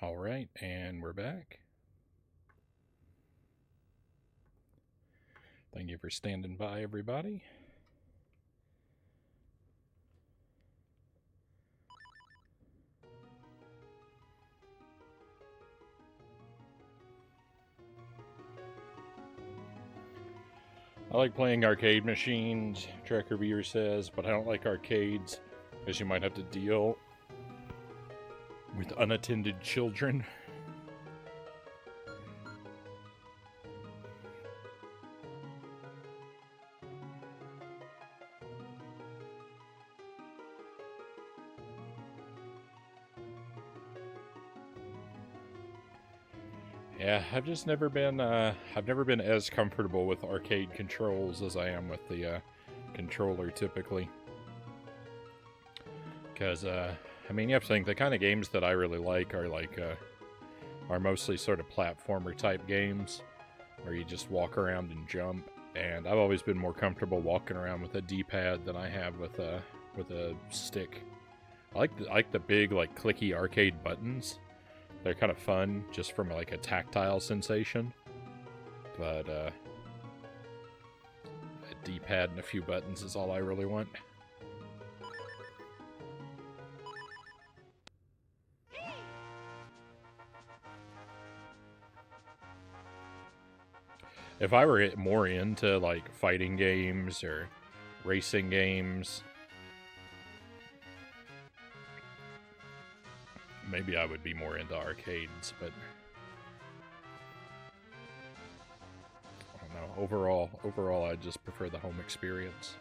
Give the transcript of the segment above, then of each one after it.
All right, and we're back. Thank you for standing by, everybody. I like playing arcade machines, Tracker Viewer says, but I don't like arcades because you might have to deal with unattended children. Yeah, I've just never been. I've never been as comfortable with arcade controls as I am with the controller typically. Because I mean, you have to think the kind of games that I really like are mostly sort of platformer type games where you just walk around and jump. And I've always been more comfortable walking around with a D-pad than I have with a stick. I like the big like clicky arcade buttons. They're kind of fun just from like a tactile sensation. But a D-pad and a few buttons is all I really want. If I were more into like fighting games or racing games, maybe I would be more into arcades, but I don't know. Overall, I just prefer the home experience.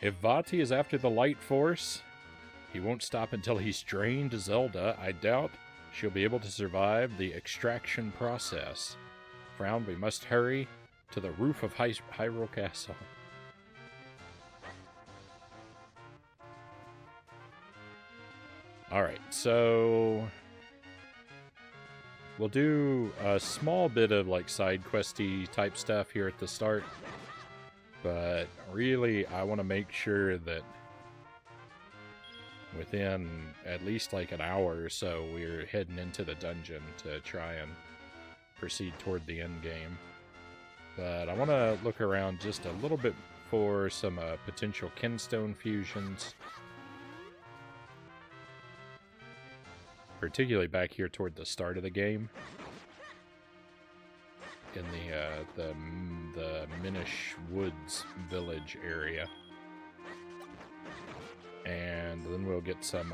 If Vati is after the light force, he won't stop until he's drained Zelda. I doubt she'll be able to survive the extraction process. Frown, we must hurry to the roof of Hyrule Castle. Alright, so we'll do a small bit of like side questy type stuff here at the start. But really, I want to make sure that within at least like an hour or so, we're heading into the dungeon to try and proceed toward the end game. But I want to look around just a little bit for some potential Kinstone fusions. Particularly back here toward the start of the game. In the Minish Woods village area. And then we'll get some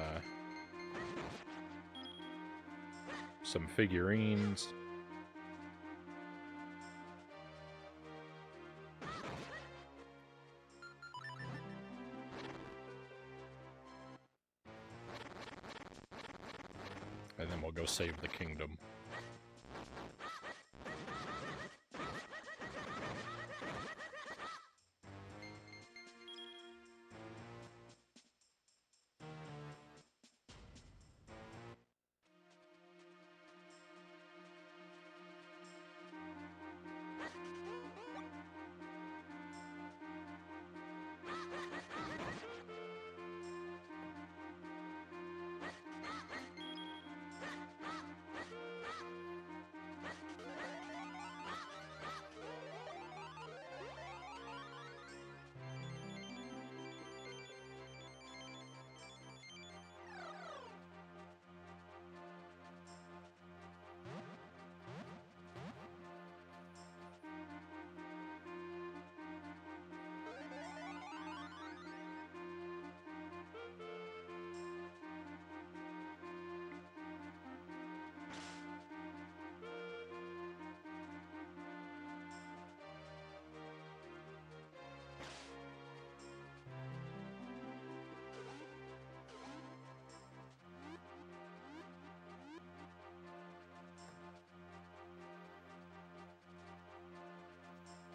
figurines. And then we'll go save the kingdom.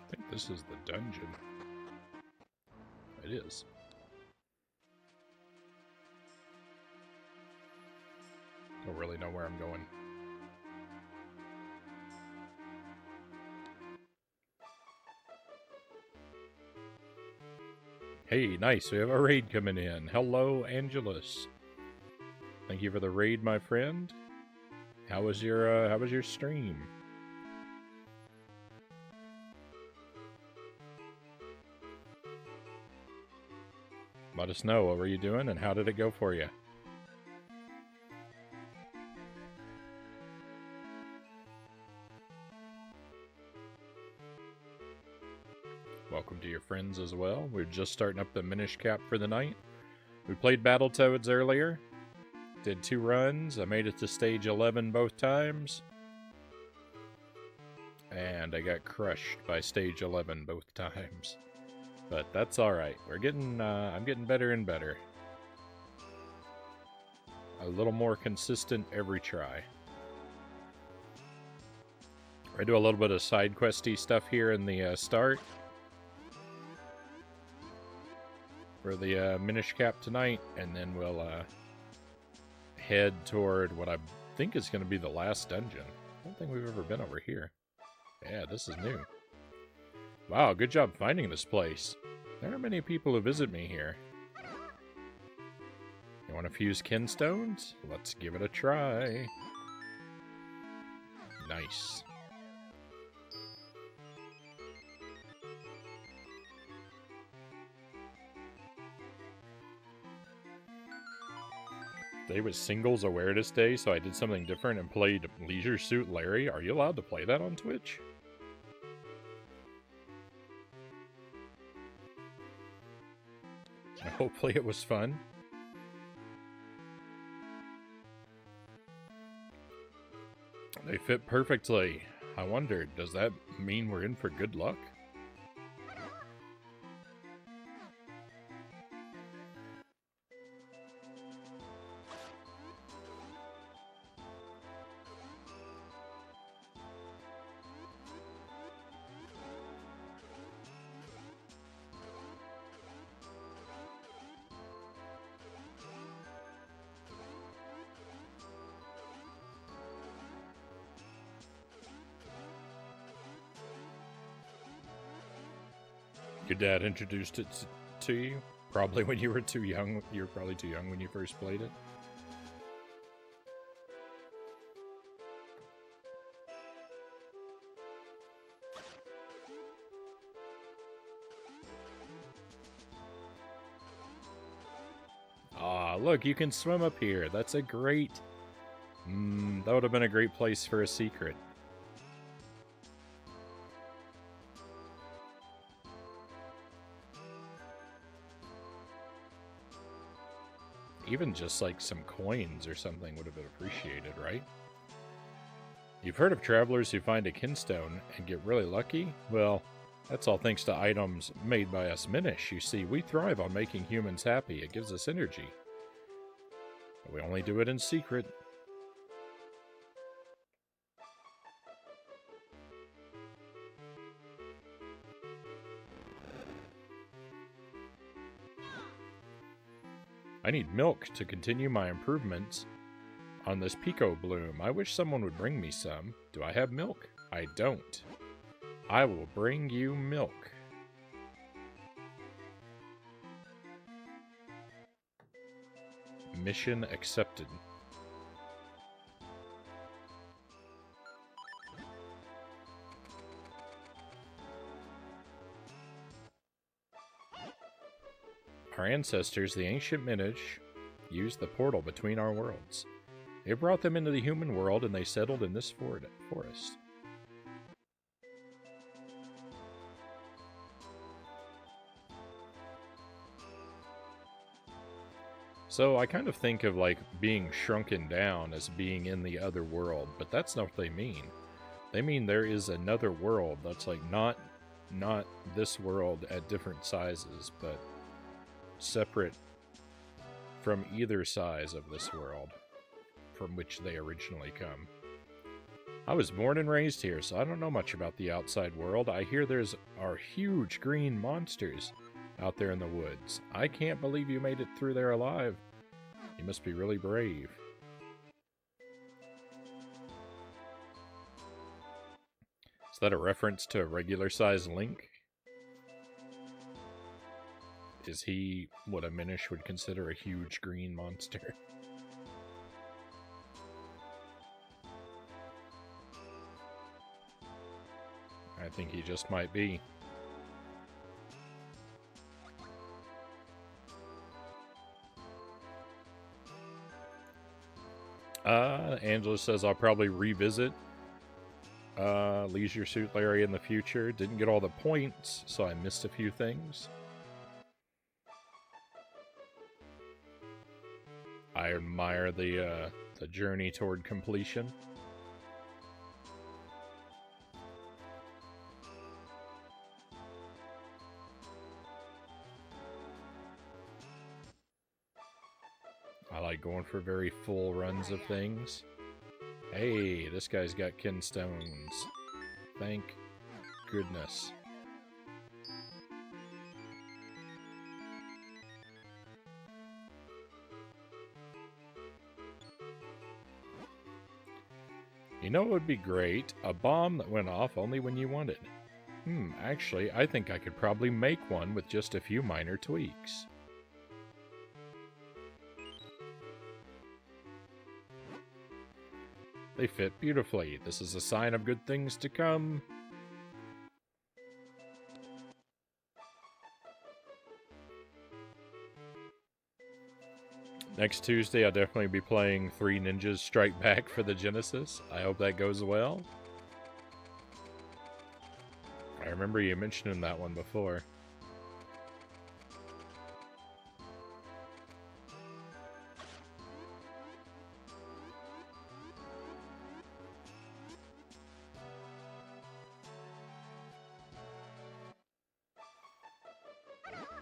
I think this is the dungeon. It is. Don't really know where I'm going. Hey, nice. We have a raid coming in. Hello, Angelus. Thank you for the raid, my friend. How was your stream? Let us know, what were you doing and how did it go for you? Welcome to your friends as well. We're just starting up the Minish cap for the night. We played Battletoads earlier. Did 2 runs. I made it to stage 11 both times. And I got crushed by stage 11 both times. But that's alright. We're getting, I'm getting better and better. A little more consistent every try. I do a little bit of side questy stuff here in the start. For the Minish cap tonight. And then we'll head toward what I think is going to be the last dungeon. I don't think we've ever been over here. Yeah, this is new. Wow, good job finding this place. There are many people who visit me here. You want to fuse kinstones? Let's give it a try. Nice. Today was Singles Awareness Day, so I did something different and played Leisure Suit Larry. Are you allowed to play that on Twitch? Hopefully it was fun. They fit perfectly. I wondered, does that mean we're in for good luck? Your dad introduced it to you? Probably when you were too young. You were probably too young when you first played it. Ah, look, you can swim up here. That's a great... that would have been a great place for a secret. Even just like some coins or something would have been appreciated, right? You've heard of travelers who find a kinstone and get really lucky? Well, that's all thanks to items made by us Minish. You see, we thrive on making humans happy. It gives us energy. But we only do it in secret. I need milk to continue my improvements on this Pico Bloom. I wish someone would bring me some. Do I have milk? I don't. I will bring you milk. Mission accepted. Our ancestors, the ancient Minish, used the portal between our worlds. They brought them into the human world and they settled in this forest. So I kind of think of like being shrunken down as being in the other world, but that's not what they mean. They mean there is another world that's like not this world at different sizes, but separate from either size of this world from which they originally come. I was born and raised here, so I don't know much about the outside world. I hear are huge green monsters out there in the woods. I can't believe you made it through there alive. You must be really brave. Is that a reference to a regular-sized Link? Is he what a Minish would consider a huge green monster? I think he just might be. Angela says I'll probably revisit Leisure Suit Larry in the future. Didn't get all the points, so I missed a few things. I admire the journey toward completion. I like going for very full runs of things. Hey, this guy's got kinstones. Thank goodness. You know what would be great? A bomb that went off only when you wanted. Actually, I think I could probably make one with just a few minor tweaks. They fit beautifully. This is a sign of good things to come. Next Tuesday, I'll definitely be playing 3 Ninjas Strike Back for the Genesis. I hope that goes well. I remember you mentioning that one before.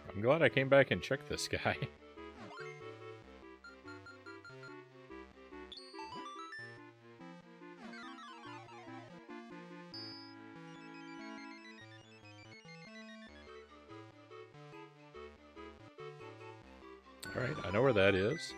I'm glad I came back and checked this guy. Alright, I know where that is.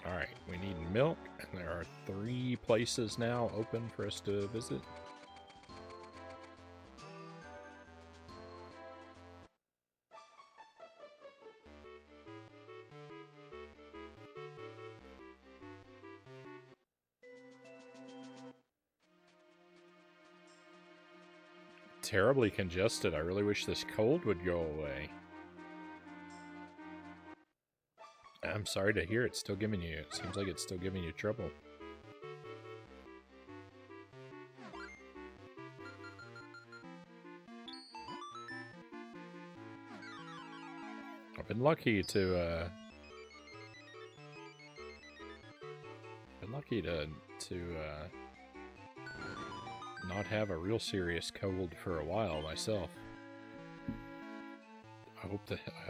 Alright, we need milk, and there are 3 places now open for us to visit. Terribly congested. I really wish this cold would go away. I'm sorry to hear it's still giving you... It seems like it's still giving you trouble. I've been lucky to, not have a real serious cold for a while myself. I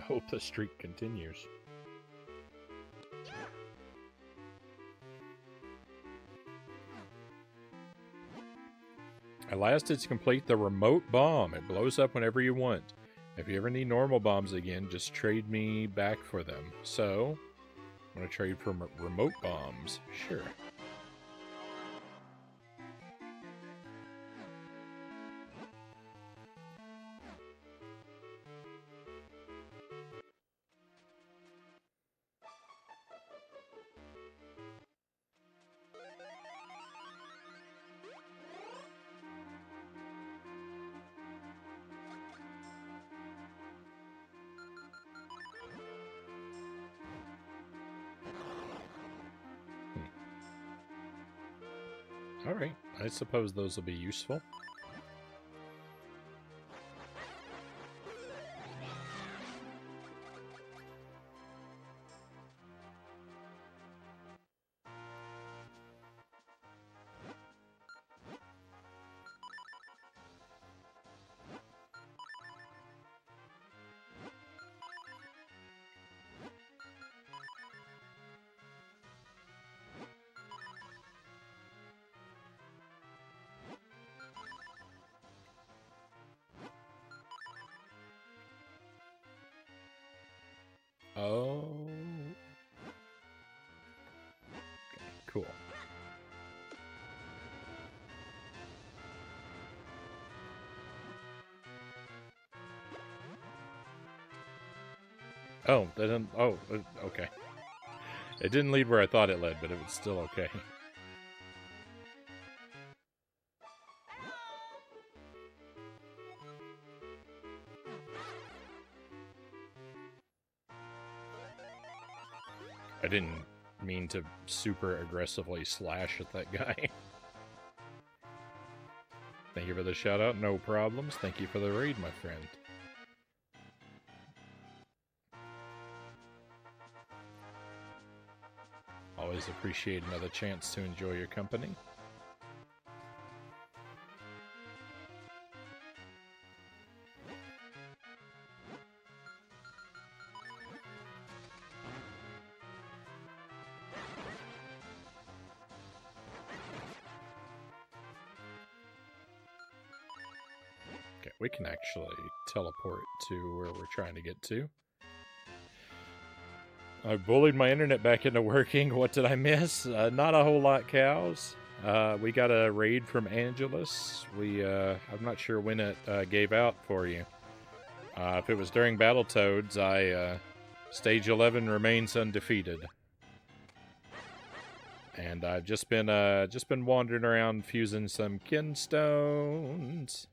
hope the streak continues. At last it's complete, the remote bomb. It blows up whenever you want. If you ever need normal bombs again, just trade me back for them. So, I'm going to trade for remote bombs. Sure. Alright, I suppose those will be useful. cool. Oh, that didn't... Oh, okay. It didn't lead where I thought it led, but it was still okay. I didn't mean to super aggressively slash at that guy. Thank you for the shout out, no problems. Thank you for the raid, my friend. Always appreciate another chance to enjoy your company. Okay, we can actually teleport to where we're trying to get to. I bullied my internet back into working. What did I miss? Not a whole lot, cows. We got a raid from Angelus. I'm not sure when it gave out for you. If it was during Battletoads, Stage 11 remains undefeated. And I've just been wandering around fusing some kinstones.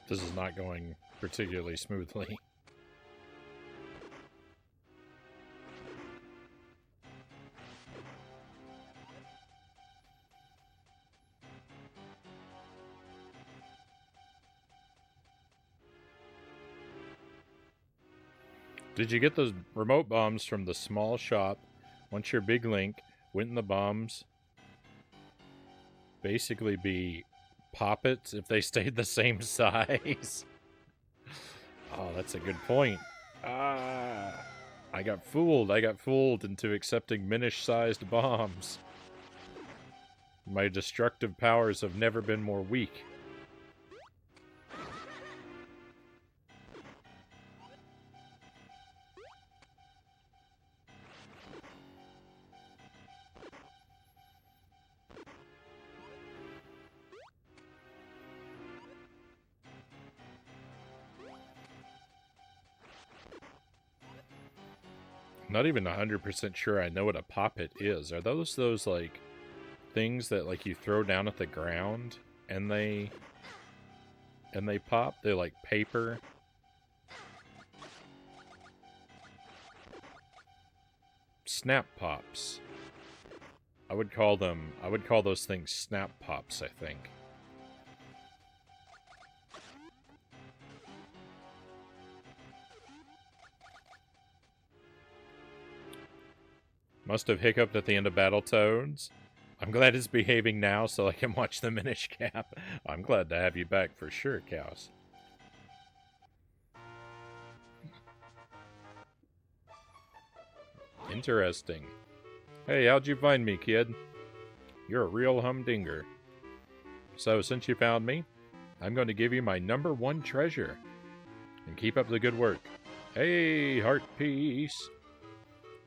This is not going particularly smoothly. Did you get those remote bombs from the small shop? Once your big link, wouldn't the bombs basically be poppets if they stayed the same size? Oh, that's a good point. I got fooled. I got fooled into accepting Minish-sized bombs. My destructive powers have never been more weak. Not even 100% sure I know what a poppet is. Are those like things that like you throw down at the ground and they pop? They're like paper. Snap pops. I would call those things snap pops, I think. Must have hiccuped at the end of Battletoads. I'm glad it's behaving now so I can watch the Minish cap. I'm glad to have you back for sure, cows. Interesting. Hey, how'd you find me, kid? You're a real humdinger. So, since you found me, I'm going to give you my #1 treasure. And keep up the good work. Hey, heart piece.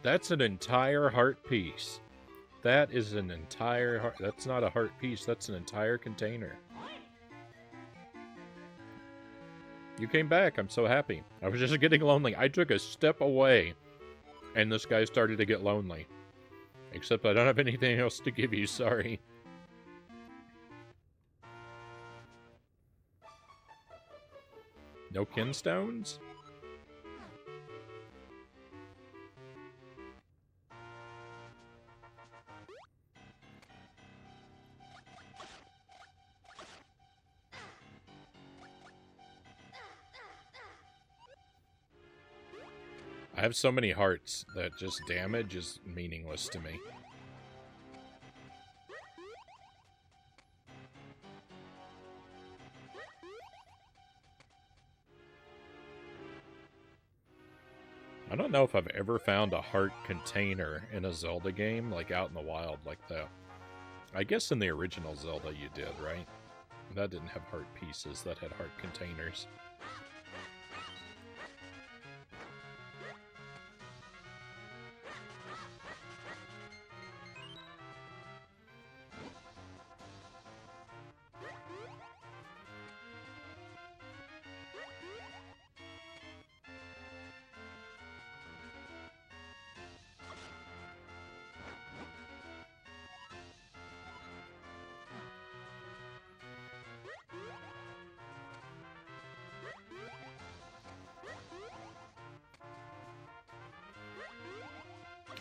That's an entire heart piece. That is an entire heart. That's not a heart piece. That's an entire container. You came back. I'm so happy. I was just getting lonely. I took a step away, and this guy started to get lonely. Except I don't have anything else to give you. Sorry. No kinstones? I have so many hearts that just damage is meaningless to me. I don't know if I've ever found a heart container in a Zelda game, like out in the wild like that. I guess in the original Zelda you did, right? That didn't have heart pieces, that had heart containers.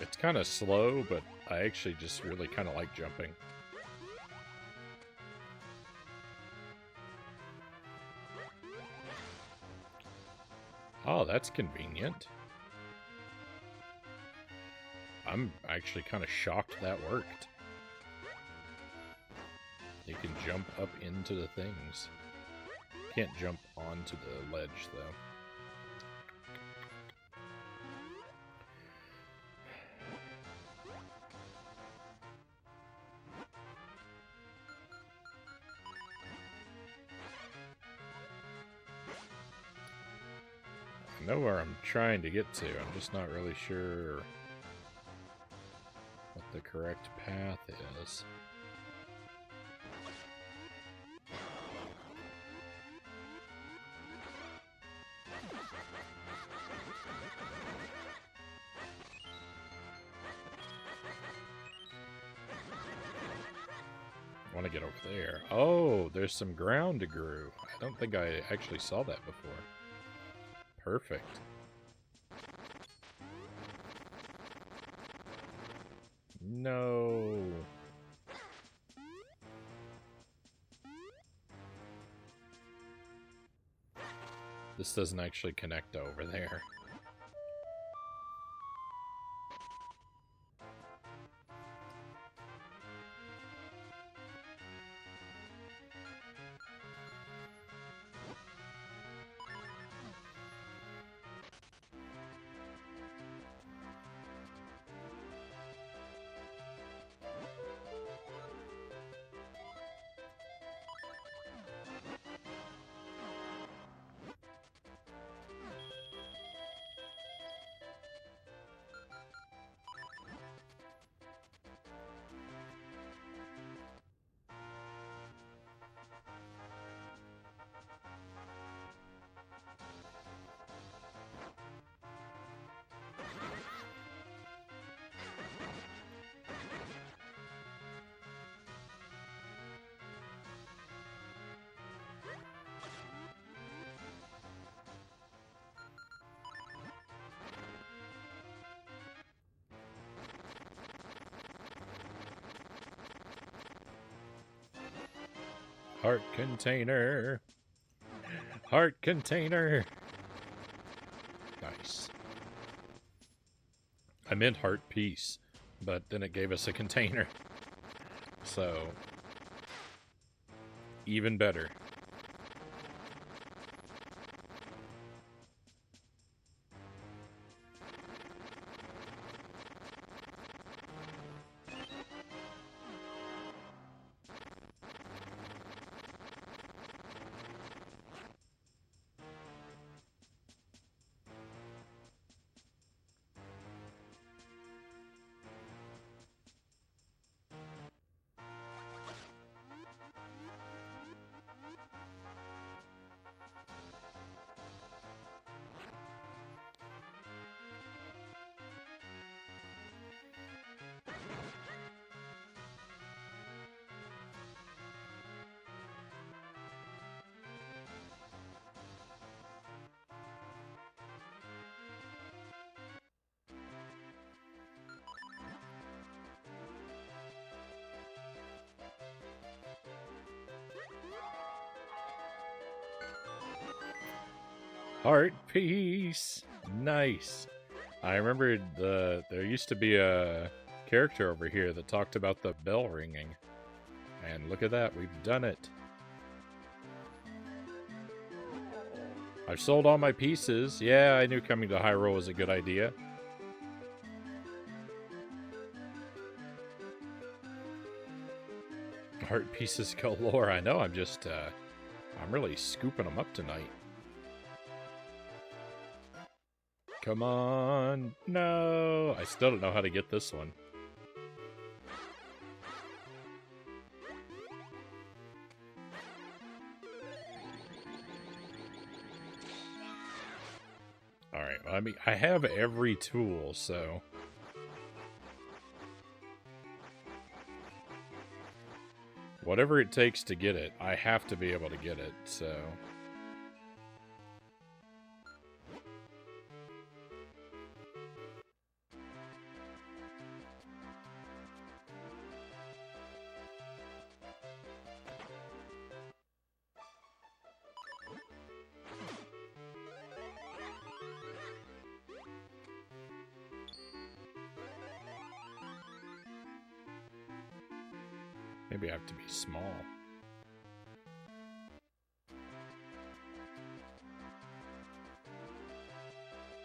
It's kind of slow, but I actually just really kind of like jumping. Oh, that's convenient. I'm actually kind of shocked that worked. You can jump up into the things. Can't jump onto the ledge, though. I know where I'm trying to get to. I'm just not really sure what the correct path is. I want to get over there. Oh, there's some ground to grow. I don't think I actually saw that before. Perfect. No. This doesn't actually connect over there. Heart container. Heart container. Nice. I meant heart piece, but then it gave us a container. So, even better. Heart piece. Nice. I remembered there used to be a character over here that talked about the bell ringing. And look at that, we've done it. I've sold all my pieces. Yeah, I knew coming to Hyrule was a good idea. Heart pieces galore. I know, I'm really scooping them up tonight. Come on. No. I still don't know how to get this one. Alright, well, I mean, I have every tool, so... whatever it takes to get it, I have to be able to get it, so... maybe I have to be small.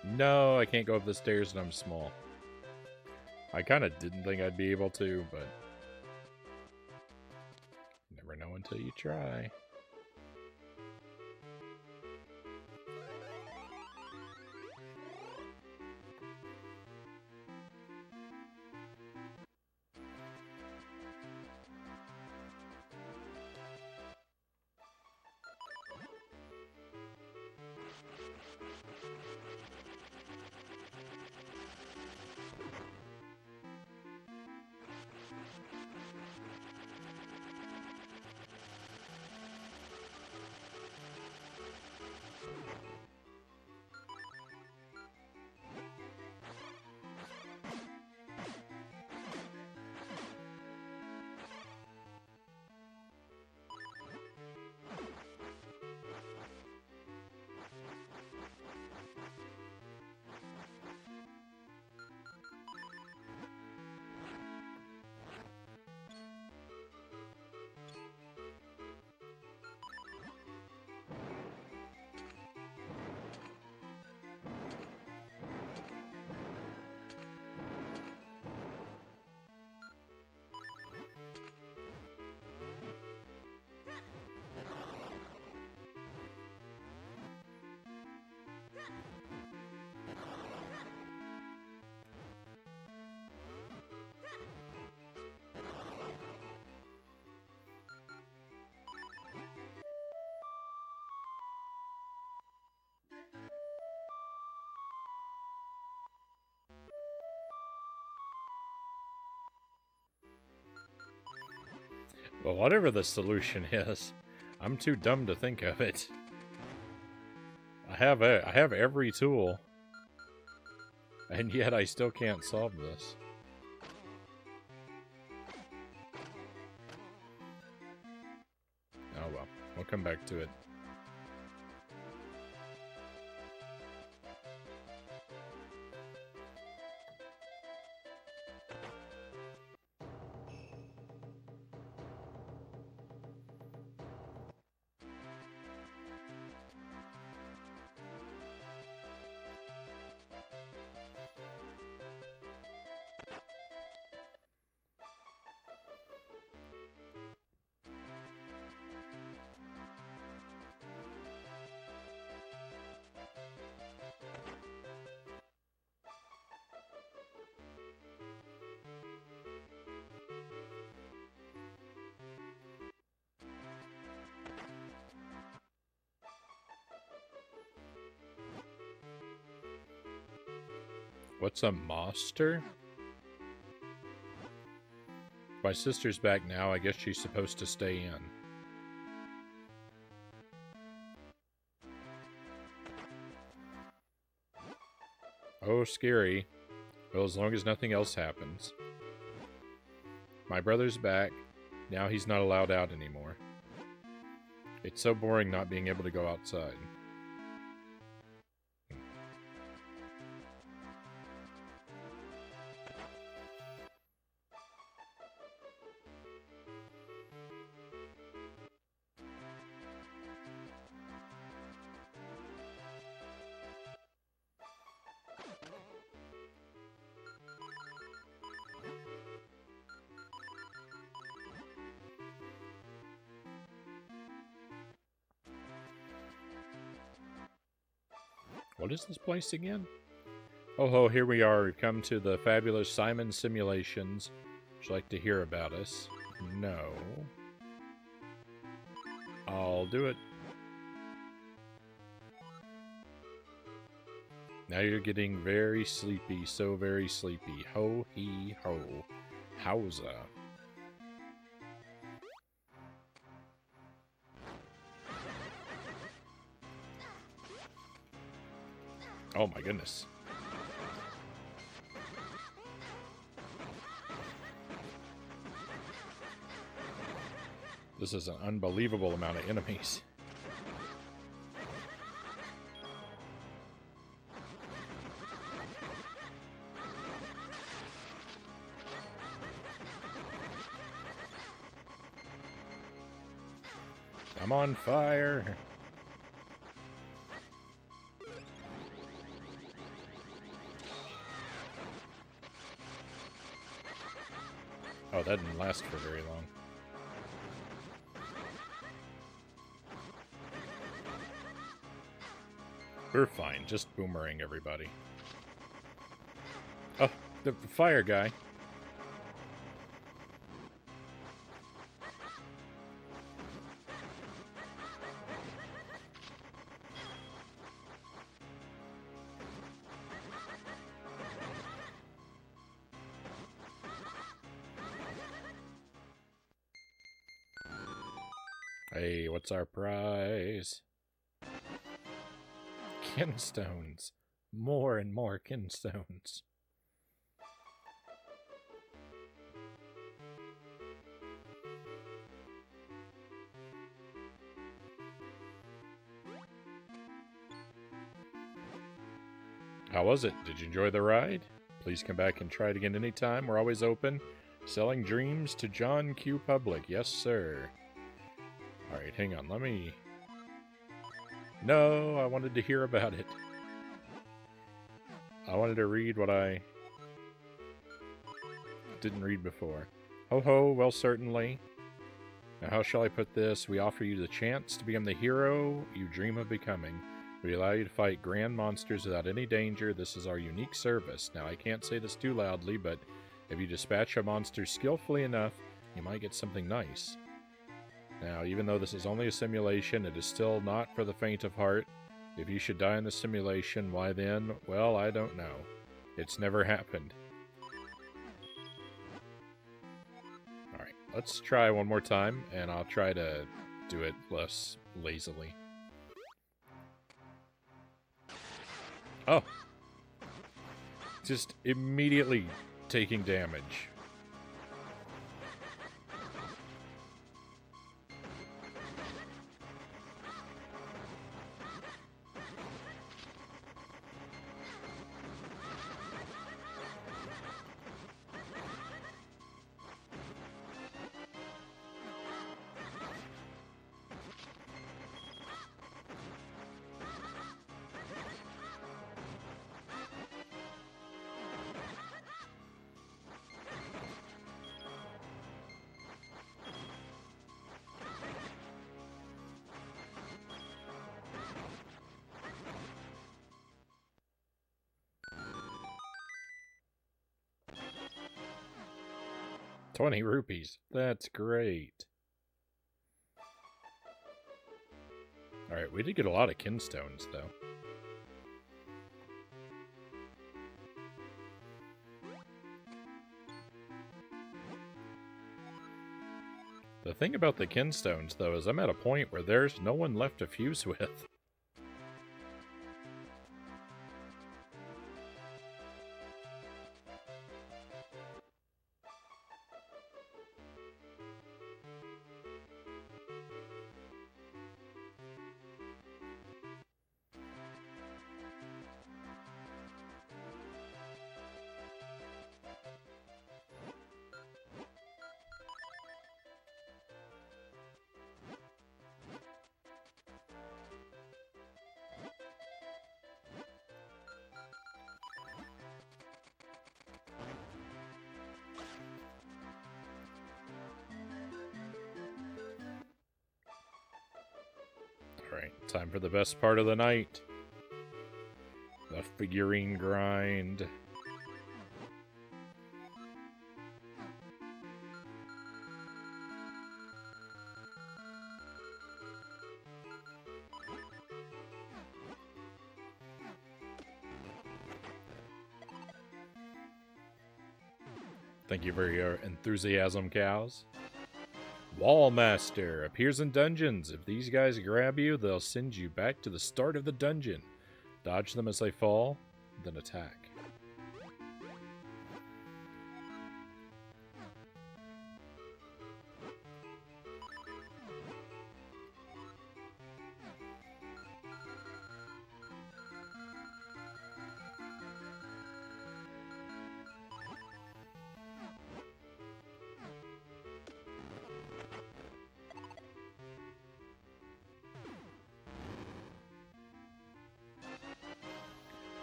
No, I can't go up the stairs and I'm small. I kind of didn't think I'd be able to, but... never know until you try. Well, whatever the solution is, I'm too dumb to think of it. I have every tool, and yet I still can't solve this. Oh well, we'll come back to it. What's a monster? My sister's back now. I guess she's supposed to stay in. Oh, scary. Well, as long as nothing else happens. My brother's back. Now he's not allowed out anymore. It's so boring not being able to go outside. What is this place again? Oh ho, here we are. We've come to the fabulous Simon Simulations. Would you like to hear about us? No. I'll do it. Now you're getting very sleepy, so very sleepy. Ho hee ho. Howza. Oh my goodness. This is an unbelievable amount of enemies. I'm on fire. Oh, that didn't last for very long. We're fine. Just boomerang everybody. Oh, the fire guy. Hey, what's our prize? Kinstones. More and more kinstones. How was it? Did you enjoy the ride? Please come back and try it again anytime. We're always open. Selling dreams to John Q. Public. Yes, sir. Alright, hang on. Let me... No, I wanted to hear about it. I wanted to read what I didn't read before. Ho ho, well certainly. Now how shall I put this? We offer you the chance to become the hero you dream of becoming. We allow you to fight grand monsters without any danger. This is our unique service. Now I can't say this too loudly, but if you dispatch a monster skillfully enough, you might get something nice. Now, even though this is only a simulation, it is still not for the faint of heart. If you should die in the simulation, why then? Well, I don't know. It's never happened. Alright, let's try one more time, and I'll try to do it less lazily. Oh! Just immediately taking damage. ₹20. That's great. Alright, we did get a lot of kinstones, though. The thing about the kinstones, though, is I'm at a point where there's no one left to fuse with. Alright, time for the best part of the night. A figurine grind. Thank you for your enthusiasm, cows. Wall Master appears in dungeons. If these guys grab you, they'll send you back to the start of the dungeon. Dodge them as they fall, then attack.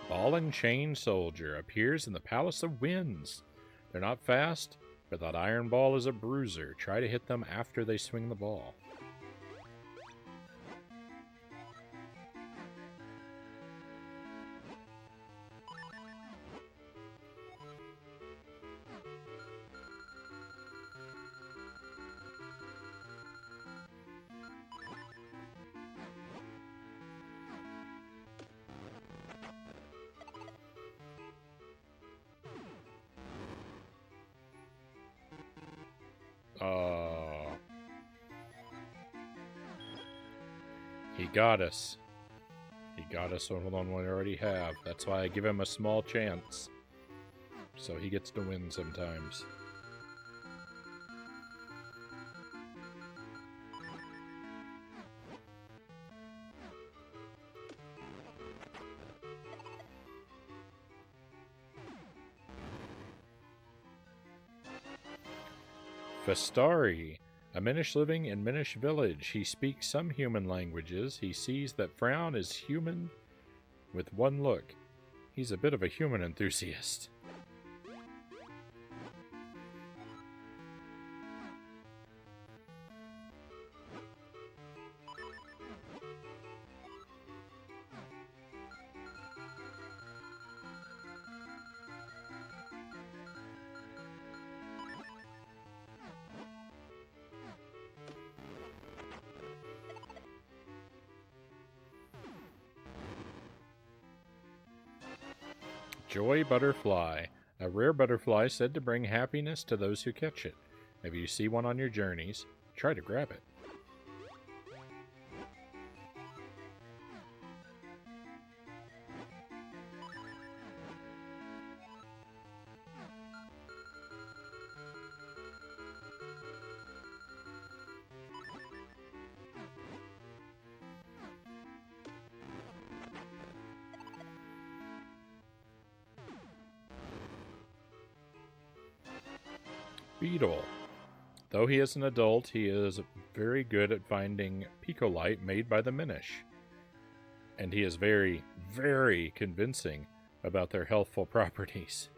Ball and Chain Soldier appears in the Palace of Winds. They're not fast, but that iron ball is a bruiser. Try to hit them after they swing the ball. He got us. He got us on one we already have. That's why I give him a small chance. So he gets to win sometimes. Festari, a Minish living in Minish village. He speaks some human languages. He sees that Frown is human with one look. He's a bit of a human enthusiast. Joy Butterfly, a rare butterfly said to bring happiness to those who catch it. If you see one on your journeys, try to grab it. Beetle. Though he is an adult, he is very good at finding Picolite made by the Minish. And he is very, very convincing about their healthful properties.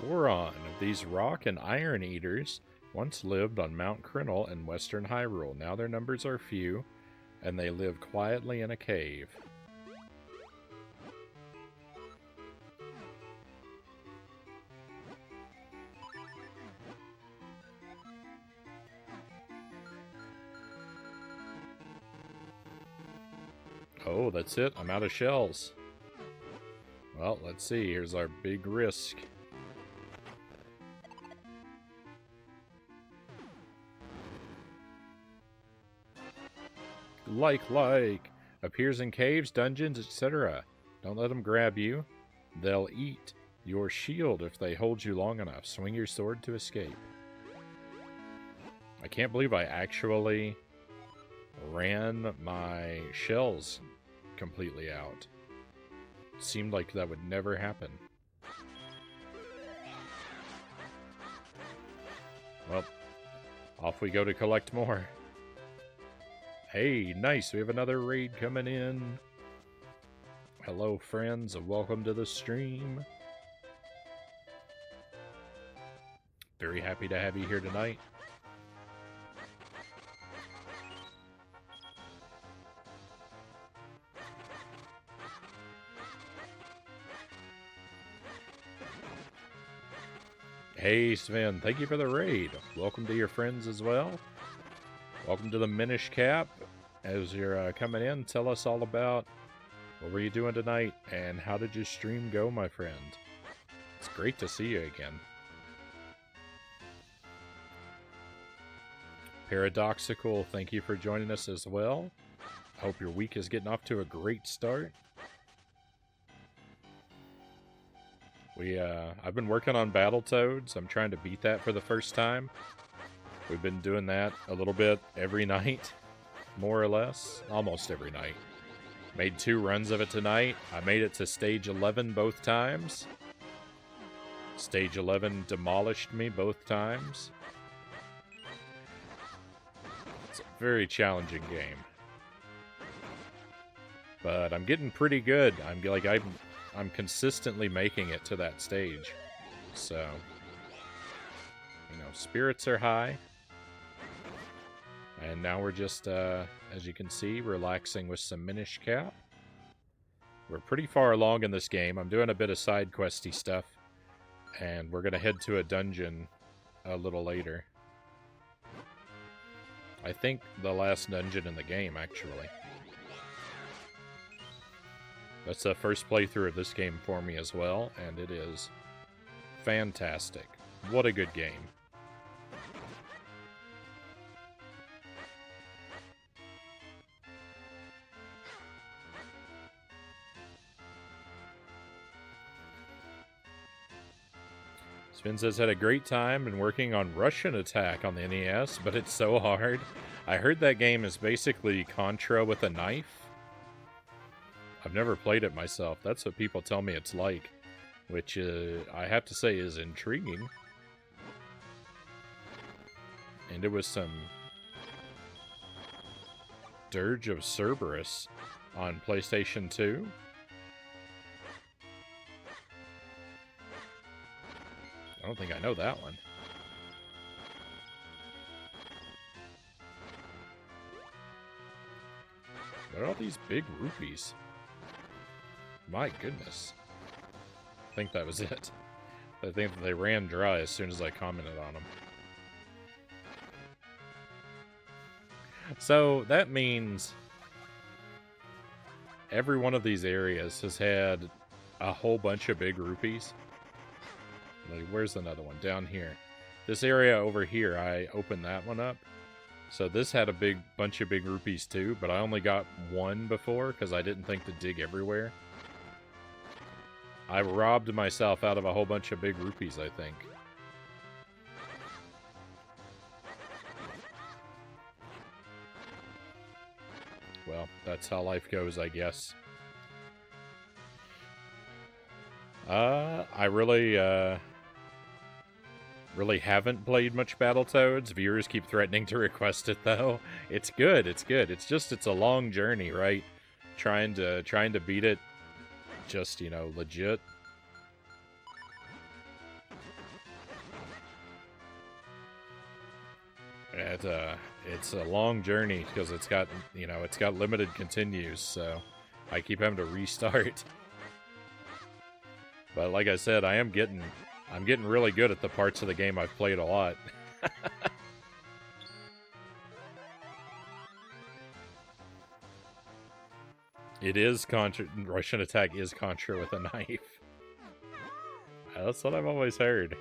Goron. These rock and iron eaters once lived on Mount Crinnel in western Hyrule. Now their numbers are few, and they live quietly in a cave. Oh, that's it. I'm out of shells. Well, let's see. Here's our big risk. Like, appears in caves, dungeons, etc. Don't let them grab you. They'll eat your shield if they hold you long enough. Swing your sword to escape. I can't believe I actually ran my shells completely out. It seemed like that would never happen. Well, off we go to collect more. Hey, nice. We have another raid coming in. Hello, friends, and welcome to the stream. Very happy to have you here tonight. Hey, Sven, thank you for the raid. Welcome to your friends as well. Welcome to the Minish Cap. As you're coming in, tell us all about what were you doing tonight and how did your stream go, my friend? It's great to see you again. Paradoxical, thank you for joining us as well. I hope your week is getting off to a great start. I've been working on Battletoads. I'm trying to beat that for the first time. We've been doing that a little bit every night, more or less, almost every night. Made 2 runs of it tonight. I made it to stage 11 both times. Stage 11 demolished me both times. It's a very challenging game. But I'm getting pretty good. I'm consistently making it to that stage. So, you know, spirits are high. And now we're just, as you can see, relaxing with some Minish Cap. We're pretty far along in this game. I'm doing a bit of side questy stuff. And we're going to head to a dungeon a little later. I think the last dungeon in the game, actually. That's the first playthrough of this game for me as well, and it is fantastic. What a good game. Spin says, had a great time and working on Russian Attack on the NES, but it's so hard. I heard that game is basically Contra with a knife. I've never played it myself. That's what people tell me it's like, which I have to say is intriguing. And it was some Dirge of Cerberus on PlayStation 2. I don't think I know that one. What are all these big rupees? My goodness. I think that was it. I think that they ran dry as soon as I commented on them. So that means every one of these areas has had a whole bunch of big rupees. Like, where's another one? Down here. This area over here, I opened that one up. So this had a bunch of big rupees too, but I only got one before because I didn't think to dig everywhere. I robbed myself out of a whole bunch of big rupees, I think. Well, that's how life goes, I guess. I really haven't played much Battletoads. Viewers keep threatening to request it, though. It's good, it's good. It's just, it's a long journey, right? Trying to beat it, just, you know, legit. It's a long journey because it's got, you know, it's got limited continues, so I keep having to restart. But like I said, I'm getting really good at the parts of the game I've played a lot. It is Contra. Russian Attack is Contra with a knife. That's what I've always heard.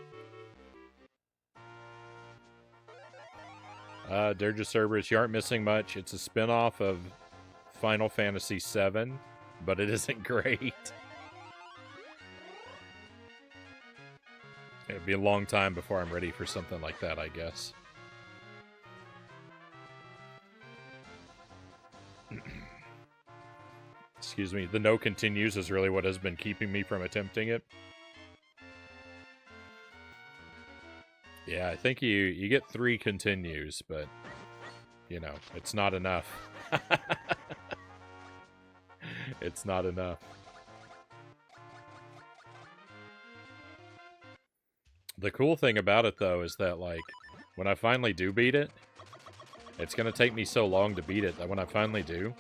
Dirge of Cerberus, you aren't missing much. It's a spin-off of Final Fantasy VII, but it isn't great. It'd be a long time before I'm ready for something like that, I guess. Excuse me. The no continues is really what has been keeping me from attempting it. Yeah, I think you get 3 continues, but, you know, it's not enough. It's not enough. The cool thing about it, though, is that, like, when I finally do beat it, it's going to take me so long to beat it that when I finally do,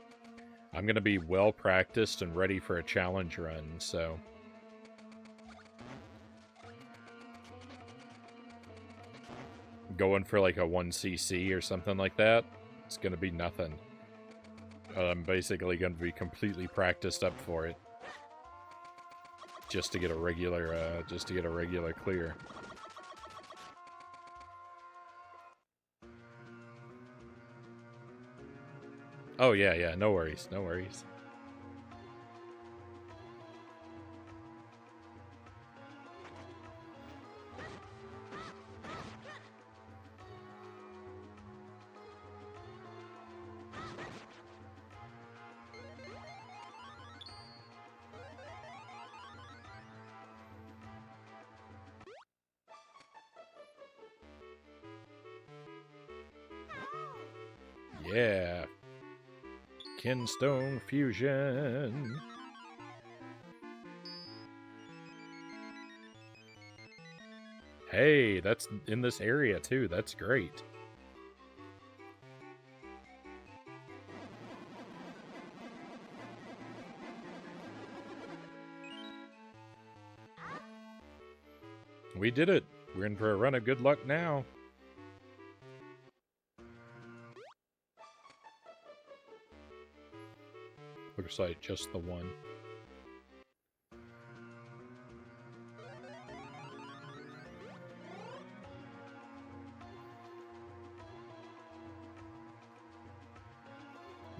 I'm going to be well practiced and ready for a challenge run, so... Going for, like, a 1cc or something like that, it's going to be nothing. I'm basically going to be completely practiced up for it. Just to get a regular clear. Oh, yeah, no worries, no worries. Yeah. Kinstone Fusion. Hey, that's in this area too. That's great. We did it. We're in for a run of good luck now. Looks like just the one.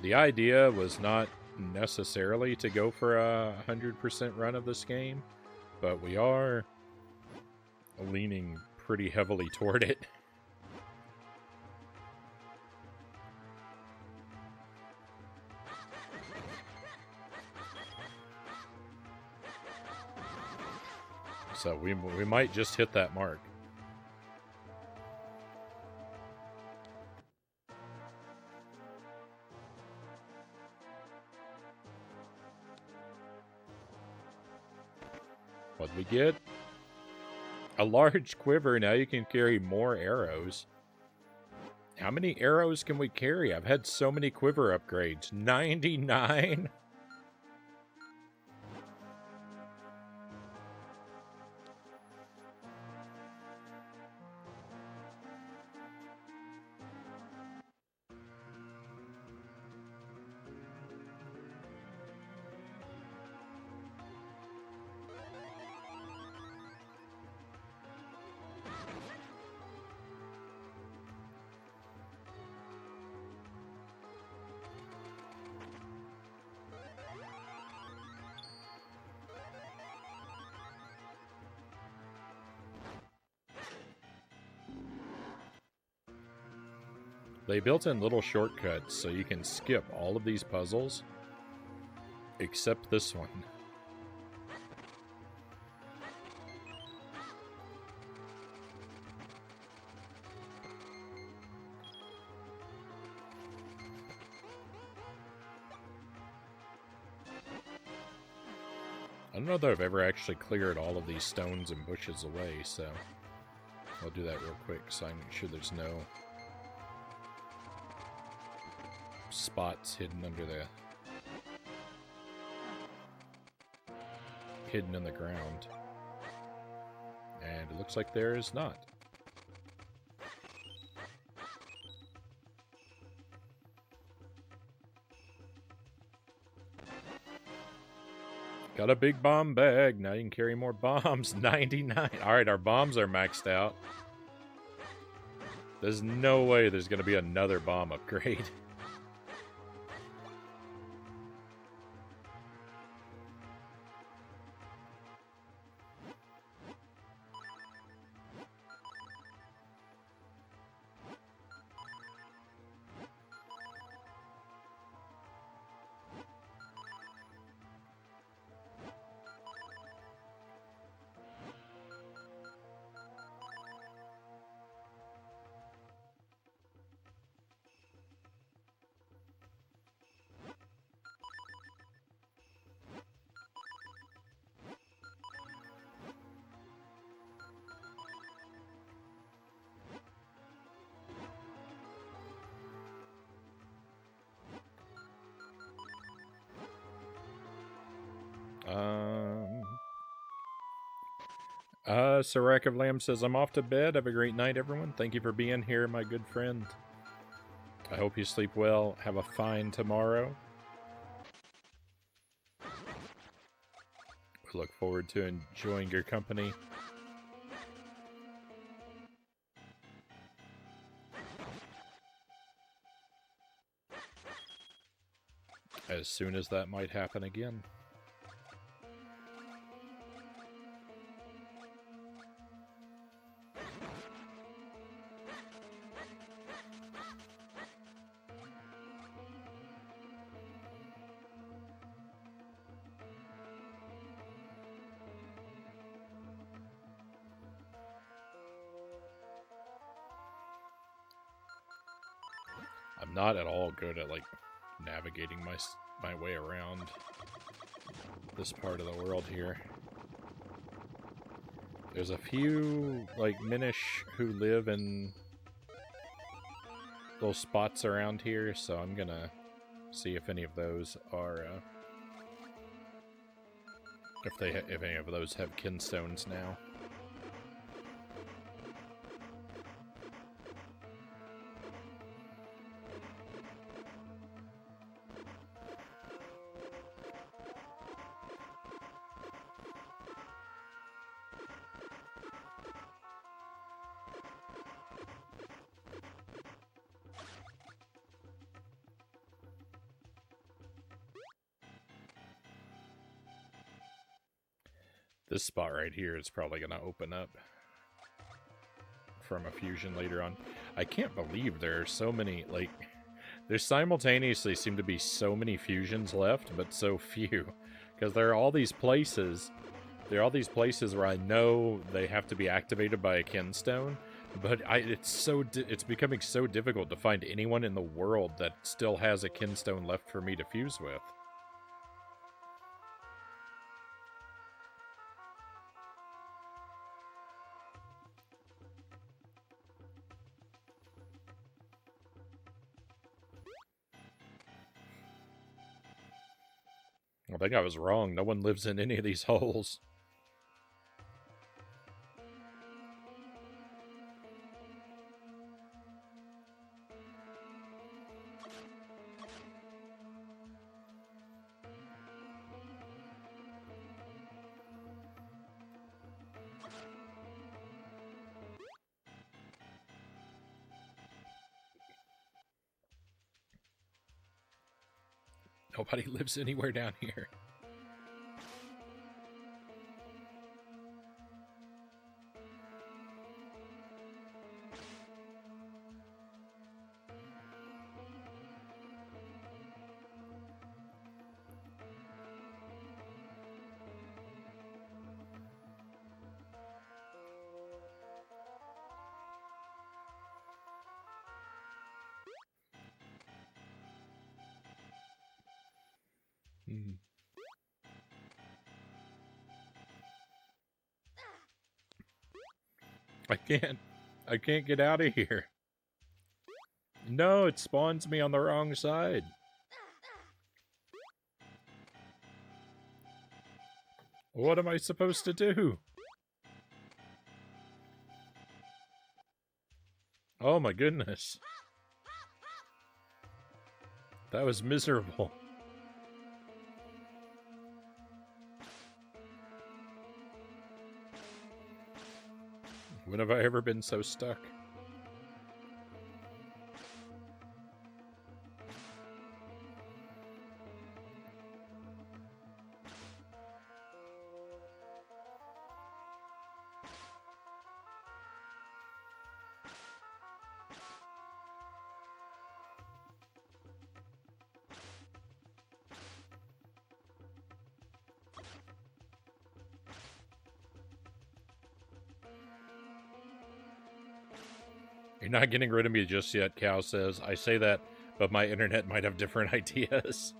The idea was not necessarily to go for a 100% run of this game, but we are leaning pretty heavily toward it. So we might just hit that mark. What'd we get? A large quiver. Now you can carry more arrows. How many arrows can we carry? I've had so many quiver upgrades. 99? They built in little shortcuts so you can skip all of these puzzles, except this one. I don't know that I've ever actually cleared all of these stones and bushes away, so I'll do that real quick so I make sure there's no spots hidden under the... hidden in the ground. And it looks like there is not. Got a big bomb bag. Now you can carry more bombs. 99. Alright, our bombs are maxed out. There's no way there's going to be another bomb upgrade. Sirac of Lamb says, I'm off to bed. Have a great night, everyone. Thank you for being here, my good friend. I hope you sleep well. Have a fine tomorrow. We look forward to enjoying your company. As soon as that might happen again. I'm not at all good at, like, navigating my way around this part of the world here. There's a few, like, Minish who live in little spots around here, so I'm gonna see if any of those are, if any of those have kinstones now. This spot right here is probably going to open up from a fusion later on. I can't believe there are so many, like, there simultaneously seem to be so many fusions left, but so few. Because there are all these places, where I know they have to be activated by a kinstone, but it's becoming so difficult to find anyone in the world that still has a kinstone left for me to fuse with. I think I was wrong. No one lives in any of these holes. Nobody lives anywhere down here. I can't get out of here. No, it spawns me on the wrong side. What am I supposed to do? Oh my goodness. That was miserable. When have I ever been so stuck? You're not getting rid of me just yet, Cow says. I say that, but my internet might have different ideas.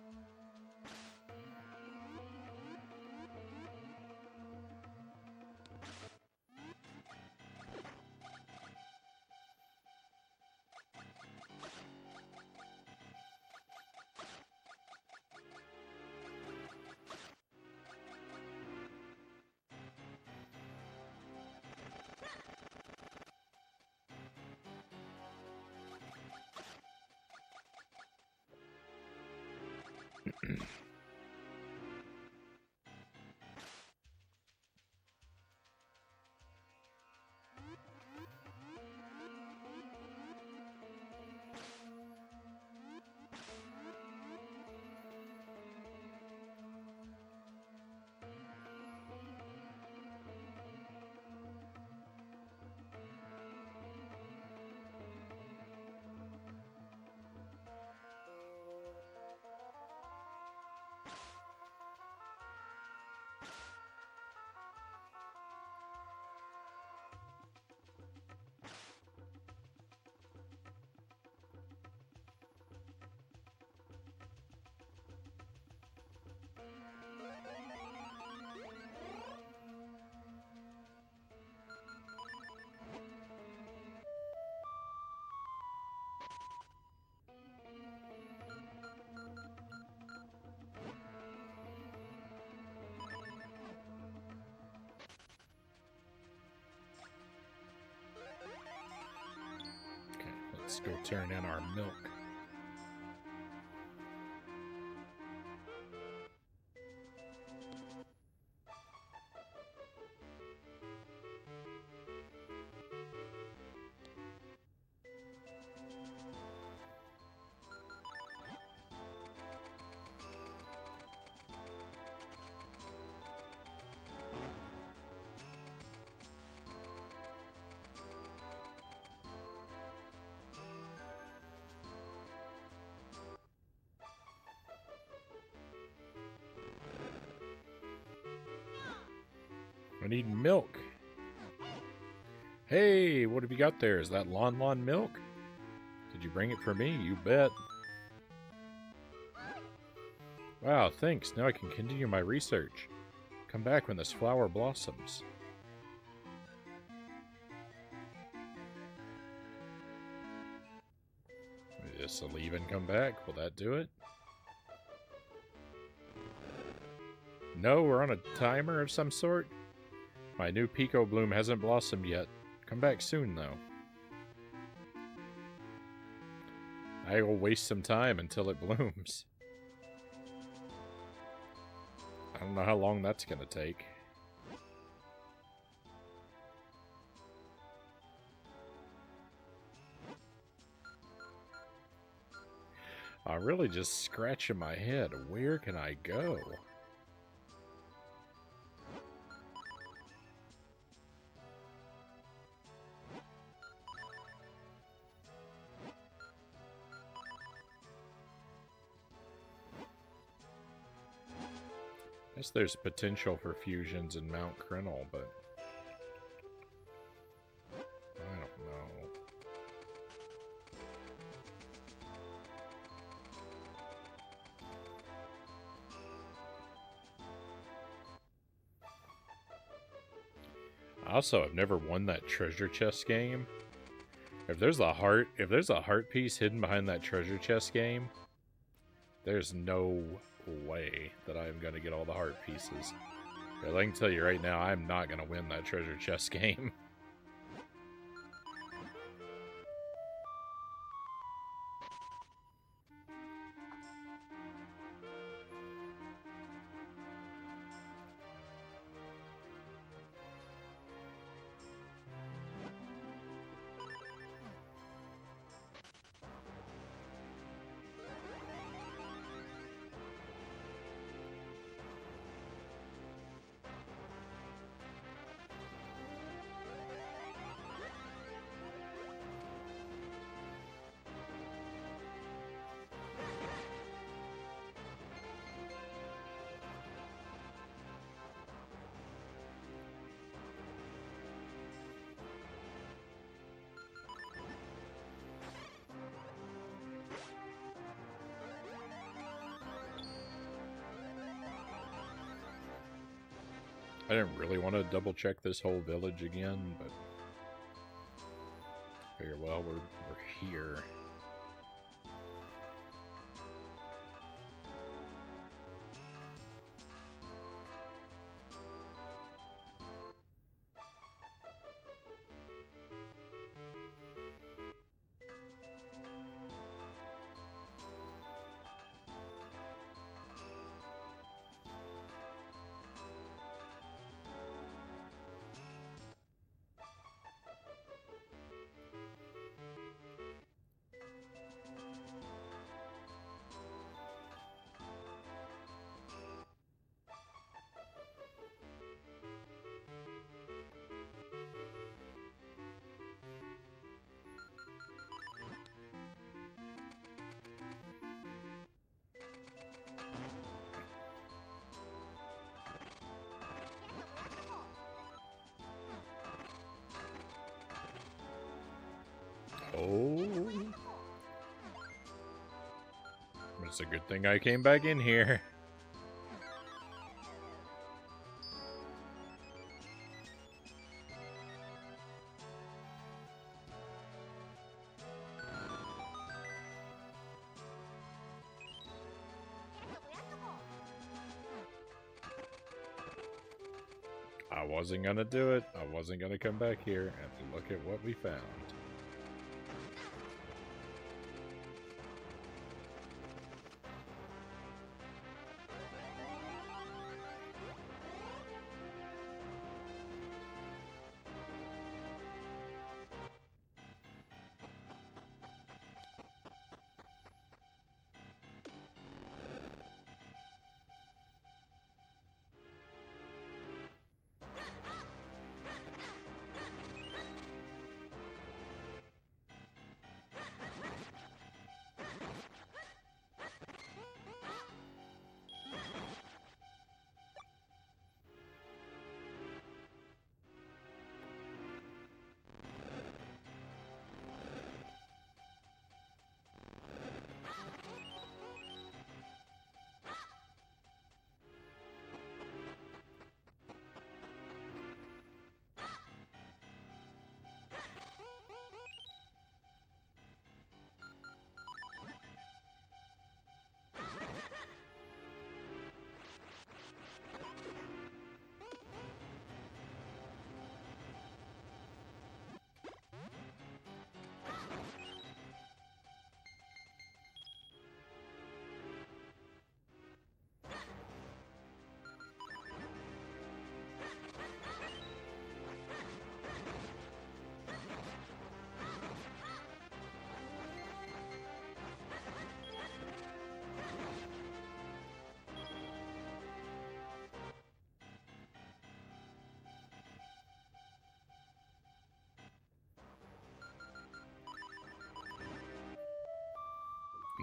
Let's go turn in our milk. I need milk. Hey, what have you got there? Is that Lon milk? Did you bring it for me? You bet. Wow, thanks. Now I can continue my research. Come back when this flower blossoms. Just leave and come back. Will that do it? No, we're on a timer of some sort. My new Pico Bloom hasn't blossomed yet. Come back soon, though. I will waste some time until it blooms. I don't know how long that's going to take. I'm really just scratching my head. Where can I go? I guess there's potential for fusions in Mount Crinnle, but I don't know. I also have never won that treasure chest game. If there's a heart piece hidden behind that treasure chest game, there's no way that I'm going to get all the heart pieces. Because I can tell you right now, I'm not going to win that treasure chest game. I didn't really want to double check this whole village again, but figure, well, we're here. Oh. It's a good thing I came back in here. I wasn't gonna do it. I wasn't gonna come back here and look at what we found.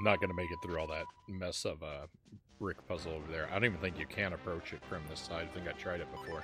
I'm not going to make it through all that mess of a brick puzzle over there. I don't even think you can approach it from this side. I think I tried it before.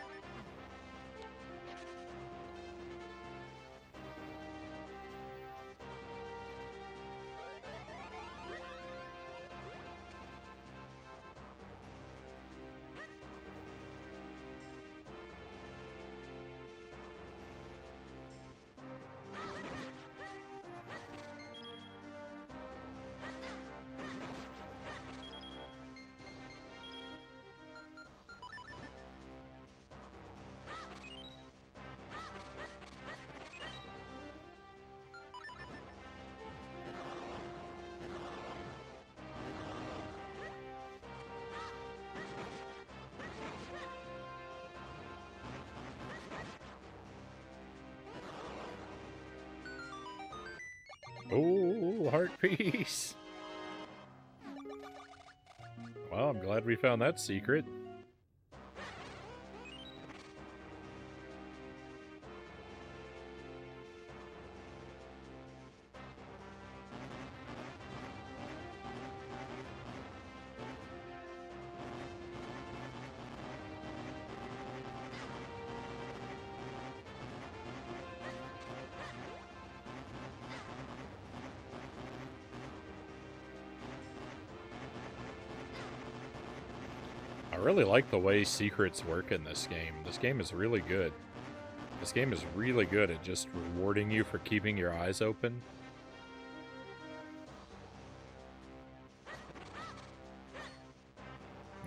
Oh, heart piece. Well, I'm glad we found that secret. I really like the way secrets work in this game. This game is really good. This game is really good at just rewarding you for keeping your eyes open.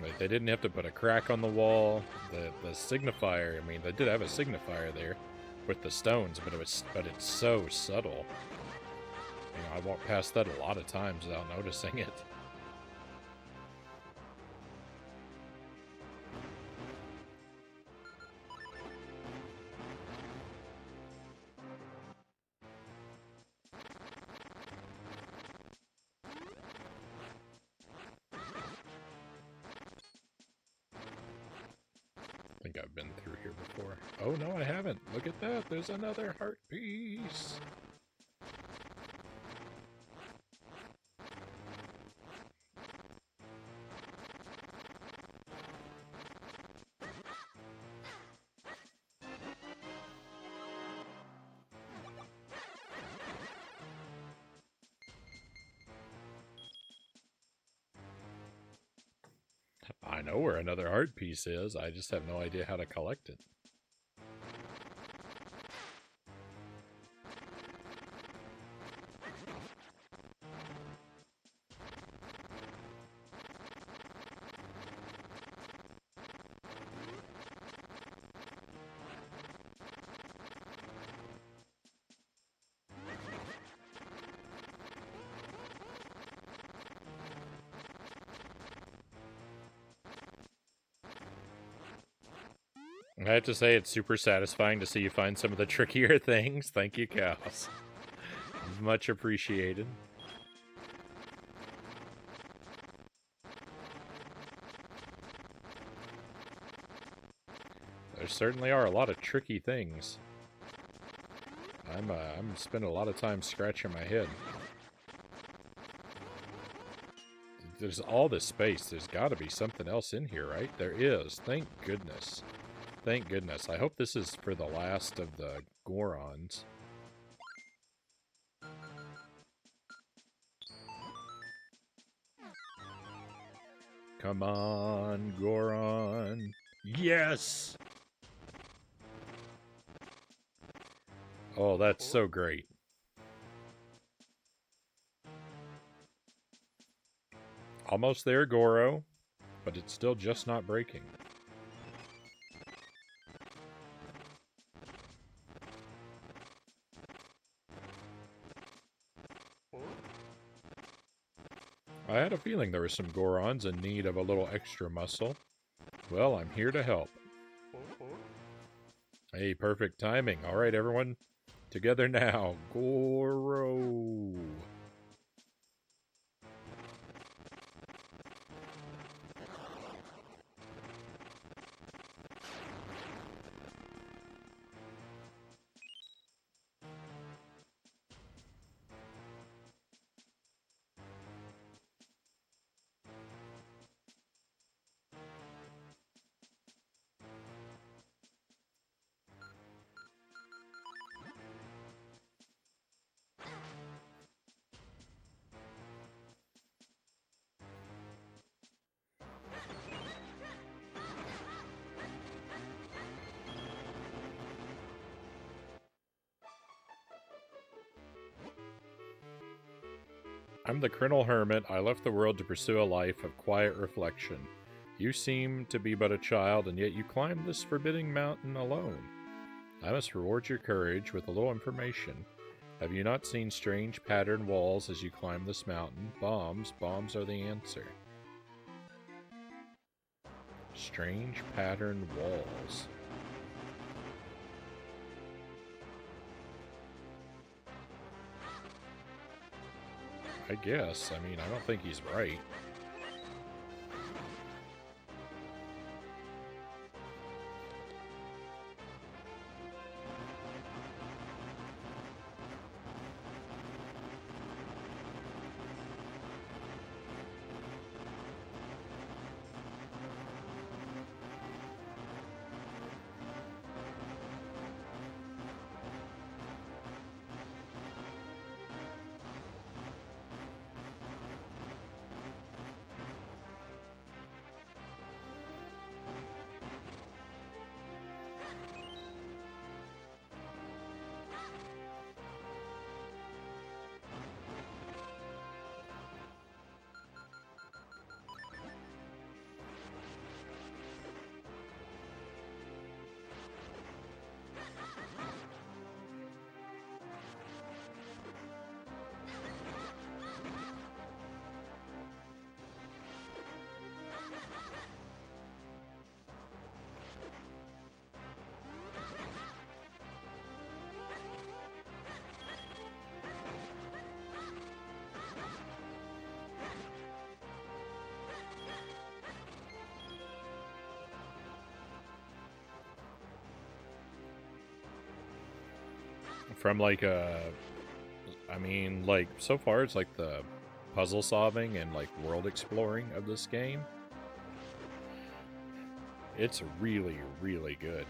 Like, they didn't have to put a crack on the wall. The signifier, I mean, they did have a signifier there with the stones, but it's so subtle. You know, I walk past that a lot of times without noticing it. I think I've been through here before. Oh, no, I haven't. Look at that. There's another heart piece. I know where another heart piece is. I just have no idea how to collect it. I have to say, it's super satisfying to see you find some of the trickier things. Thank you, cows. Much appreciated. There certainly are a lot of tricky things. I'm spending a lot of time scratching my head. There's all this space. There's got to be something else in here, right? There is. Thank goodness. Thank goodness. I hope this is for the last of the Gorons. Come on, Goron. Yes! Oh, that's so great. Almost there, Goro, but it's still just not breaking. I had a feeling there were some Gorons in need of a little extra muscle. Well, I'm here to help. Hey, perfect timing. All right, everyone. Together now. Goro. I'm the Criminal Hermit. I left the world to pursue a life of quiet reflection. You seem to be but a child, and yet you climbed this forbidding mountain alone. I must reward your courage with a little information. Have you not seen strange patterned walls as you climb this mountain? Bombs are the answer. Strange patterned walls. I guess. I mean, I don't think he's right. From like I mean, like, so far it's like the puzzle solving and like world exploring of this game. It's really, really good.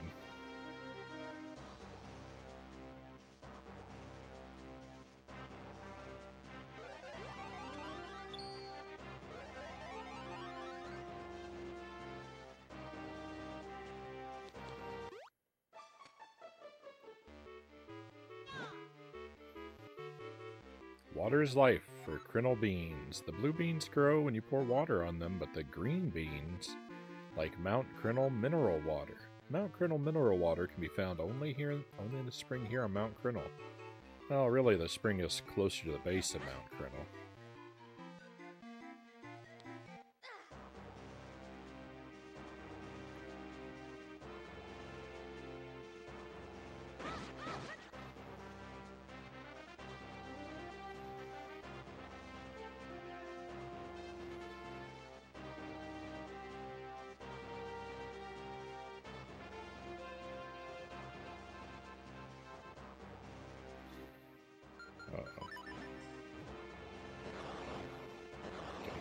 Water is life for Crinnel beans. The blue beans grow when you pour water on them, but the green beans, like Mount Crinnel mineral water. Mount Crinnel mineral water can be found only in the spring here on Mount Crinnel. Well, really, the spring is closer to the base of Mount Crinnel.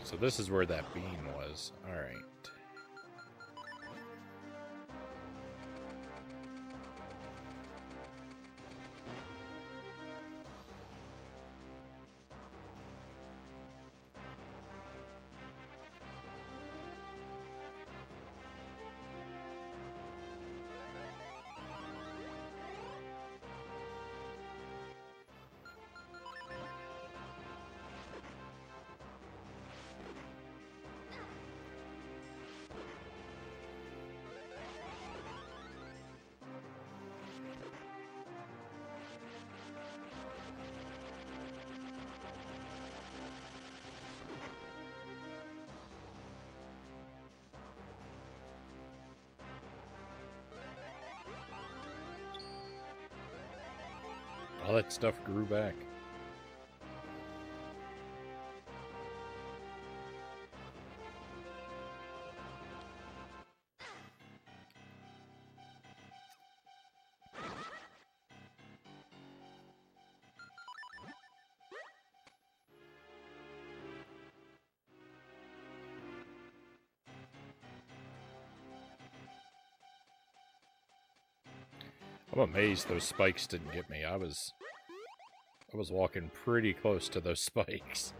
So this is where that bean was. Alright. All that stuff grew back. I'm amazed those spikes didn't get me. I was walking pretty close to those spikes.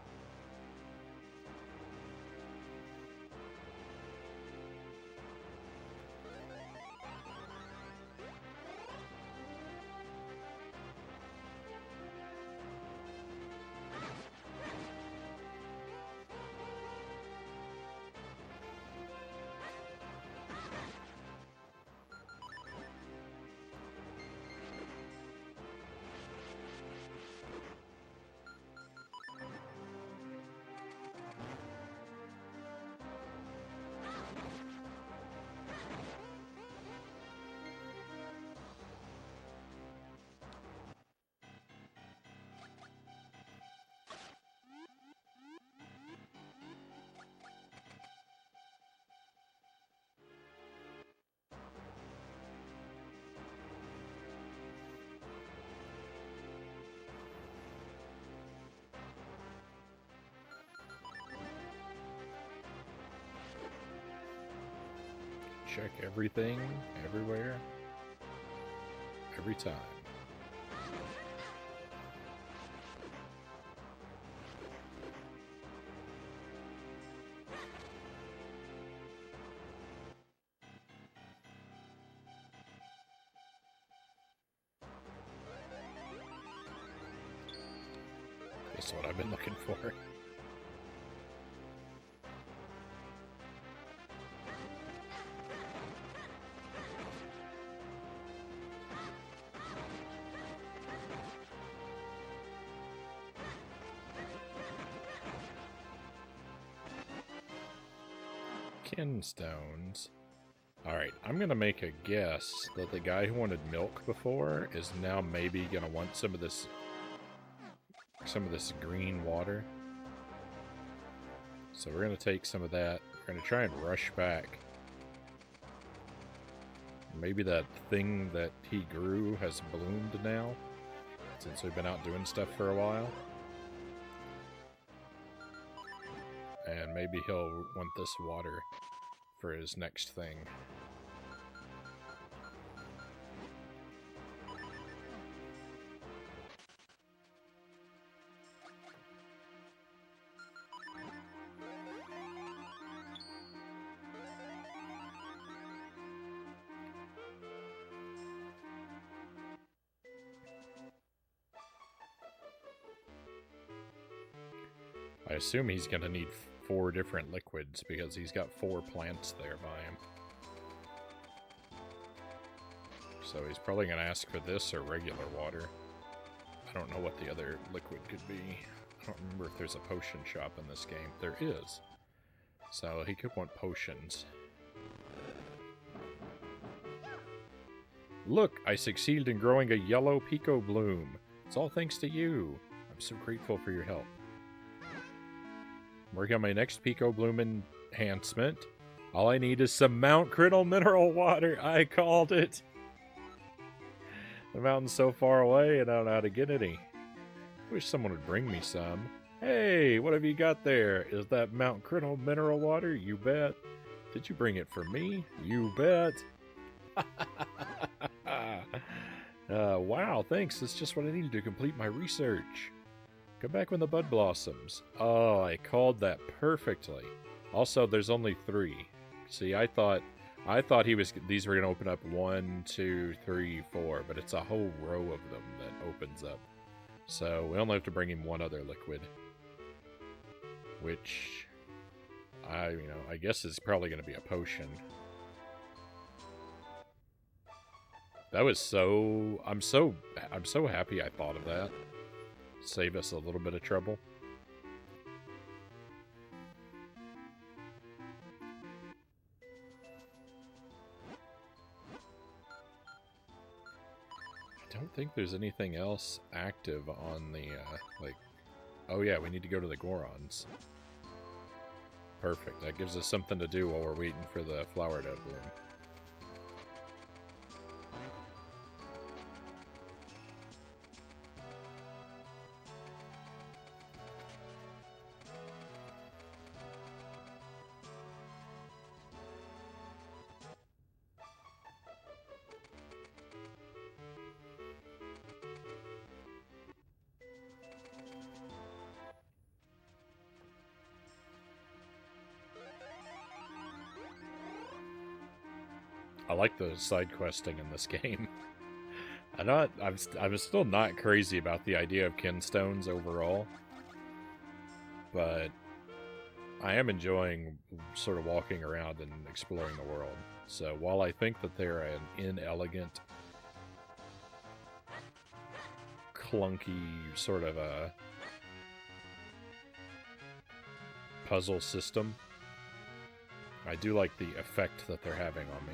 check everything, everywhere, every time. That's what I've been looking for. Stones. Alright, I'm gonna make a guess that the guy who wanted milk before is now maybe gonna want some of this green water. So we're gonna take some of that. We're gonna try and rush back. Maybe that thing that he grew has bloomed now, since we've been out doing stuff for a while. And maybe he'll want this water for his next thing. I assume he's going to need 4 different liquids because he's got 4 plants there by him. So he's probably going to ask for this or regular water. I don't know what the other liquid could be. I don't remember if there's a potion shop in this game. There is. So he could want potions. Look, I succeeded in growing a yellow Pico bloom. It's all thanks to you. I'm so grateful for your help. Working on my next Pico bloom enhancement. All I need is some Mount Criddle mineral water. I called it. The mountain's so far away and I don't know how to get any. Wish someone would bring me some. Hey, what have you got there? Is that Mount Criddle mineral water? You bet. Did you bring it for me? You bet. Wow, thanks. That's just what I needed to complete my research. Come back when the bud blossoms. Oh, I called that perfectly. Also, there's only 3. See, I thought these were going to open up 1, 2, 3, 4, but it's a whole row of them that opens up. So we only have to bring him 1 other liquid, which I guess is probably going to be a potion. That was so I'm so happy I thought of that. Save us a little bit of trouble. I don't think there's anything else active on the, oh yeah, we need to go to the Gorons. Perfect. That gives us something to do while we're waiting for the flower to bloom. I like the side questing in this game. I'm still not crazy about the idea of kinstones overall, but I am enjoying sort of walking around and exploring the world. So while I think that they're an inelegant, clunky sort of a puzzle system, I do like the effect that they're having on me.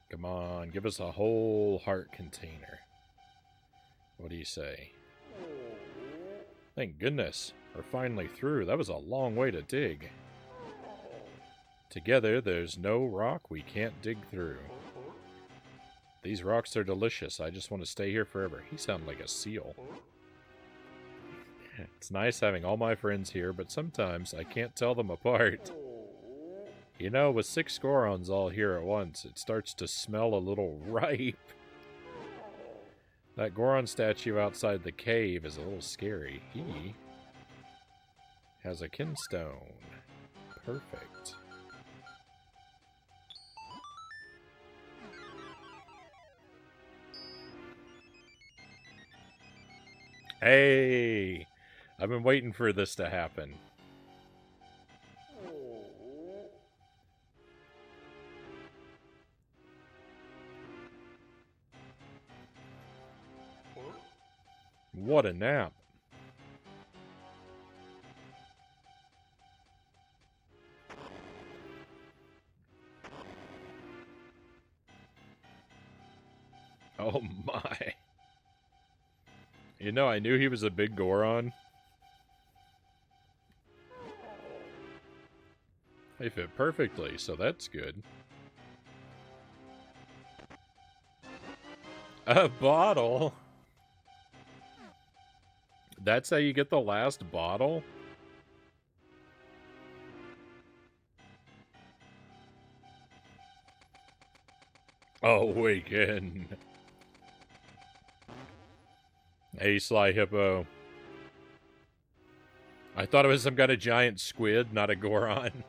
Come on, give us a whole heart container. What do you say? Thank goodness, we're finally through. That was a long way to dig. Together, there's no rock we can't dig through. These rocks are delicious. I just want to stay here forever. He sounded like a seal. It's nice having all my friends here, but sometimes I can't tell them apart. You know, with 6 Gorons all here at once, it starts to smell a little ripe. That Goron statue outside the cave is a little scary. He has a kinstone. Perfect. Hey! I've been waiting for this to happen. What a nap. Oh my. You know, I knew he was a big Goron. They fit perfectly, so that's good. A bottle? That's how you get the last bottle? Awaken. Hey, Sly Hippo. I thought it was some kind of giant squid, not a Goron.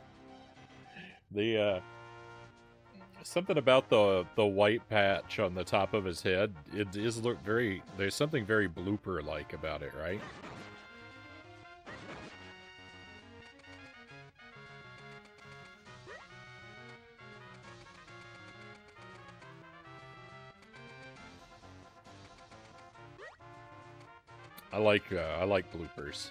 Something about the white patch on the top of his head, it is look very, there's something very blooper-like about it, right? I like bloopers.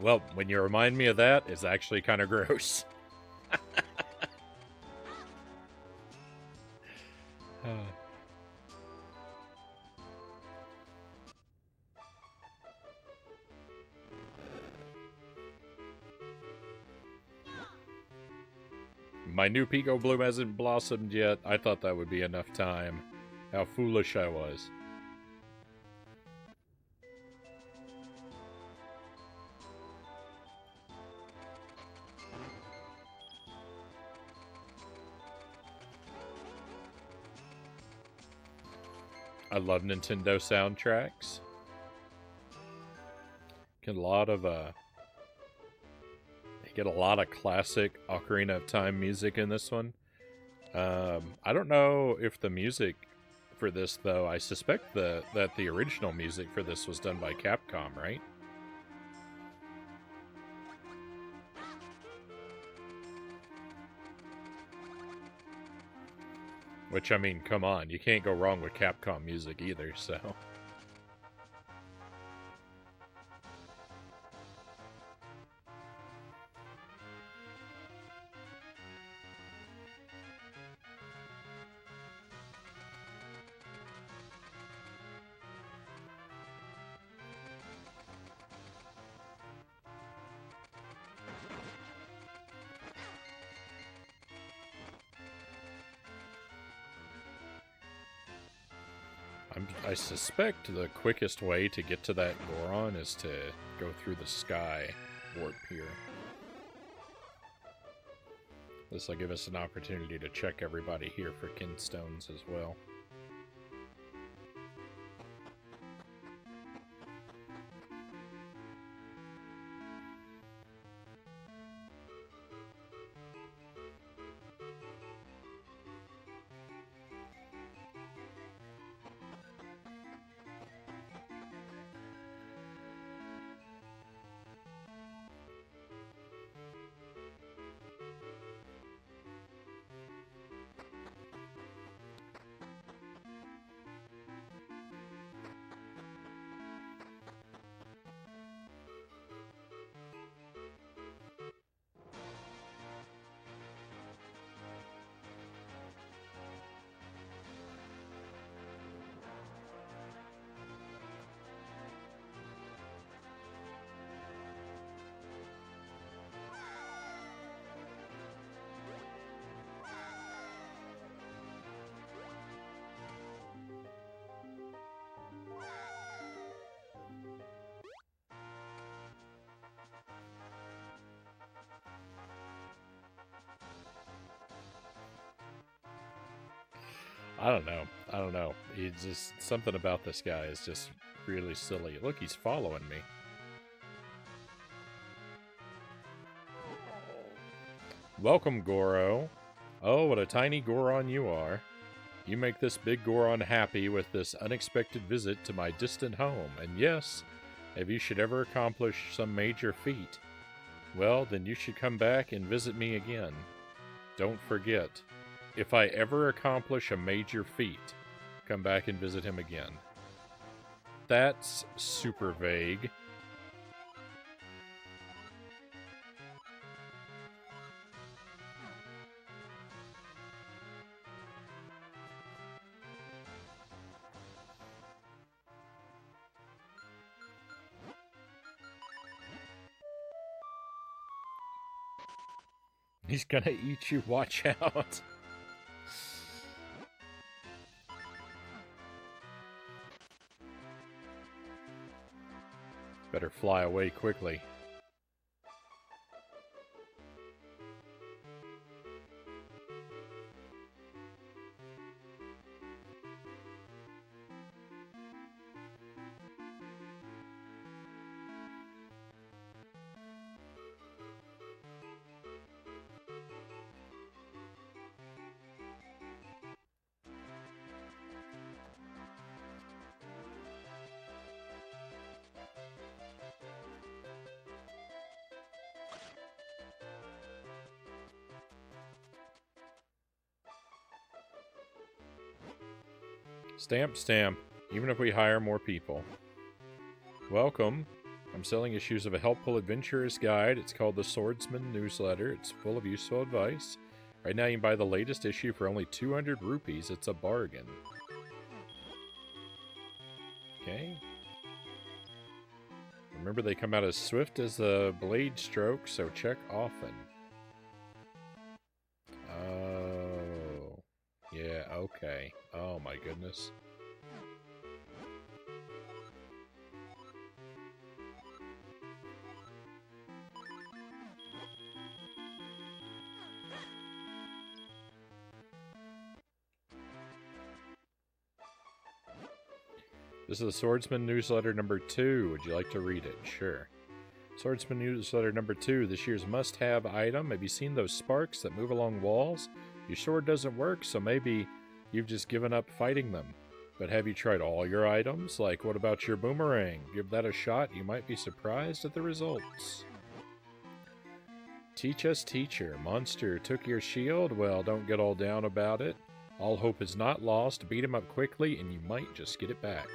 Well, when you remind me of that, it's actually kind of gross. My new Pico Bloom hasn't blossomed yet. I thought that would be enough time. How foolish I was. I love Nintendo soundtracks. Get a lot of get a lot of classic Ocarina of Time music in this one. I don't know if the music for this, though. I suspect that the original music for this was done by Capcom, right? Which, I mean, come on, you can't go wrong with Capcom music either, so... I suspect the quickest way to get to that Goron is to go through the sky warp here. This will give us an opportunity to check everybody here for kinstones as well. I don't know. I don't know. He's just something about this guy is just really silly. Look, he's following me. Welcome, Goro. Oh, what a tiny Goron you are. You make this big Goron happy with this unexpected visit to my distant home. And yes, if you should ever accomplish some major feat, well, then you should come back and visit me again. Don't forget, if I ever accomplish a major feat, come back and visit him again. That's super vague. He's gonna eat you, watch out. Better fly away quickly. Stamp, stamp. Even if we hire more people. Welcome. I'm selling issues of a helpful adventurer's guide. It's called the Swordsman Newsletter. It's full of useful advice. Right now you can buy the latest issue for only 200 rupees. It's a bargain. Okay. Remember, they come out as swift as a blade stroke, so check often. Oh. Yeah, okay. Oh my goodness. This is the Swordsman Newsletter number 2. Would you like to read it? Sure. Swordsman Newsletter number 2. This year's must-have item. Have you seen those sparks that move along walls? Your sword doesn't work, so maybe you've just given up fighting them. But have you tried all your items? Like, what about your boomerang? Give that a shot. You might be surprised at the results. Teach us, teacher. Monster took your shield? Well, don't get all down about it. All hope is not lost. Beat him up quickly, and you might just get it back.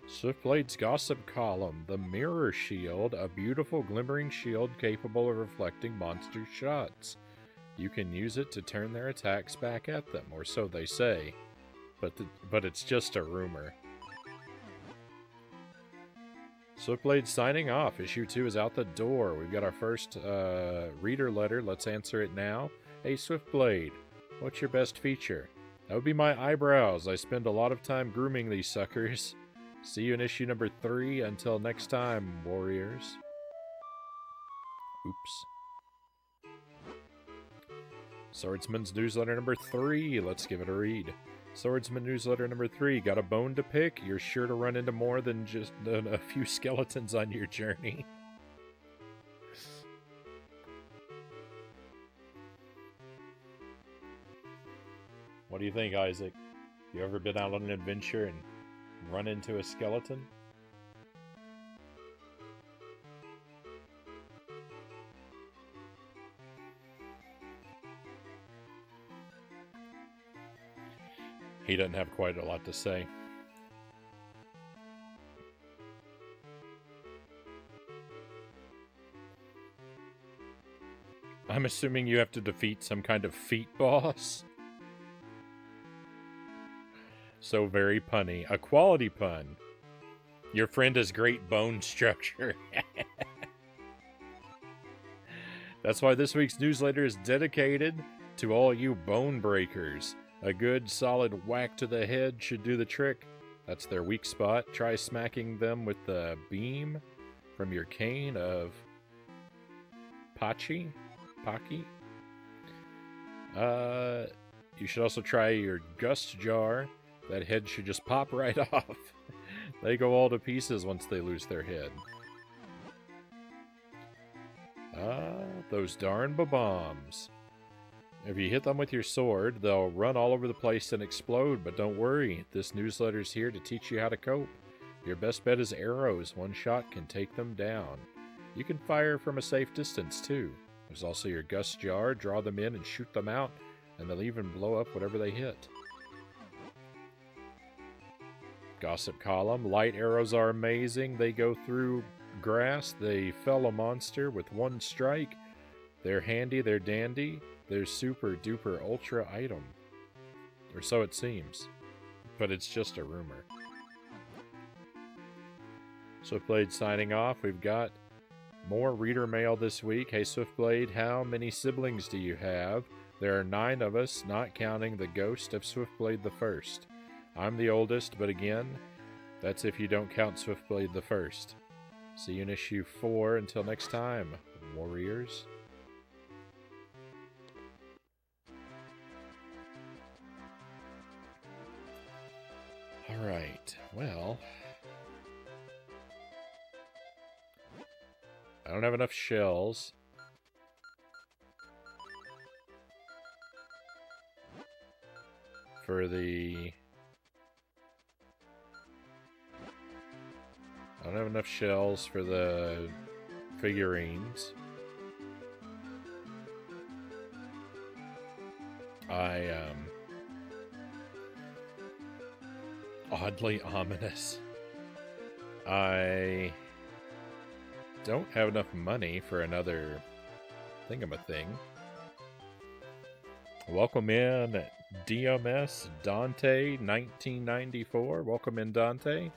Swiftblade's Gossip Column. The Mirror Shield. A beautiful glimmering shield capable of reflecting monster shots. You can use it to turn their attacks back at them, or so they say. But it's just a rumor. Swiftblade signing off. Issue 2 is out the door. We've got our first reader letter. Let's answer it now. Hey, Swiftblade, what's your best feature? That would be my eyebrows. I spend a lot of time grooming these suckers. See you in issue number 3. Until next time, warriors. Oops. Swordsman's Newsletter number 3. Let's give it a read. Swordsman Newsletter number 3. Got a bone to pick? You're sure to run into more than just a few skeletons on your journey. What do you think, Isaac? You ever been out on an adventure and run into a skeleton? He doesn't have quite a lot to say. I'm assuming you have to defeat some kind of feat boss? So very punny. A quality pun. Your friend has great bone structure. That's why this week's newsletter is dedicated to all you bone breakers. A good, solid whack to the head should do the trick. That's their weak spot. Try smacking them with the beam from your cane of Paki? You should also try your gust jar. That head should just pop right off. They go all to pieces once they lose their head. Ah, those darn bombs. If you hit them with your sword, they'll run all over the place and explode, but don't worry, this newsletter's here to teach you how to cope. Your best bet is arrows. One shot can take them down. You can fire from a safe distance, too. There's also your gust jar. Draw them in and shoot them out, and they'll even blow up whatever they hit. Gossip column. Light arrows are amazing. They go through grass. They fell a monster with one strike. They're handy. They're dandy. They're super duper ultra item. Or so it seems. But it's just a rumor. Swiftblade signing off. We've got more reader mail this week. Hey Swiftblade, how many siblings do you have? There are 9 of us, not counting the ghost of Swiftblade the First. I'm the oldest, but again, that's if you don't count Swiftblade the First. See you in issue 4. Until next time, warriors. Alright, well, I don't have enough shells. For the... I don't have enough shells for the figurines. Oddly ominous. I don't have enough money for another thingamathing. Welcome in DMS Dante 1994. Welcome in, Dante.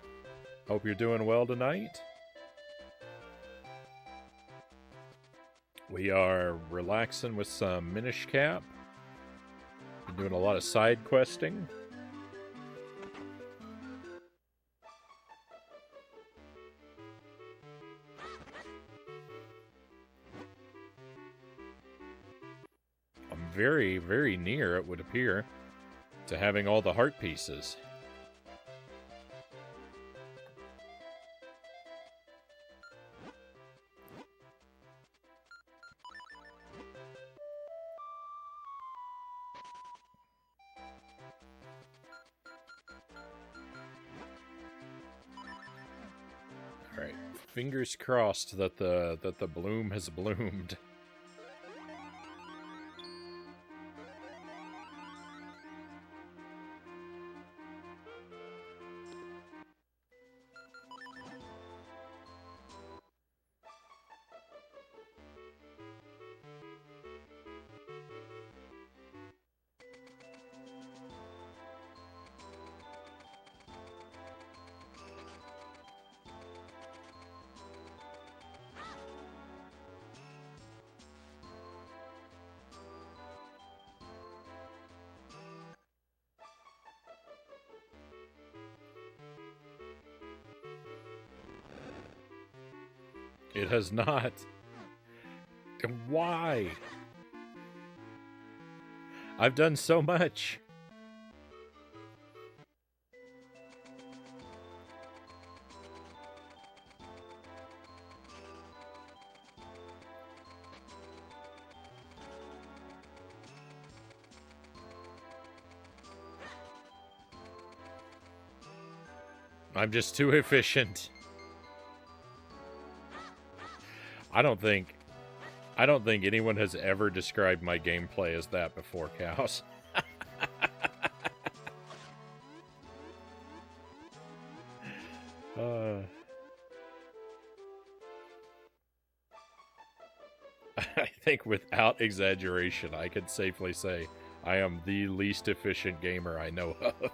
Hope you're doing well tonight. We are relaxing with some Minish Cap. Been doing a lot of side questing. I'm very, very near, it would appear, to having all the heart pieces. Alright, fingers crossed that the bloom has bloomed. It has not. Why? I've done so much. I'm just too efficient. I don't think anyone has ever described my gameplay as that before, Cows. I think without exaggeration, I could safely say I am the least efficient gamer I know of.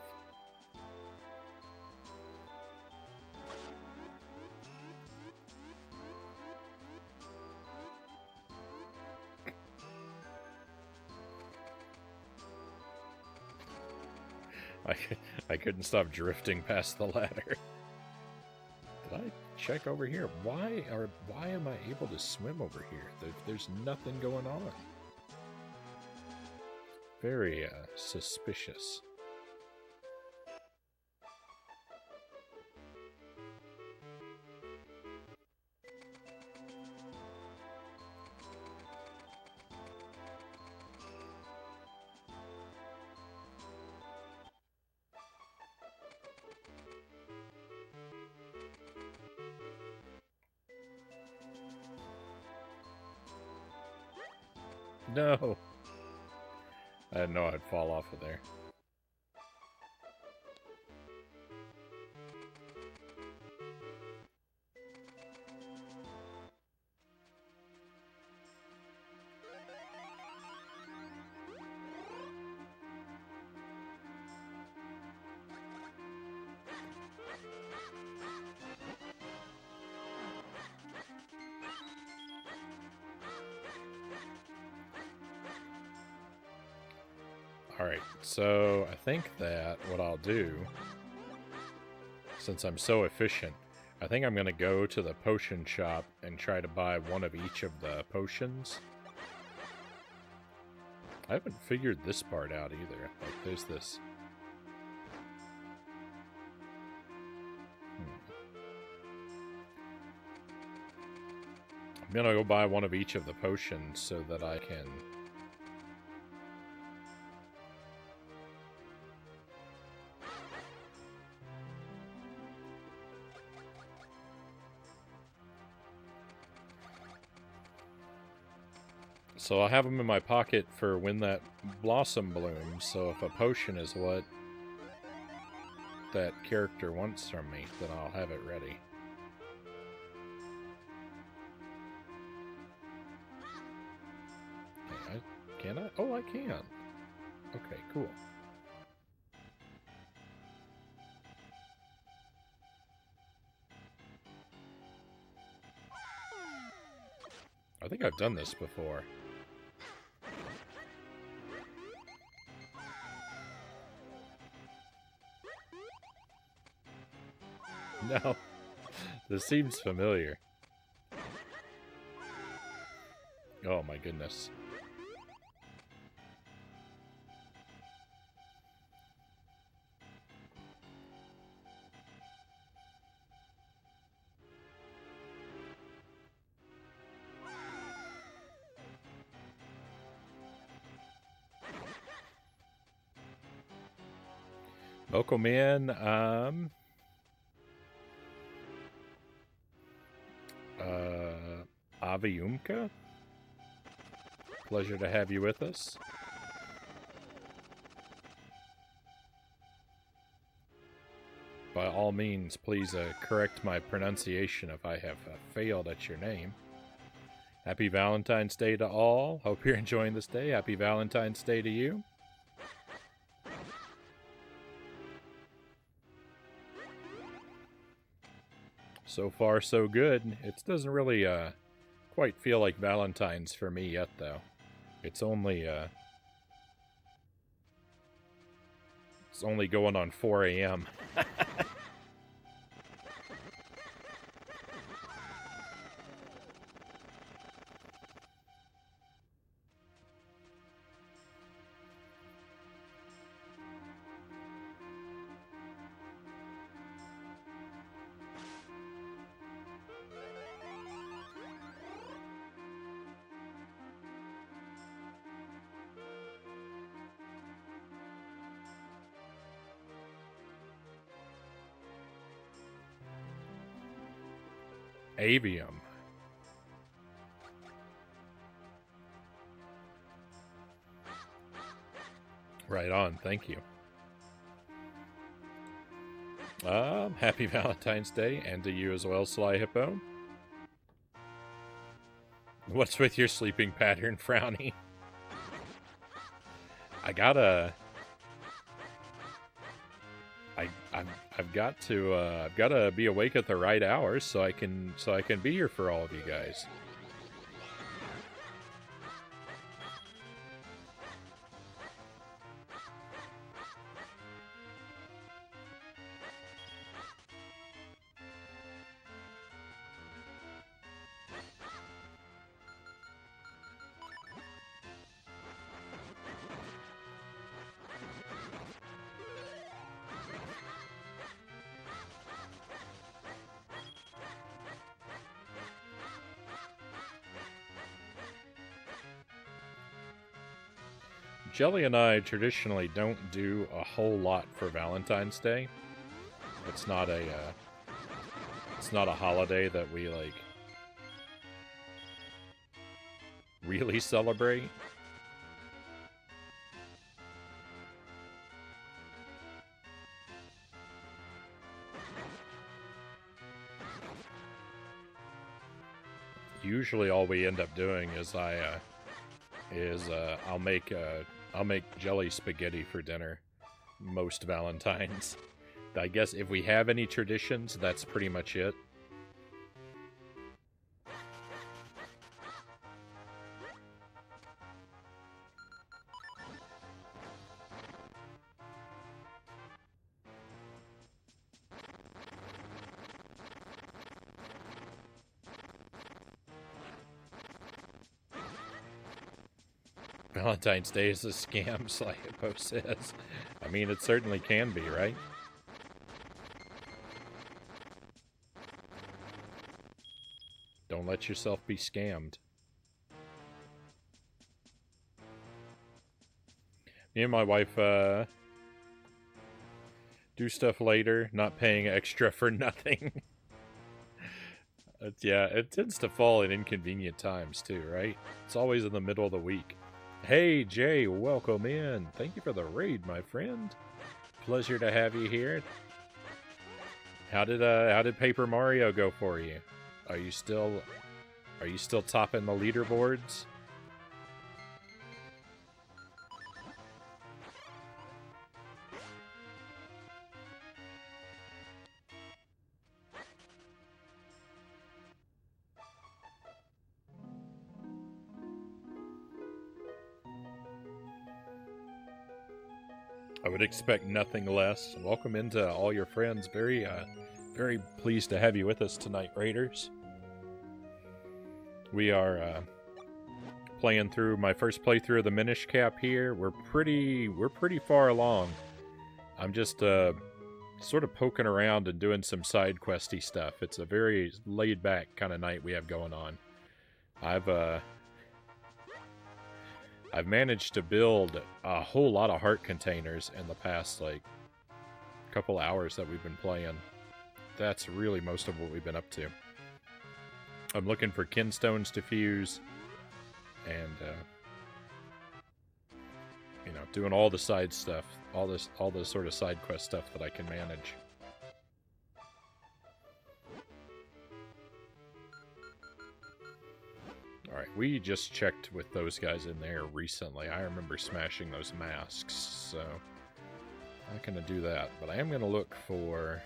I couldn't stop drifting past the ladder. Did I check over here? Why am I able to swim over here? There's nothing going on. Very suspicious. No! I didn't know I'd fall off of there. Alright, so I think that what I'll do, since I'm so efficient, I think I'm going to go to the potion shop and try to buy one of each of the potions. I haven't figured this part out either. Like, there's this... I'm going to go buy one of each of the potions so that I can... So I'll have them in my pocket for when that blossom blooms, so if a potion is what that character wants from me, then I'll have it ready. Can I? Oh, I can. Okay, cool. I think I've done this before. No, this seems familiar. Oh my goodness. Local man, Aviumka? Pleasure to have you with us. By all means, please correct my pronunciation if I have failed at your name. Happy Valentine's Day to all. Hope you're enjoying this day. Happy Valentine's Day to you. So far, so good. It doesn't really quite feel like Valentine's for me yet, though. It's only going on 4 a.m. Avium. Right on, thank you. Happy Valentine's Day, and to you as well, Sly Hippo. What's with your sleeping pattern, Frownie? I've got to be awake at the right hours so I can be here for all of you guys. Jelly and I traditionally don't do a whole lot for Valentine's Day. It's not a holiday that we like really celebrate. Usually, all we end up doing is I'll make jelly spaghetti for dinner most Valentines. I guess if we have any traditions, that's pretty much it. Valentine's Day is a scam, Slyhippo says. I mean, it certainly can be, right? Don't let yourself be scammed. Me and my wife do stuff later, not paying extra for nothing. Yeah, it tends to fall at inconvenient times too, right? It's always in the middle of the week. Hey, Jay, welcome in. Thank you for the raid, my friend. Pleasure to have you here. How did Paper Mario go for you? Are you still topping the leaderboards? I would expect nothing less. Welcome into all your friends. Very pleased to have you with us tonight, Raiders. We are playing through my first playthrough of the Minish cap here. We're pretty far along. I'm just sort of poking around and doing some side questy stuff. It's a very laid back kind of night we have going on. I've managed to build a whole lot of heart containers in the past, like, couple hours that we've been playing. That's really most of what we've been up to. I'm looking for kinstones to fuse, and, you know, doing all the side stuff, all the sort of side quest stuff that I can manage. Alright, we just checked with those guys in there recently. I remember smashing those masks, so I'm not going to do that. But I am going to look for...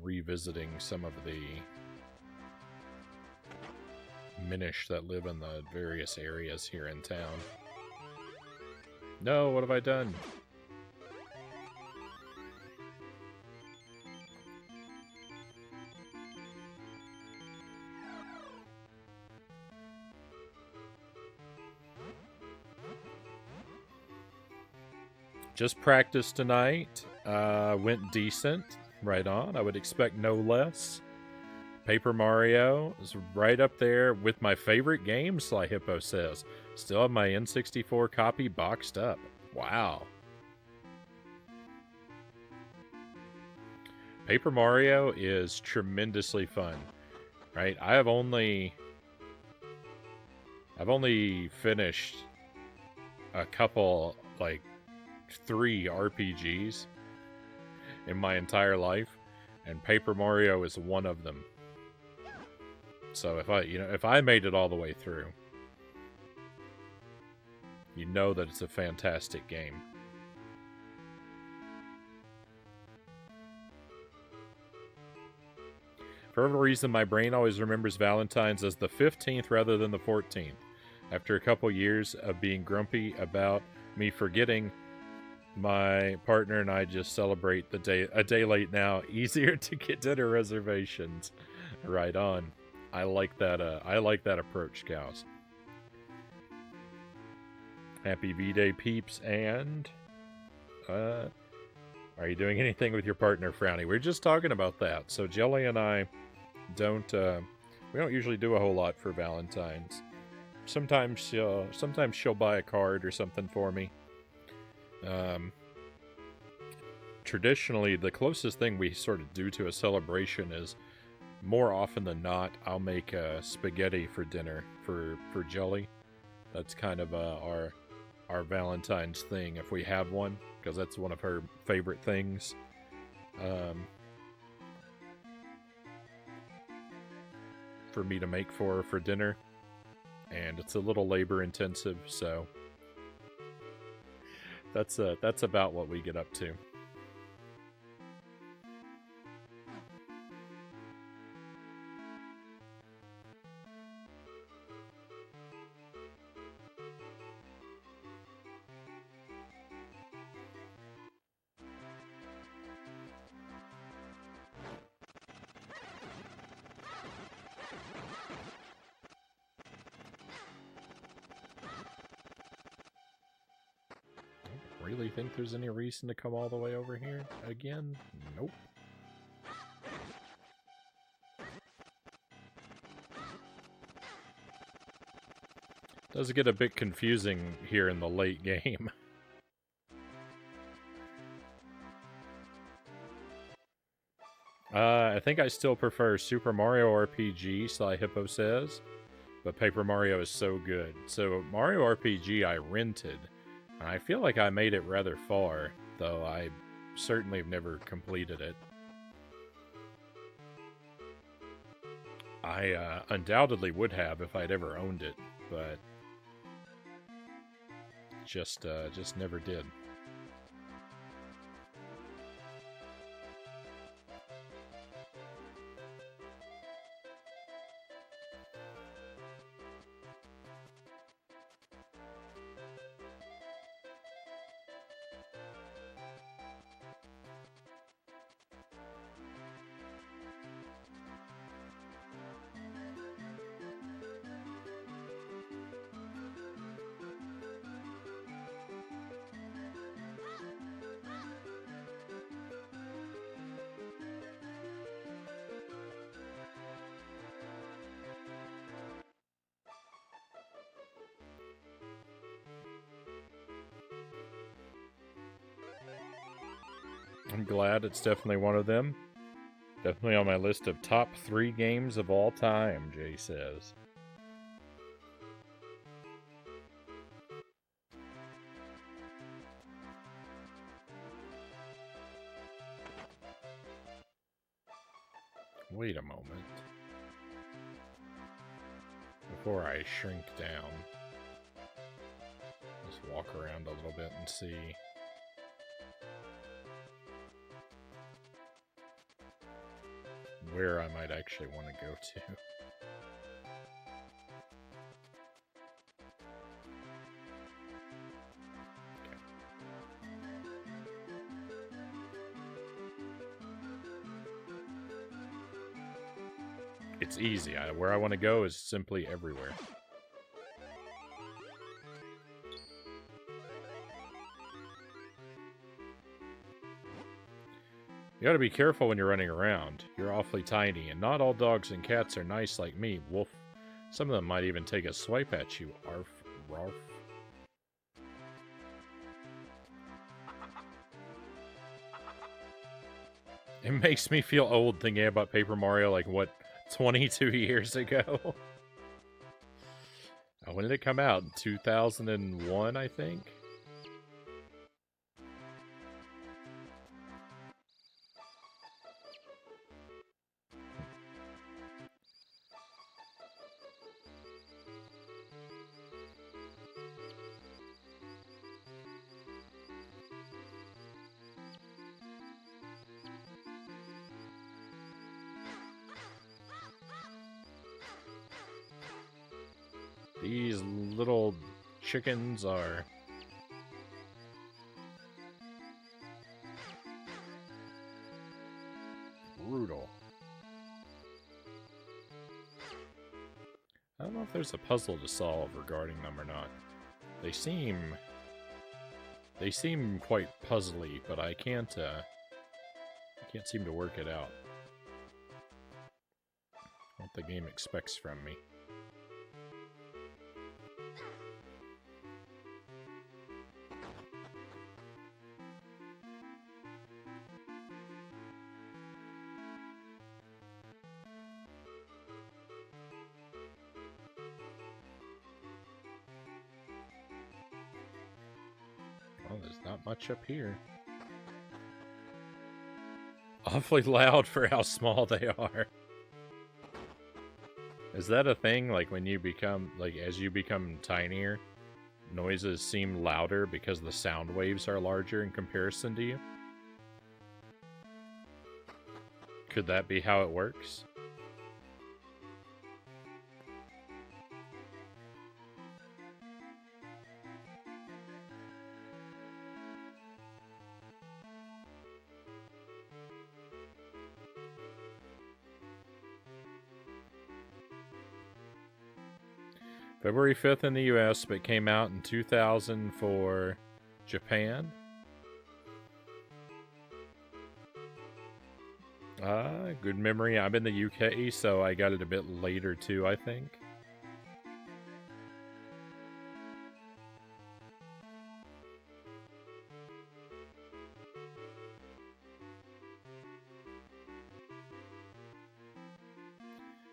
revisiting some of the Minish that live in the various areas here in town. No, what have I done? Just practiced tonight. Went decent. Right on. I would expect no less. Paper Mario is right up there with my favorite game, Sly Hippo says. Still have my N64 copy boxed up. Wow. Paper Mario is tremendously fun. Right? I've only finished a couple, like, 3 RPGs in my entire life, and Paper Mario is one of them. So if I made it all the way through, you know that it's a fantastic game. For whatever reason, my brain always remembers Valentine's as the 15th rather than the 14th. After a couple years of being grumpy about me forgetting, my partner and I just celebrate the day a day late now. Easier to get dinner reservations. Right on. I like that. I like that approach, cows. Happy V-Day, peeps. And are you doing anything with your partner, Frownie? We're just talking about that. So Jelly and I don't We don't usually do a whole lot for Valentine's. Sometimes she'll buy a card or something for me. Traditionally, the closest thing we sort of do to a celebration is, more often than not, I'll make spaghetti for dinner for Jelly. That's kind of our Valentine's thing, if we have one, because that's one of her favorite things. For me to make for her for dinner, and it's a little labor intensive, so that's about what we get up to. Really think there's any reason to come all the way over here again? Nope. Does get a bit confusing here in the late game. I think I still prefer Super Mario RPG, Sly Hippo says, but Paper Mario is so good. So Mario RPG I rented, and I feel like I made it rather far, though I certainly have never completed it. I undoubtedly would have if I'd ever owned it, but just never did. I'm glad it's definitely one of them. Definitely on my list of top 3 games of all time, Jay says. Wait a moment. Before I shrink down, just walk around a little bit and see. Where I might actually want to go to. It's easy. Where I want to go is simply everywhere. You gotta be careful when you're running around. You're awfully tiny, and not all dogs and cats are nice like me, Wolf. Some of them might even take a swipe at you, Arf, Ralph. It makes me feel old thinking about Paper Mario, like, what, 22 years ago? When did it come out? 2001, I think? These little chickens are brutal. I don't know if there's a puzzle to solve regarding them or not. They seem quite puzzly, but I can't seem to work it out. I'll what the game expects from me. Well, there's not much up here. Awfully loud for how small they are. Is that a thing? Like when you become, like as you become tinier, noises seem louder because the sound waves are larger in comparison to you? Could that be how it works? February 5th in the US, but came out in 2000 for Japan. Good memory. I'm in the UK, so I got it a bit later too, I think.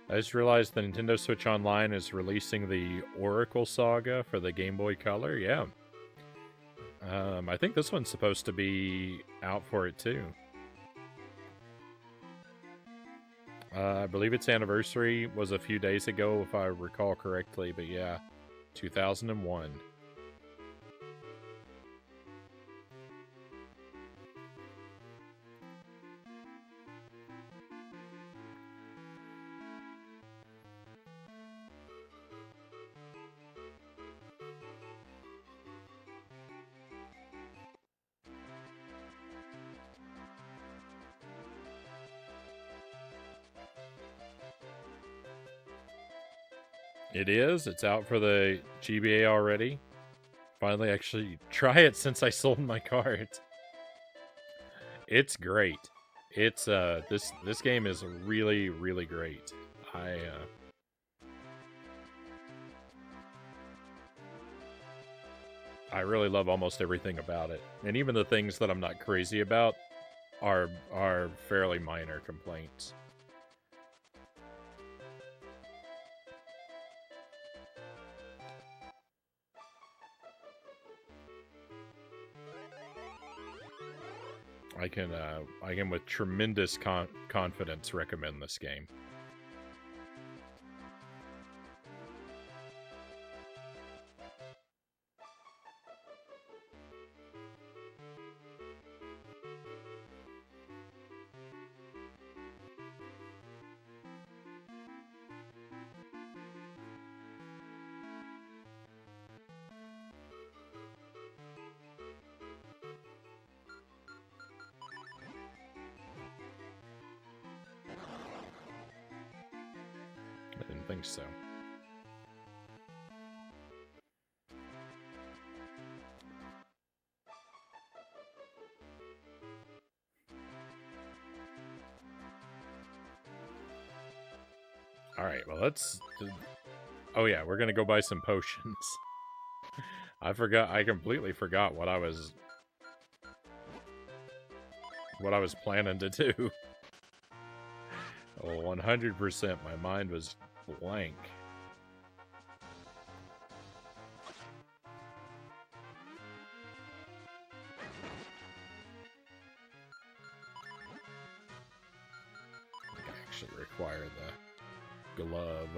I just realized the Nintendo Switch Online is releasing the Oracle Saga for the Game Boy Color. Yeah. I think this one's supposed to be out for it too. I believe its anniversary was a few days ago, if I recall correctly, but yeah, 2001. It is. It's out for the GBA already. Finally, actually try it since I sold my cards. It's great. It's this game is really, really great. I really love almost everything about it, and even the things that I'm not crazy about are fairly minor complaints. I can with tremendous confidence recommend this game. I didn't think so. Alright, well let's... Oh yeah, we're gonna go buy some potions. I completely forgot what I was planning to do. Oh, 100%, my mind was blank. I actually require the glove.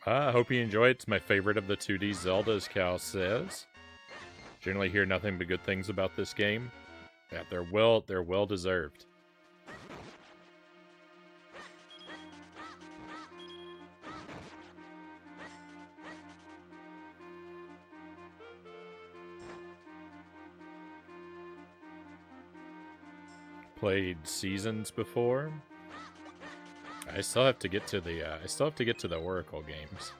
I hope you enjoy it. It's my favorite of the 2D Zelda, as Cal says. Generally hear nothing but good things about this game. Yeah, they're well deserved. Played Seasons before. I still have to get to the Oracle games.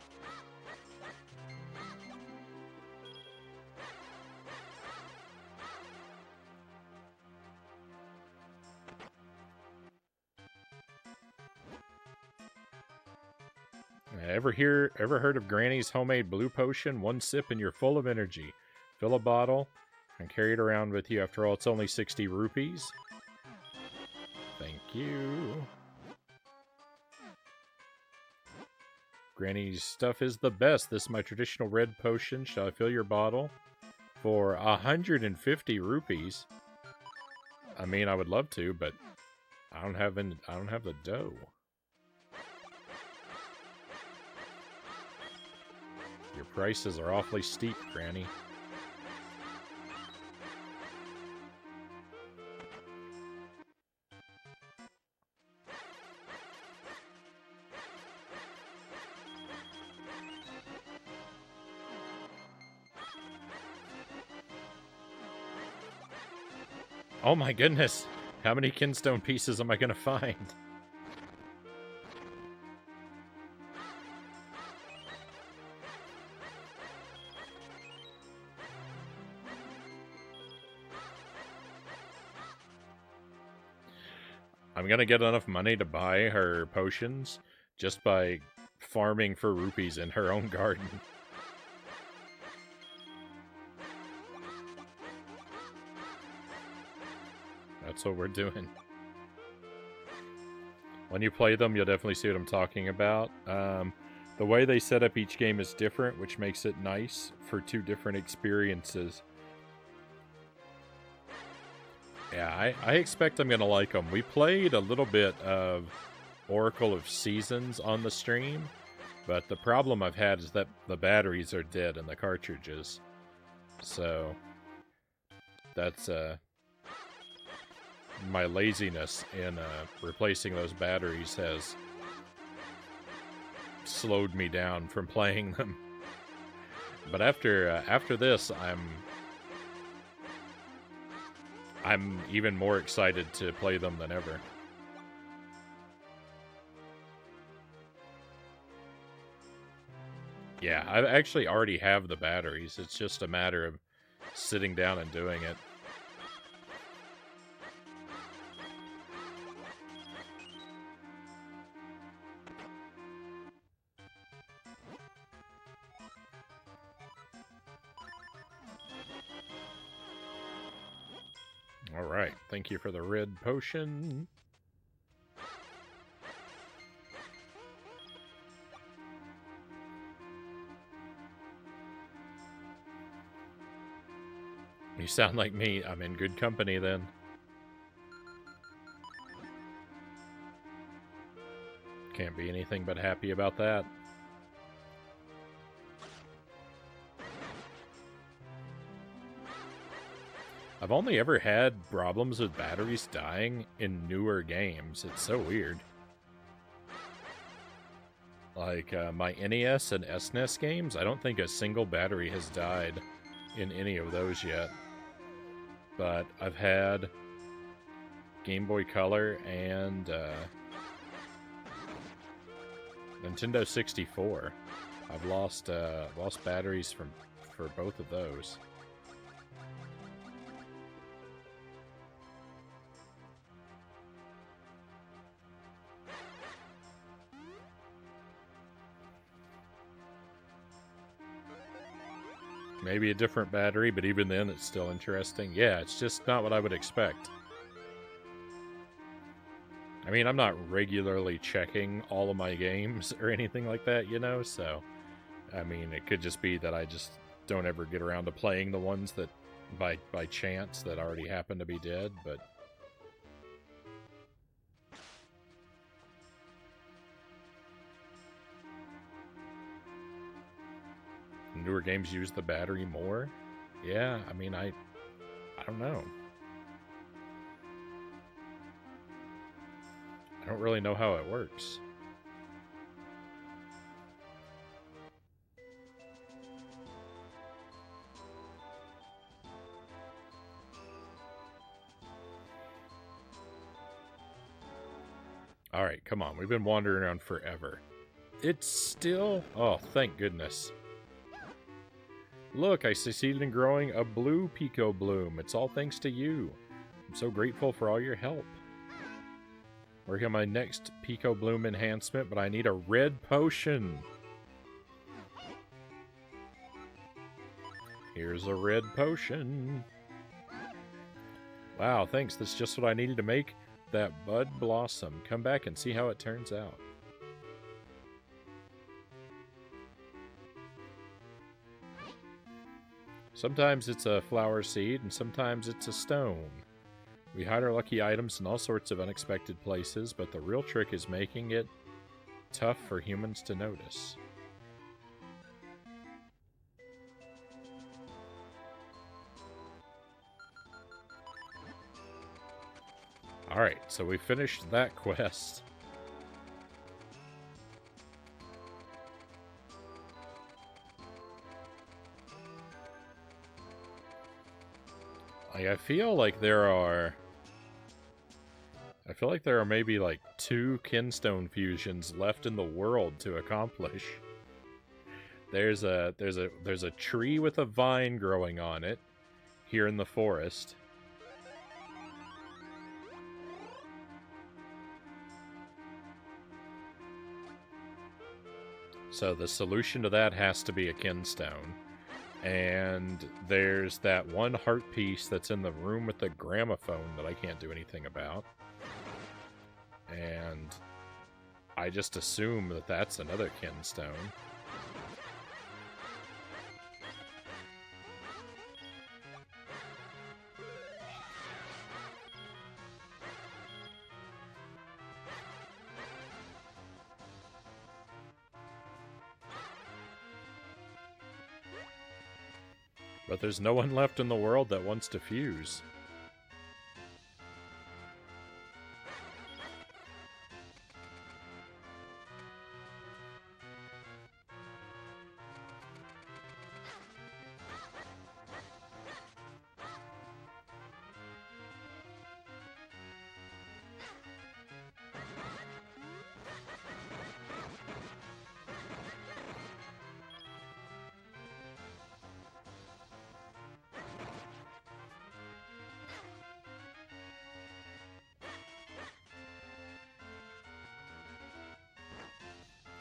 Ever heard of Granny's homemade blue potion? One sip and you're full of energy. Fill a bottle and carry it around with you. After all, it's only 60 rupees. Thank you. Granny's stuff is the best. This is my traditional red potion. Shall I fill your bottle? For 150 rupees. I mean, I would love to, but I don't have the dough. Your prices are awfully steep, Granny. Oh my goodness! How many kinstone pieces am I gonna find? I'm gonna get enough money to buy her potions just by farming for rupees in her own garden. That's what we're doing. When you play them, you'll definitely see what I'm talking about. The way they set up each game is different, which makes it nice for two different experiences. Yeah, I expect I'm going to like them. We played a little bit of Oracle of Seasons on the stream, but the problem I've had is that the batteries are dead in the cartridges. So, that's my laziness in replacing those batteries has slowed me down from playing them. But after this, I'm even more excited to play them than ever. Yeah, I actually already have the batteries. It's just a matter of sitting down and doing it. Alright, thank you for the red potion. You sound like me. I'm in good company then. Can't be anything but happy about that. I've only ever had problems with batteries dying in newer games. It's so weird. Like, my NES and SNES games, I don't think a single battery has died in any of those yet. But I've had Game Boy Color and Nintendo 64. I've lost batteries for both of those. Maybe a different battery, but even then it's still interesting. Yeah, it's just not what I would expect. I mean, I'm not regularly checking all of my games or anything like that, you know, so... I mean, it could just be that I just don't ever get around to playing the ones that, by chance, that already happen to be dead, but... Newer games use the battery more? Yeah, I mean, I don't know. I don't really know how it works. Alright, come on. We've been wandering around forever. It's still... Oh, thank goodness. Look, I succeeded in growing a blue Pico Bloom. It's all thanks to you. I'm so grateful for all your help. Working on my next Pico Bloom enhancement, but I need a red potion. Here's a red potion. Wow, thanks. That's just what I needed to make that bud blossom. Come back and see how it turns out. Sometimes it's a flower seed, and sometimes it's a stone. We hide our lucky items in all sorts of unexpected places, but the real trick is making it tough for humans to notice. Alright, so we finished that quest. I feel like there are maybe like 2 kinstone fusions left in the world to accomplish. There's a tree with a vine growing on it here in the forest. So the solution to that has to be a kinstone. And there's that one heart piece that's in the room with the gramophone that I can't do anything about. And I just assume that that's another kinstone. But there's no one left in the world that wants to fuse.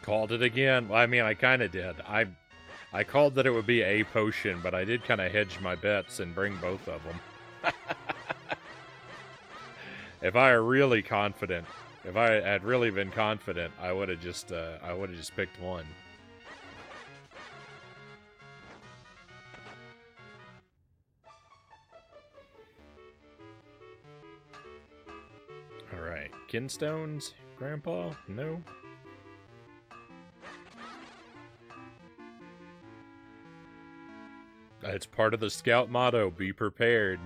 Called it again. Well, I mean, I kind of did. I called that it would be a potion, but I did kind of hedge my bets and bring both of them. If I were really confident, if I had really been confident, I would have just picked one. All right, kinstones, Grandpa? No. It's part of the scout motto, be prepared.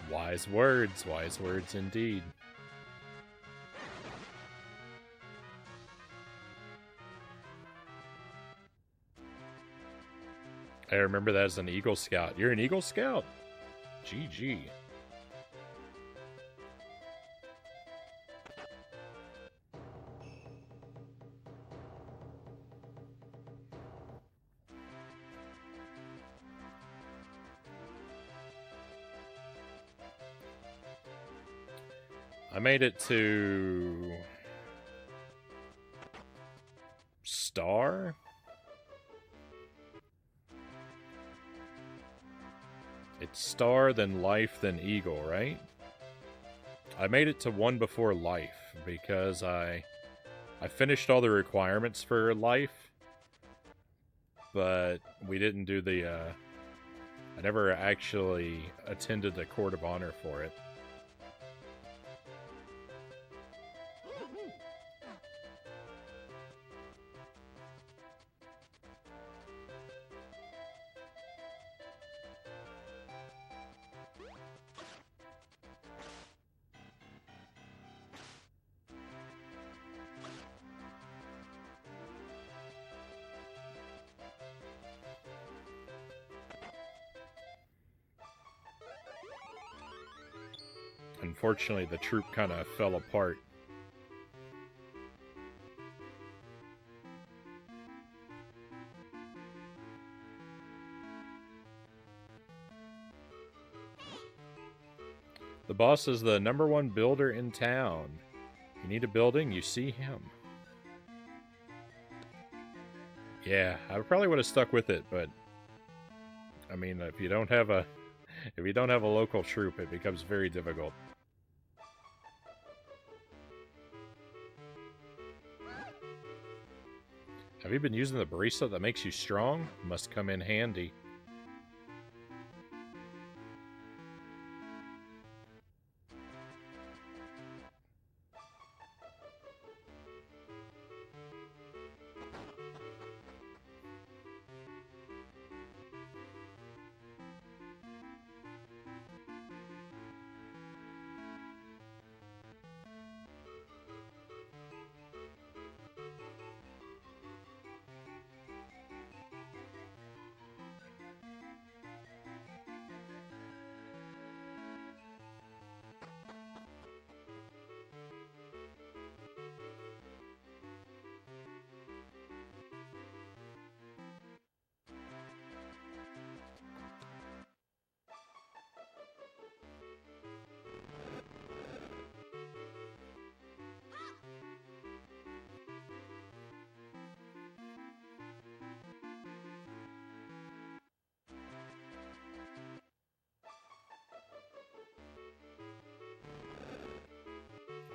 Wise words indeed. I remember that as an Eagle Scout. You're an Eagle Scout? GG. I made it to Star? It's Star, then Life, then Eagle, right? I made it to one before Life because I finished all the requirements for Life, but we didn't do the I never actually attended the Court of Honor for it. Unfortunately, the troop kind of fell apart. The boss is the #1 builder in town. You need a building, you see him. Yeah, I probably would have stuck with it, but I mean, if you don't have a local troop, it becomes very difficult. Have you been using the bracelet that makes you strong? Must come in handy.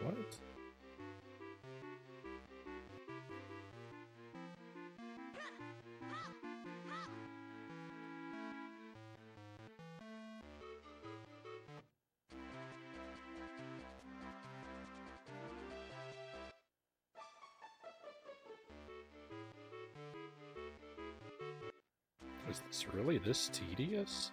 What? Was this really this tedious?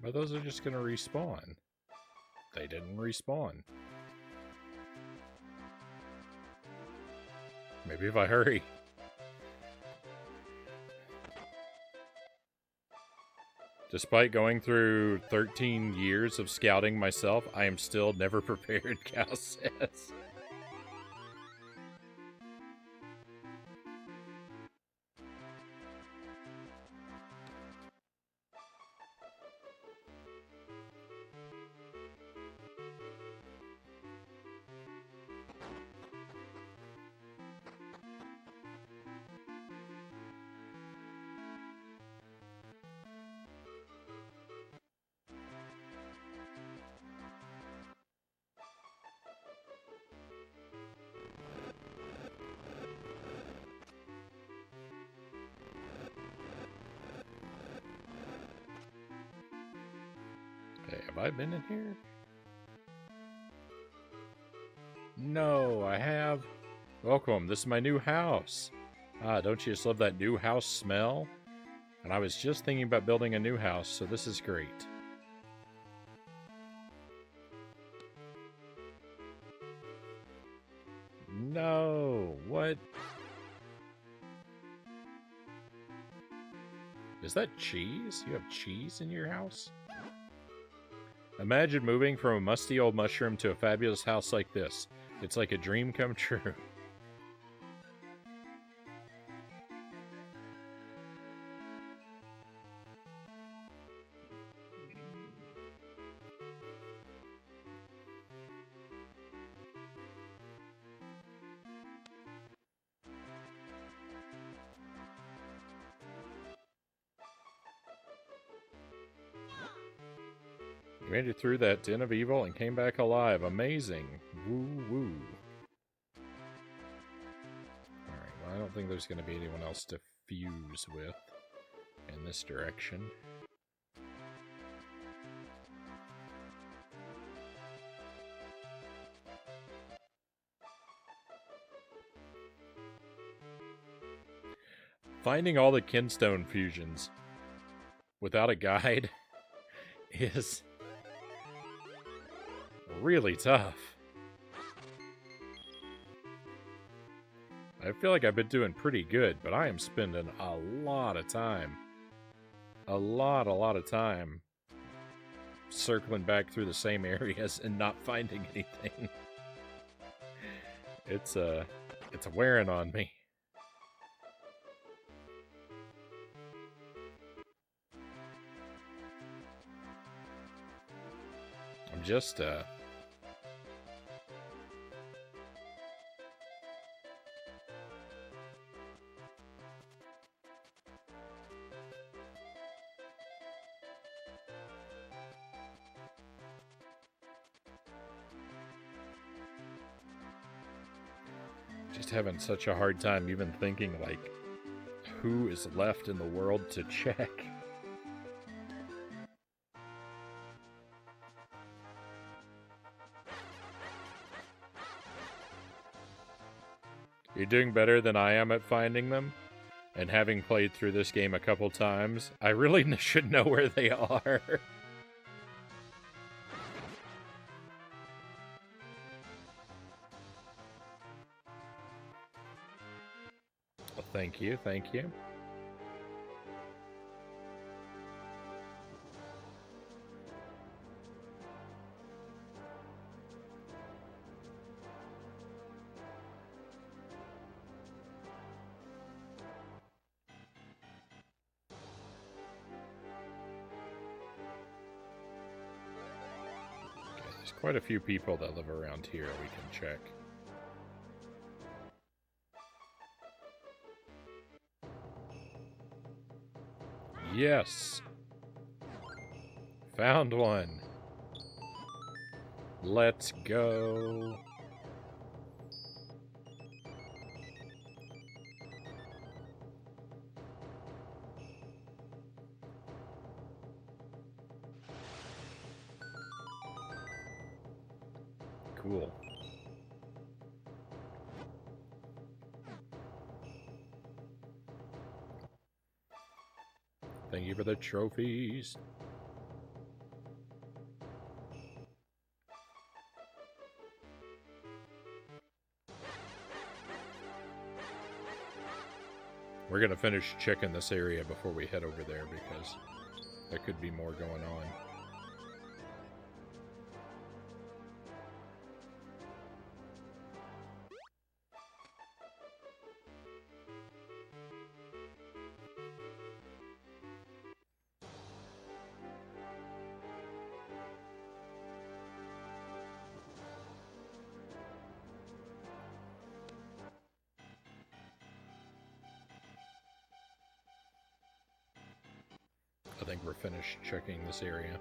But those are just gonna respawn. They didn't respawn. Maybe if I hurry. Despite going through 13 years of scouting myself, I am still never prepared, Cal says. Okay, have I been in here? No, I have. Welcome, this is my new house. Ah, don't you just love that new house smell? And I was just thinking about building a new house, so this is great. No, what? Is that cheese? You have cheese in your house? Imagine moving from a musty old mushroom to a fabulous house like this. It's like a dream come true. You made it through that den of evil and came back alive. Amazing. Woo woo. Alright, well, I don't think there's going to be anyone else to fuse with in this direction. Finding all the kinstone fusions without a guide is... really tough. I feel like I've been doing pretty good, but I am spending a lot of time. A lot of time circling back through the same areas and not finding anything. It's wearing on me. I'm just having such a hard time even thinking, like, who is left in the world to check. You're doing better than I am at finding them, and having played through this game a couple times, I really should know where they are. Well, thank you, thank you. There's quite a few people that live around here we can check. Yes! Found one! Let's go! Cool. Thank you for the trophies. We're gonna finish checking this area before we head over there because there could be more going on. I think we're finished checking this area.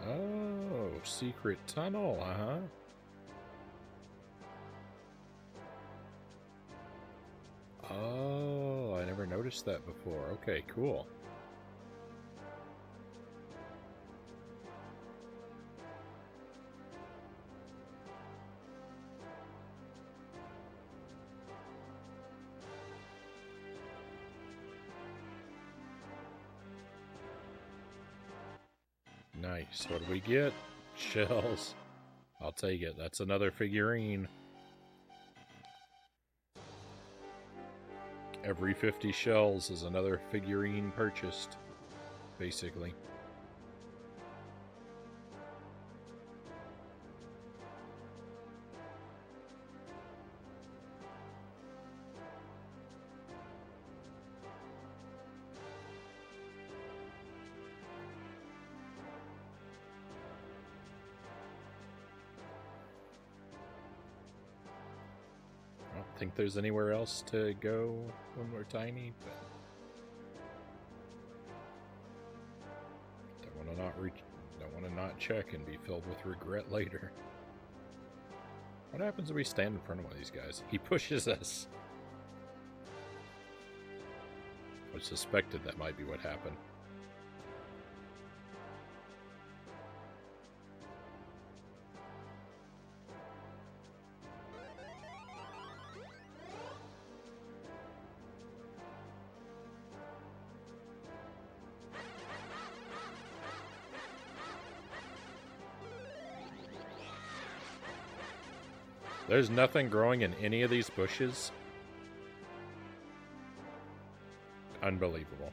Oh, secret tunnel, uh-huh. Oh, I never noticed that before. Okay, cool. Nice. What do we get? Shells. I'll take it. That's another figurine. Every 50 shells is another figurine purchased, basically. I don't think there's anywhere else to go when we're tiny, but don't want to not check and be filled with regret later. What happens if we stand in front of one of these guys? He pushes us. I suspected that might be what happened. There's nothing growing in any of these bushes. Unbelievable.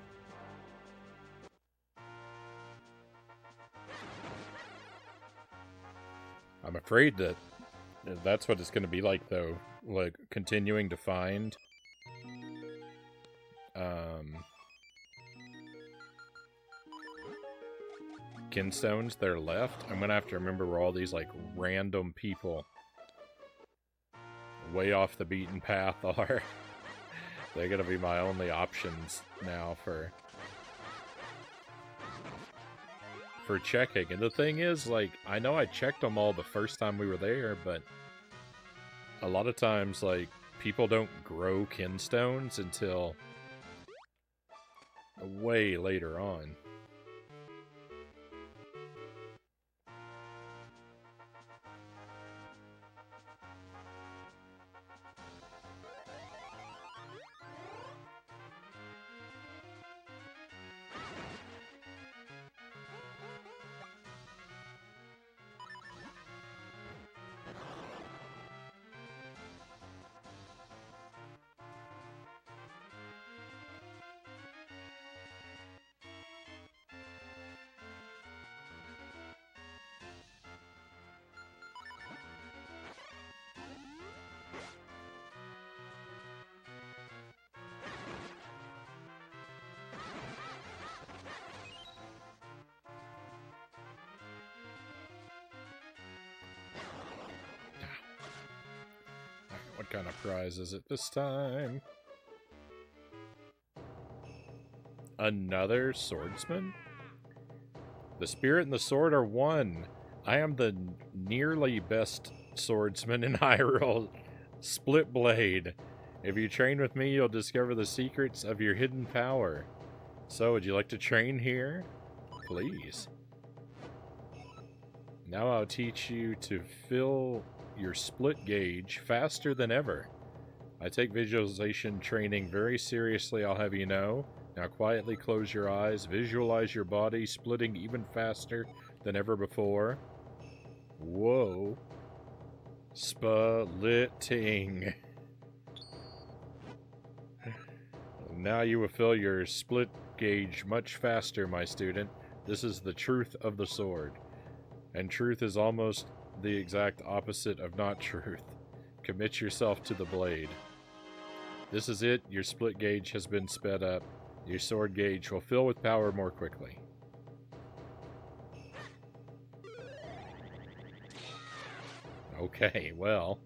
I'm afraid that that's what it's going to be like, though. Like, continuing to find kinstones that are left. I'm going to have to remember where all these, like, random people way off the beaten path are. They're going to be my only options now for checking. And the thing is, like, I know I checked them all the first time we were there, but a lot of times, like, people don't grow kinstones until way later on. What kind of prize is it this time? Another swordsman? The spirit and the sword are one. I am the nearly best swordsman in Hyrule. Split blade. If you train with me, you'll discover the secrets of your hidden power. So, would you like to train here? Please. Now I'll teach you to fill your split gauge faster than ever. I take visualization training very seriously, I'll have you know. Now quietly close your eyes, visualize your body splitting even faster than ever before. Whoa. Splitting. Now you will fill your split gauge much faster, my student. This is the truth of the sword. And truth is almost the exact opposite of not truth. Commit yourself to the blade. This is it. Your split gauge has been sped up. Your sword gauge will fill with power more quickly. Okay, well.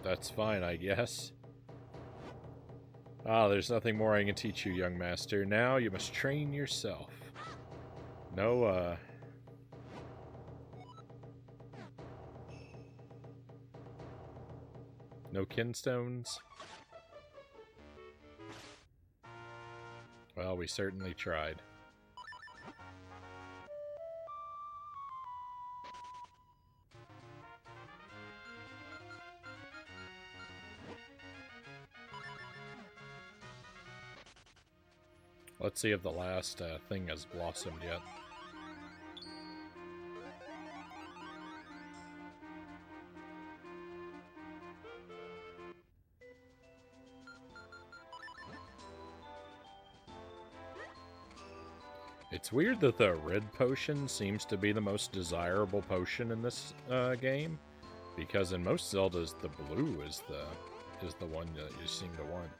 That's fine, I guess. Ah, there's nothing more I can teach you, young master. Now you must train yourself. No, no kinstones? Well, we certainly tried. Let's see if the last thing has blossomed yet. It's weird that the red potion seems to be the most desirable potion in this game, because in most Zeldas the blue is the one that you seem to want.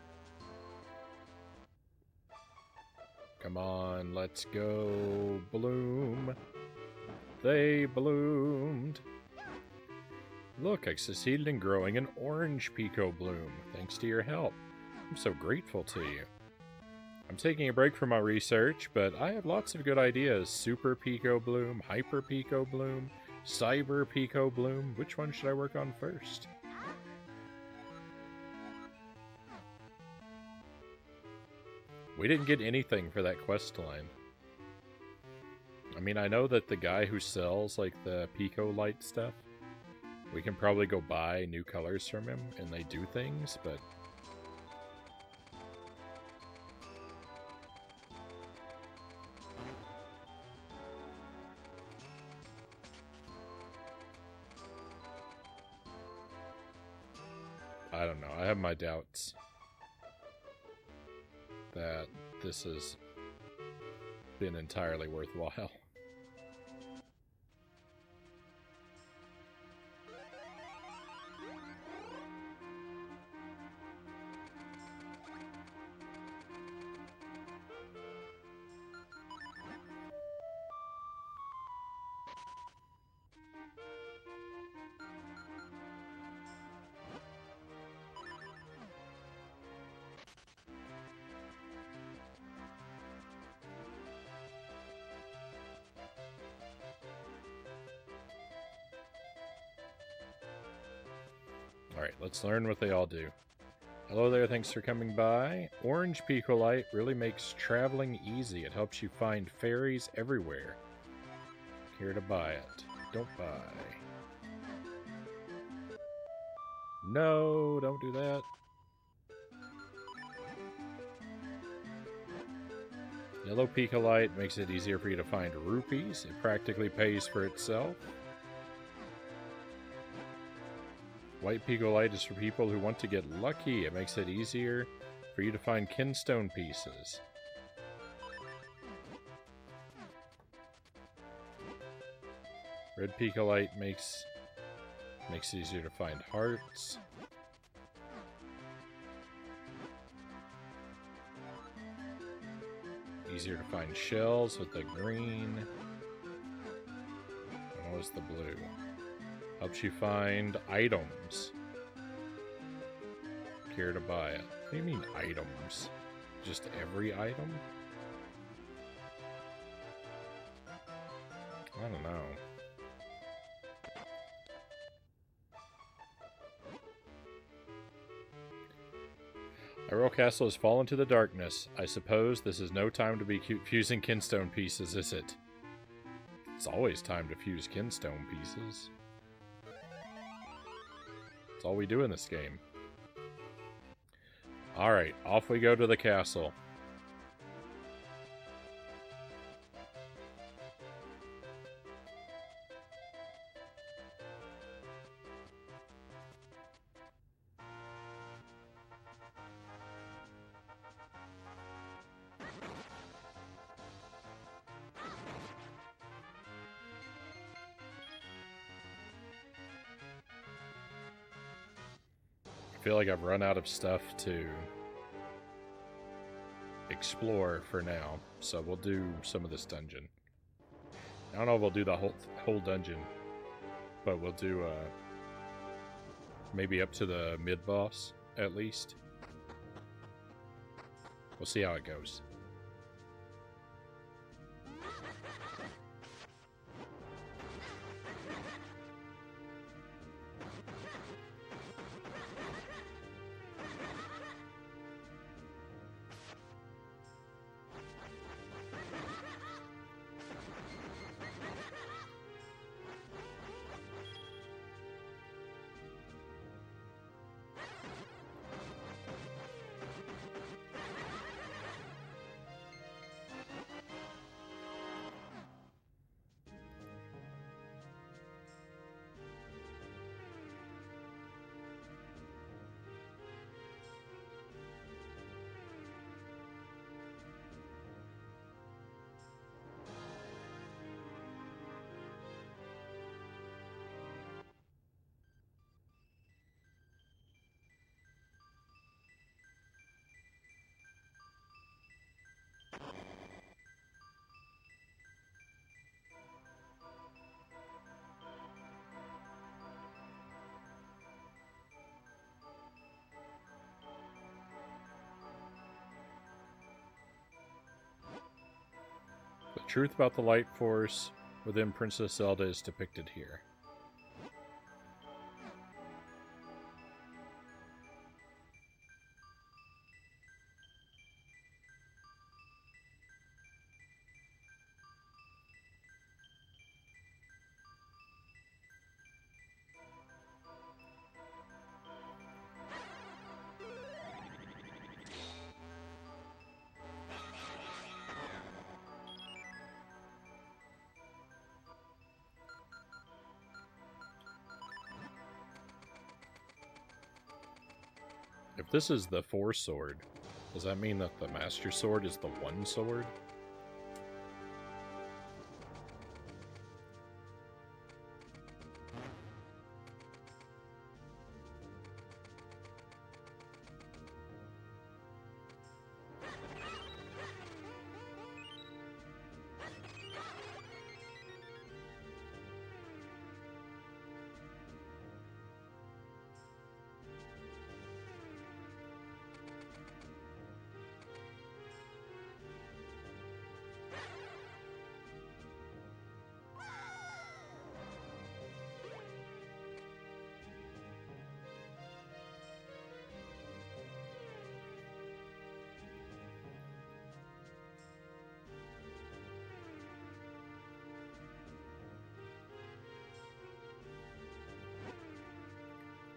Come on, let's go bloom. They bloomed. Look, I succeeded in growing an orange Pico Bloom, thanks to your help. I'm so grateful to you. I'm taking a break from my research, but I have lots of good ideas. Super Pico Bloom, Hyper Pico Bloom, Cyber Pico Bloom. Which one should I work on first? We didn't get anything for that quest line. I mean, I know that the guy who sells, like, the Pico Light stuff, we can probably go buy new colors from him, and they do things, but... I don't know. I have my doubts that this has been entirely worthwhile. Alright, let's learn what they all do. Hello there, thanks for coming by. Orange Picolite really makes traveling easy. It helps you find fairies everywhere. Here to buy it. Don't buy. No, don't do that. Yellow Picolite makes it easier for you to find rupees. It practically pays for itself. White Picolite is for people who want to get lucky. It makes it easier for you to find kinstone pieces. Red Picolite makes it easier to find hearts. Easier to find shells with the green. And what was the blue? Helps you find items. Care to buy it. What do you mean items? Just every item? I don't know. Hyrule Castle has fallen to the darkness. I suppose this is no time to be fusing kinstone pieces, is it? It's always time to fuse kinstone pieces. That's all we do in this game. Alright, off we go to the castle. I feel like I've run out of stuff to explore for now, so we'll do some of this dungeon. I don't know if we'll do the whole dungeon, but we'll do maybe up to the mid-boss, at least. We'll see how it goes. The truth about the light force within Princess Zelda is depicted here. If this is the 4 sword, does that mean that the Master Sword is the 1 sword?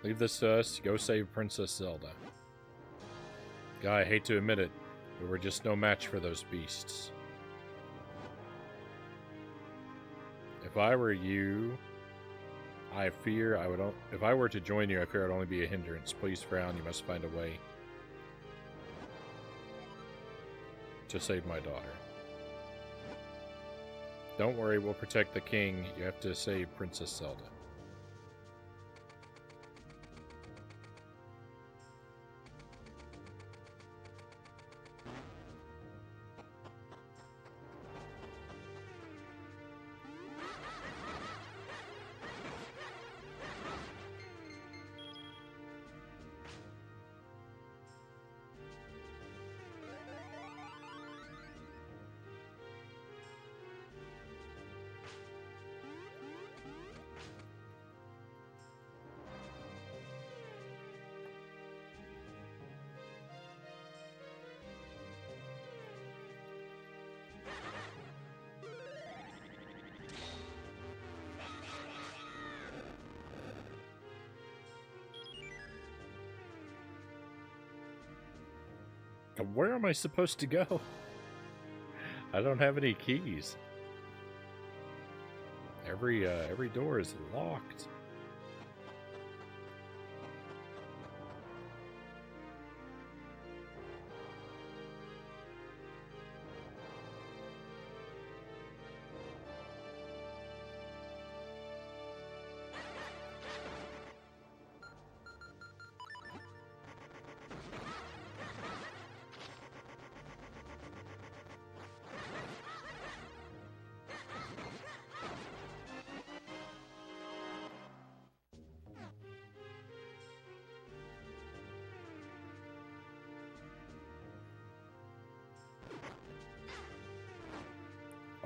Leave this to us. Go save Princess Zelda. Guy, I hate to admit it, but we're just no match for those beasts. If I were you, I fear I would. If I were to join you, I fear I'd only be a hindrance. Please, Frown. You must find a way to save my daughter. Don't worry, we'll protect the king. You have to save Princess Zelda. Where am I supposed to go? I don't have any keys. Every door is locked.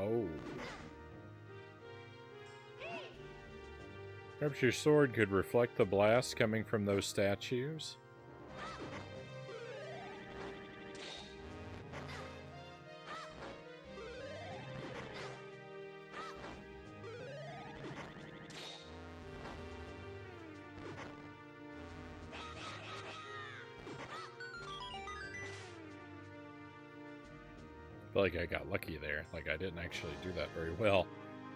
Oh. Perhaps your sword could reflect the blast coming from those statues? I feel like I got lucky there. Like, I didn't actually do that very well,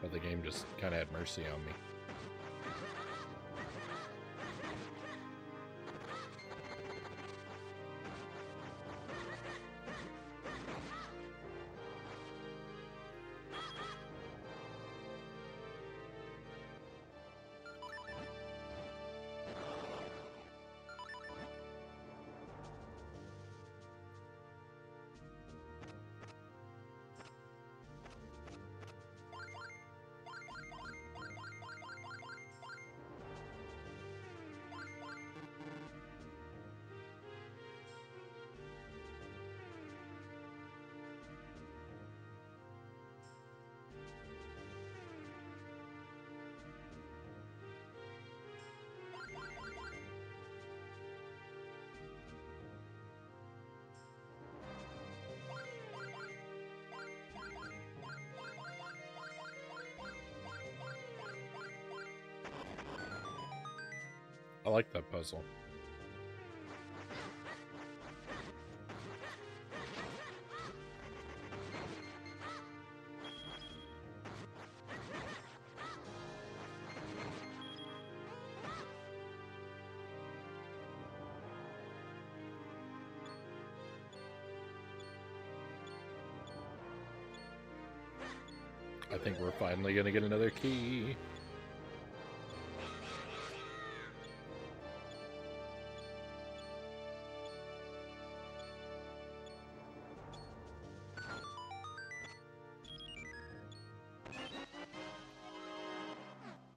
but the game just kind of had mercy on me. I like that puzzle. I think we're finally gonna get another key.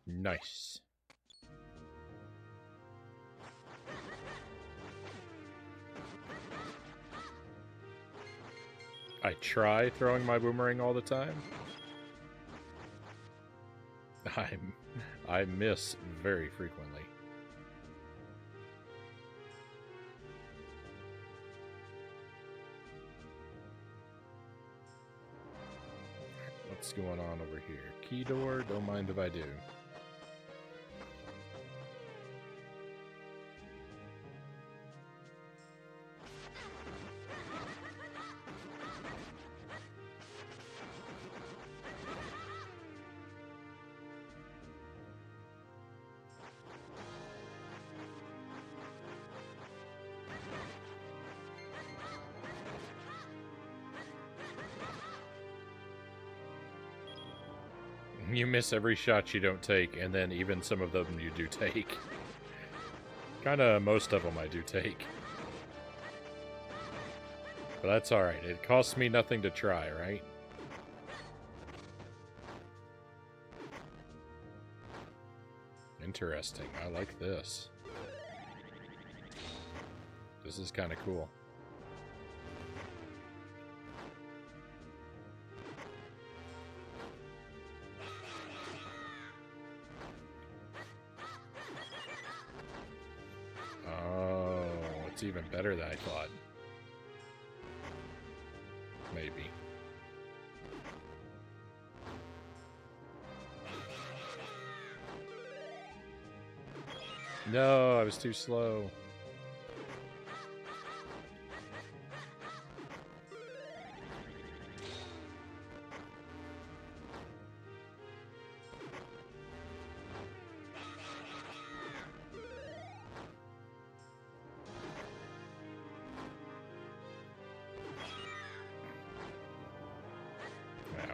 Nice. I try throwing my boomerang all the time. I miss very frequently. What's going on over here? Key door, don't mind if I do. You miss every shot you don't take, and then even some of them you do take. Kinda most of them I do take. But that's alright. It costs me nothing to try, right? Interesting. I like this. This is kinda cool. It's even better than I thought. Maybe. No, I was too slow.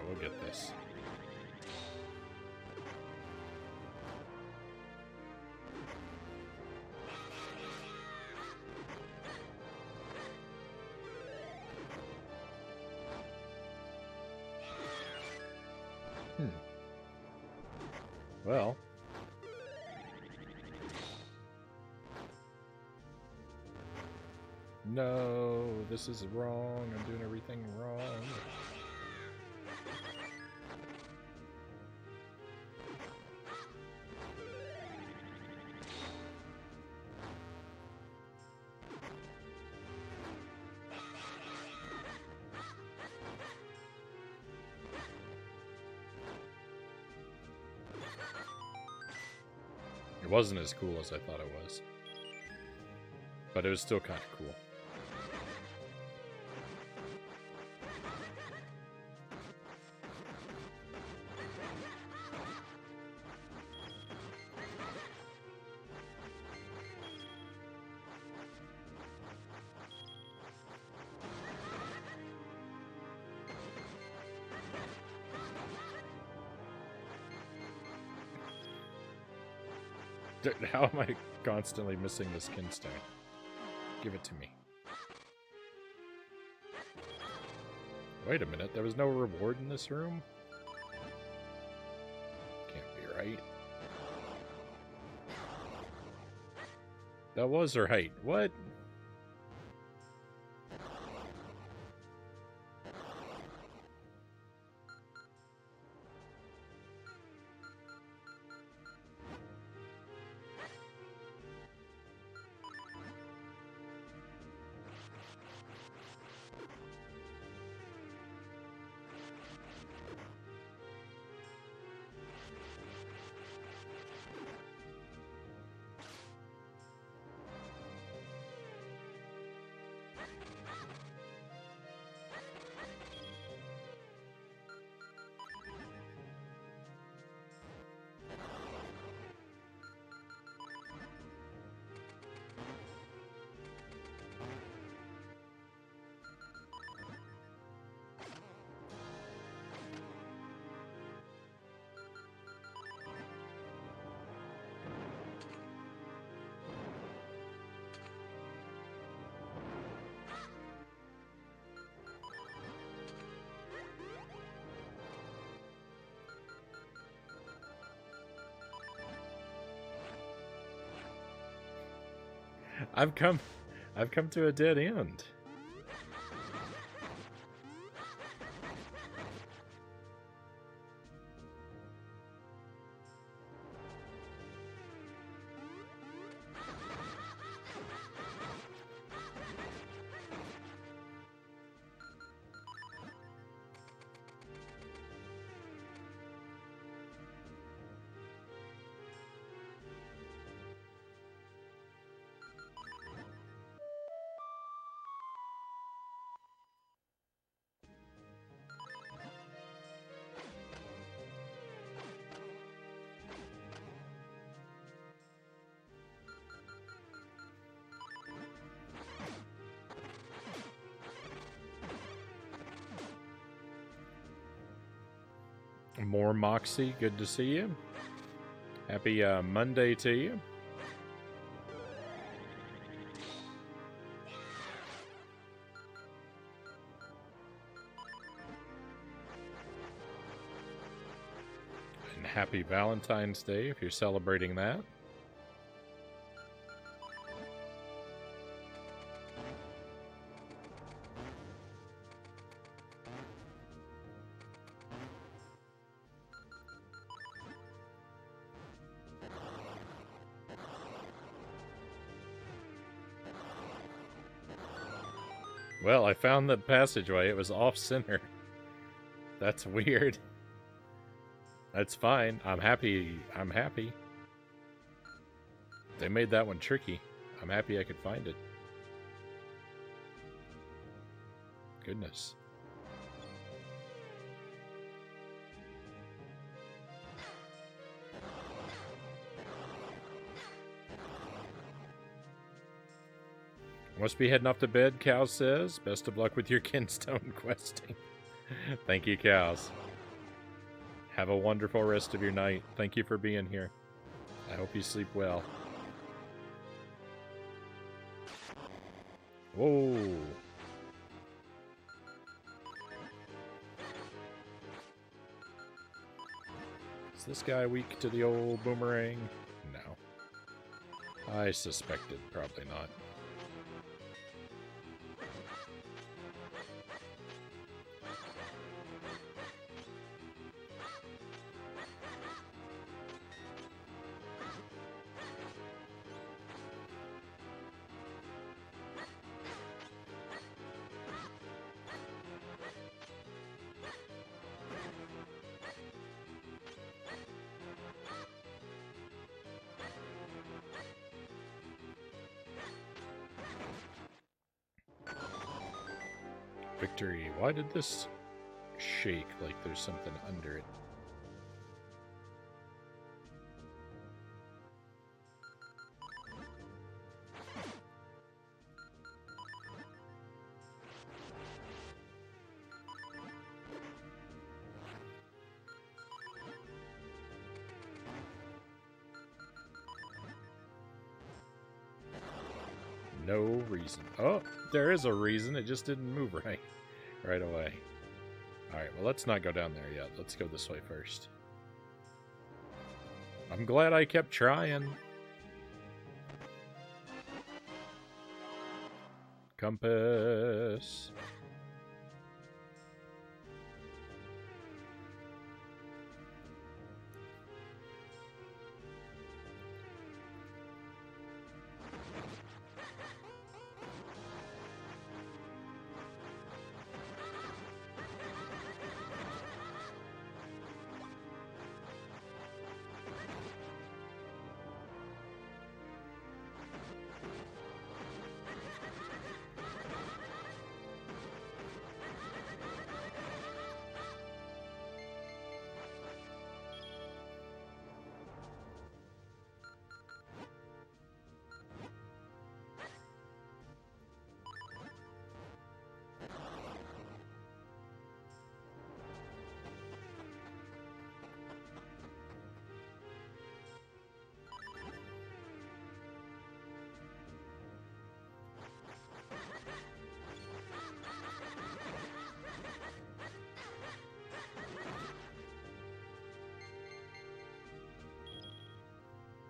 We'll get this. Well. No, this is wrong. I'm doing everything wrong. It wasn't as cool as I thought it was. But it was still kind of cool. How am I constantly missing this kinstone? Give it to me. Wait a minute, there was no reward in this room? Can't be right. That was right. What? I've come to a dead end. More Moxie, good to see you. Happy Monday to you. And happy Valentine's Day if you're celebrating that. Well, I found the passageway. It was off-center. That's weird. That's fine. I'm happy. I'm happy. They made that one tricky. I'm happy I could find it. Goodness. Must be heading off to bed, Cows says. Best of luck with your Kinstone questing. Thank you, Cows. Have a wonderful rest of your night. Thank you for being here. I hope you sleep well. Whoa. Is this guy weak to the old boomerang? No. I suspected. Probably not. Victory. Why did this shake like there's something under it? No reason. Oh, there is a reason. It just didn't move right away. Alright, well, let's not go down there yet. Let's go this way first. I'm glad I kept trying. Compass.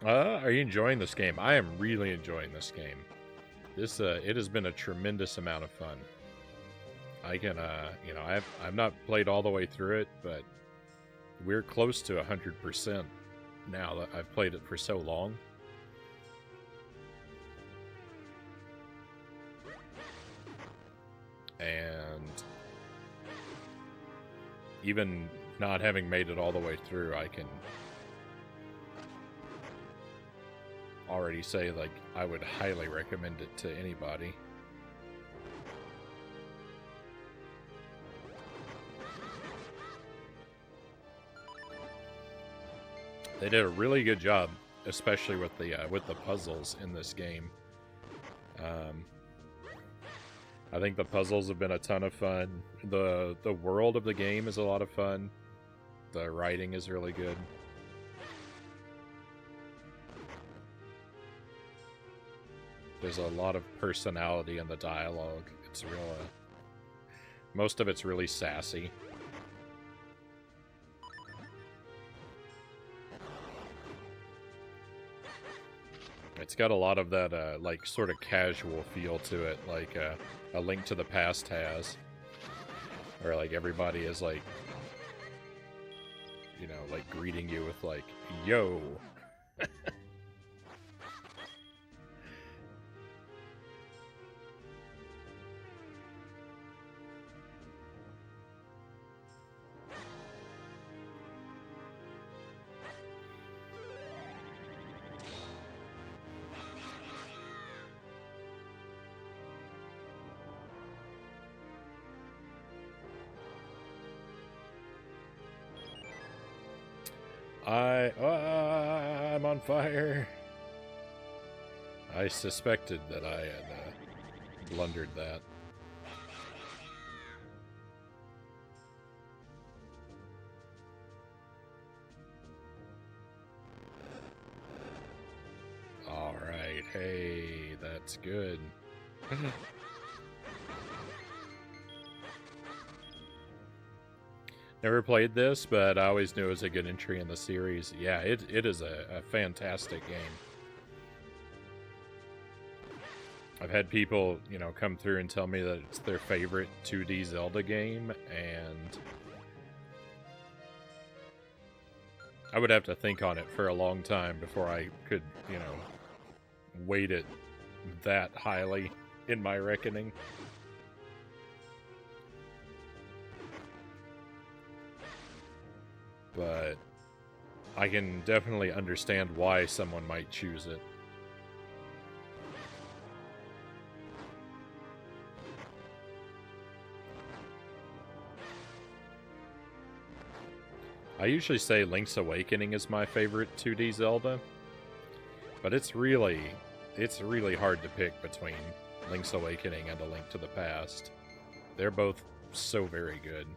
Are you enjoying this game? I am really enjoying this game. This it has been a tremendous amount of fun. I can you know, I've not played all the way through it, but we're close to 100% now that I've played it for so long. And even not having made it all the way through, I can already say, like, I would highly recommend it to anybody. They did a really good job, especially with the puzzles in this game. I think the puzzles have been a ton of fun. The world of the game is a lot of fun. The writing is really good. There's a lot of personality in the dialogue. It's real. Most of it's really sassy. It's got a lot of that, like, sort of casual feel to it, like A Link to the Past has. Where, like, everybody is, like, you know, like, greeting you with, like, yo. I'm on fire. I suspected that I had blundered that. Alright, hey, that's good. Never played this, but I always knew it was a good entry in the series. Yeah, it is a fantastic game. I've had people, you know, come through and tell me that it's their favorite 2D Zelda game, and I would have to think on it for a long time before I could, you know, weight it that highly in my reckoning. But I can definitely understand why someone might choose it. I usually say Link's Awakening is my favorite 2D Zelda, but it's really hard to pick between Link's Awakening and A Link to the Past. They're both so very good.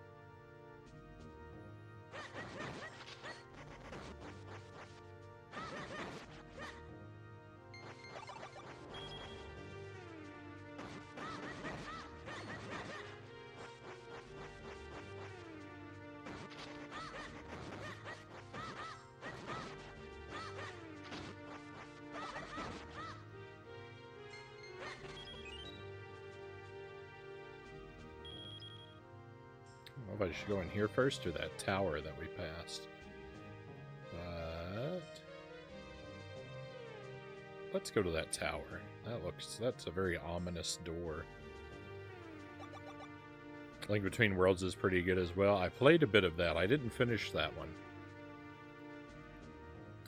I don't know if I should go in here first or that tower that we passed. But let's go to that tower. That's a very ominous door. Link Between Worlds is pretty good as well. I played a bit of that. I didn't finish that one.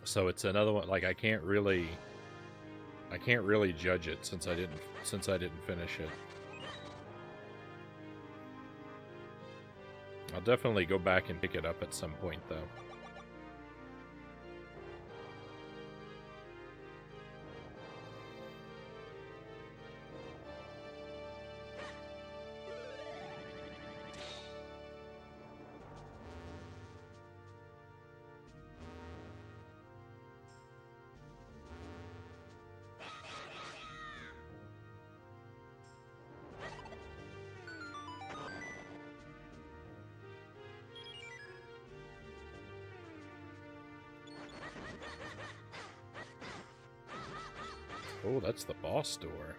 So it's another one, like, I can't really judge it since I didn't finish it. I'll definitely go back and pick it up at some point, though. Oh, that's the boss door.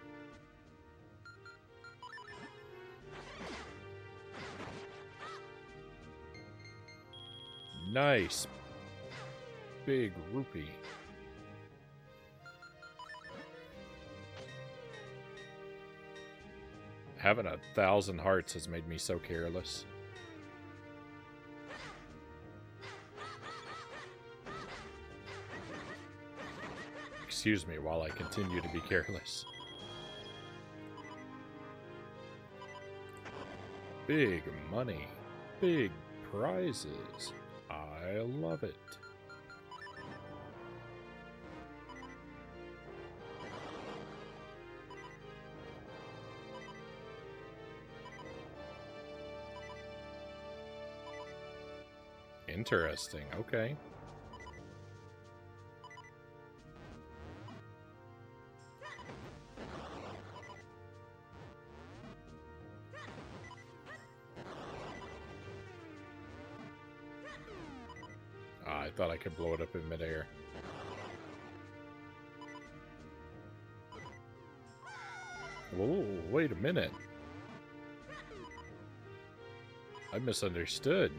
Nice. Big rupee. Having 1,000 hearts has made me so careless. Excuse me while I continue to be careless. Big money. Big prizes. I love it. Interesting. Okay. I thought I could blow it up in midair. Whoa, wait a minute. I misunderstood.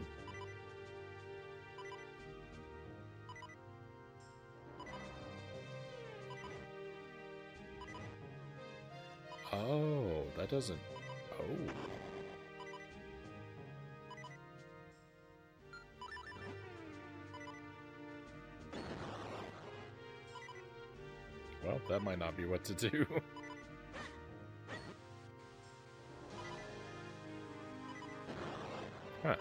Oh, that doesn't... Oh. Well, that might not be what to do. Huh.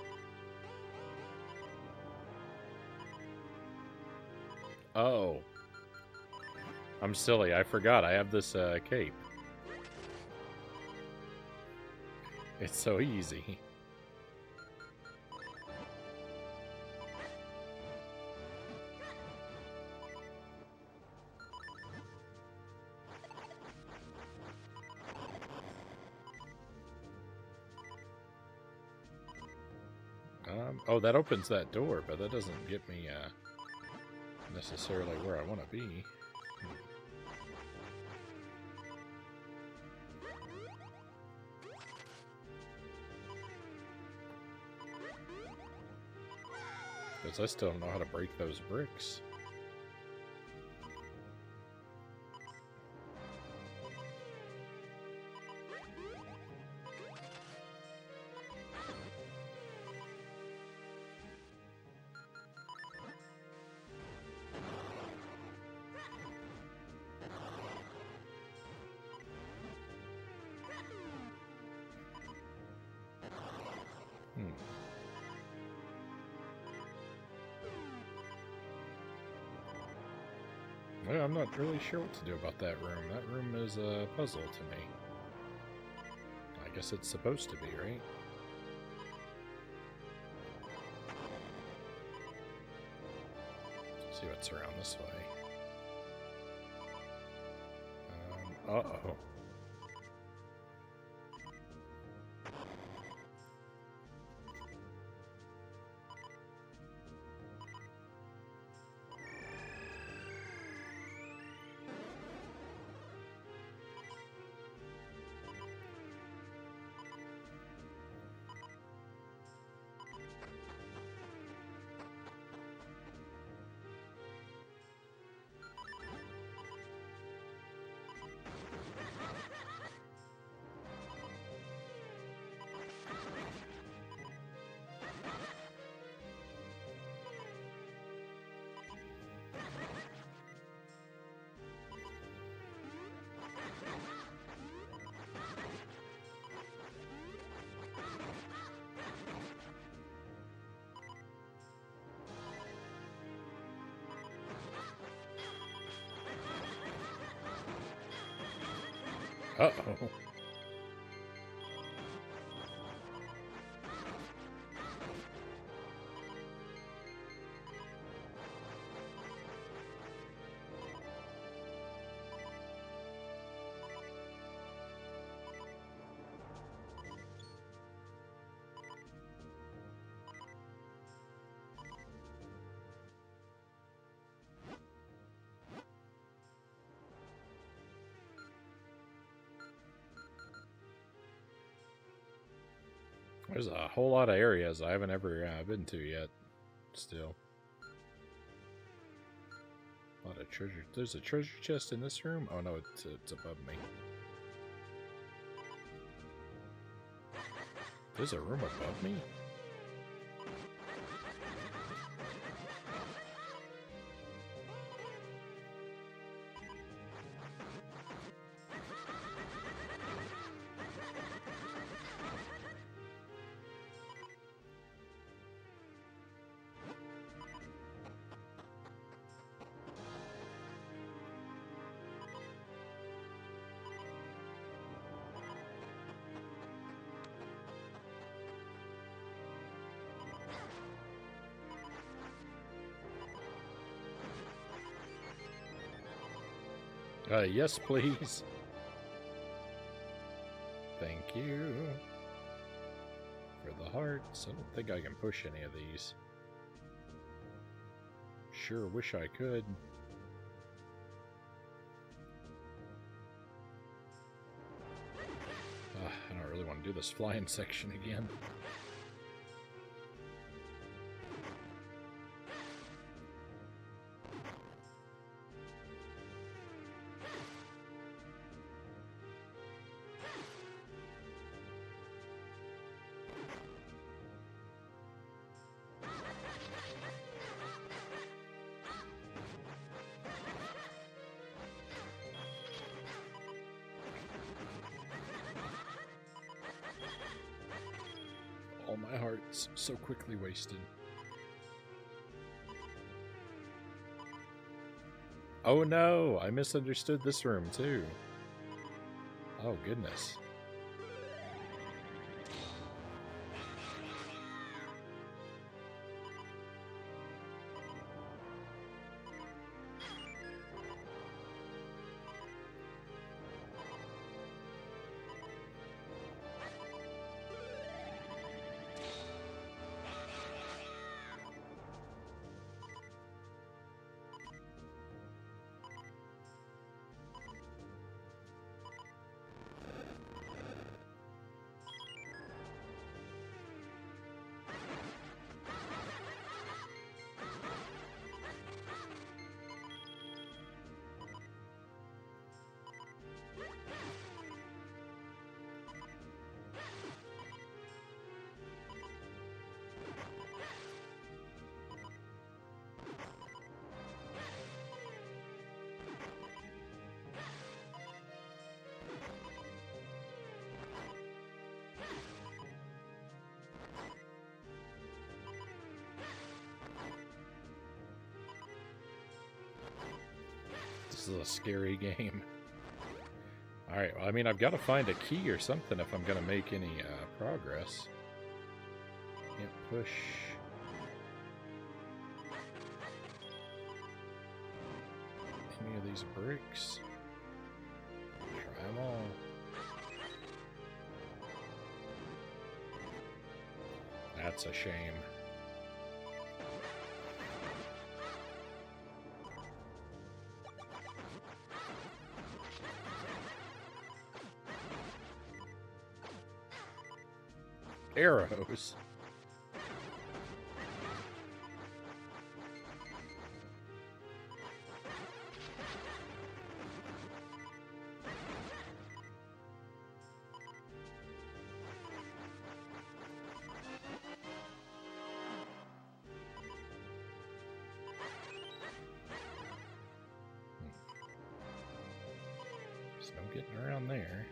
Oh. I'm silly. I forgot. I have this cape. It's so easy. Oh, that opens that door, but that doesn't get me necessarily where I want to be. Because I still don't know how to break those bricks. Well, I'm not really sure what to do about that room. That room is a puzzle to me. I guess it's supposed to be, right? Let's see what's around this way. Uh-oh. Uh-oh. There's a whole lot of areas I haven't ever been to yet. still. A lot of treasure. There's a treasure chest in this room? Oh no, it's above me. There's a room above me? Yes, please. Thank you for the hearts. I don't think I can push any of these. Sure wish I could. I don't really want to do this flying section again. All my hearts so quickly wasted. Oh no, I misunderstood this room too. Oh goodness. This is a scary game. Alright, well, I mean, I've got to find a key or something if I'm going to make any progress. Can't push. Any of these bricks. Try them all. That's a shame. Arrows. There's no getting around there.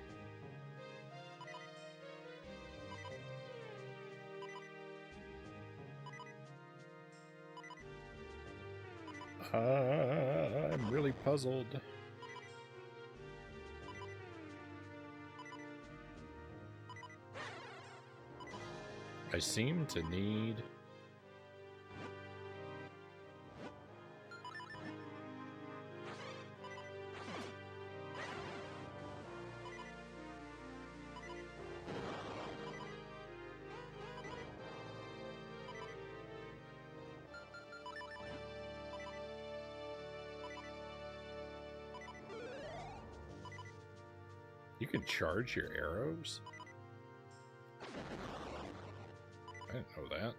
I'm really puzzled. I seem to need... You can charge your arrows? I didn't know that.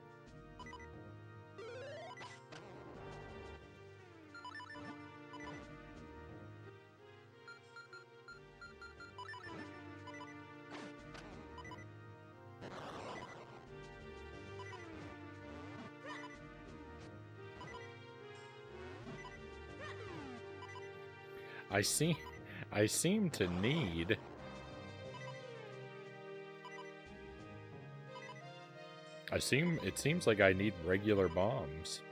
I seem to need... It seems like I need regular bombs.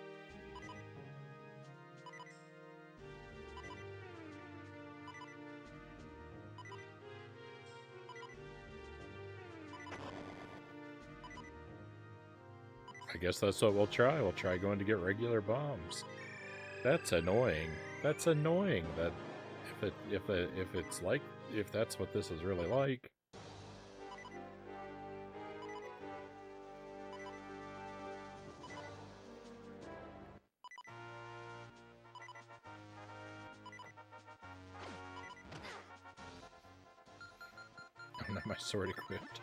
I guess that's what we'll try. We'll try going to get regular bombs. That's annoying. That's annoying that if it's like, if that's what this is really like. I don't have my sword equipped.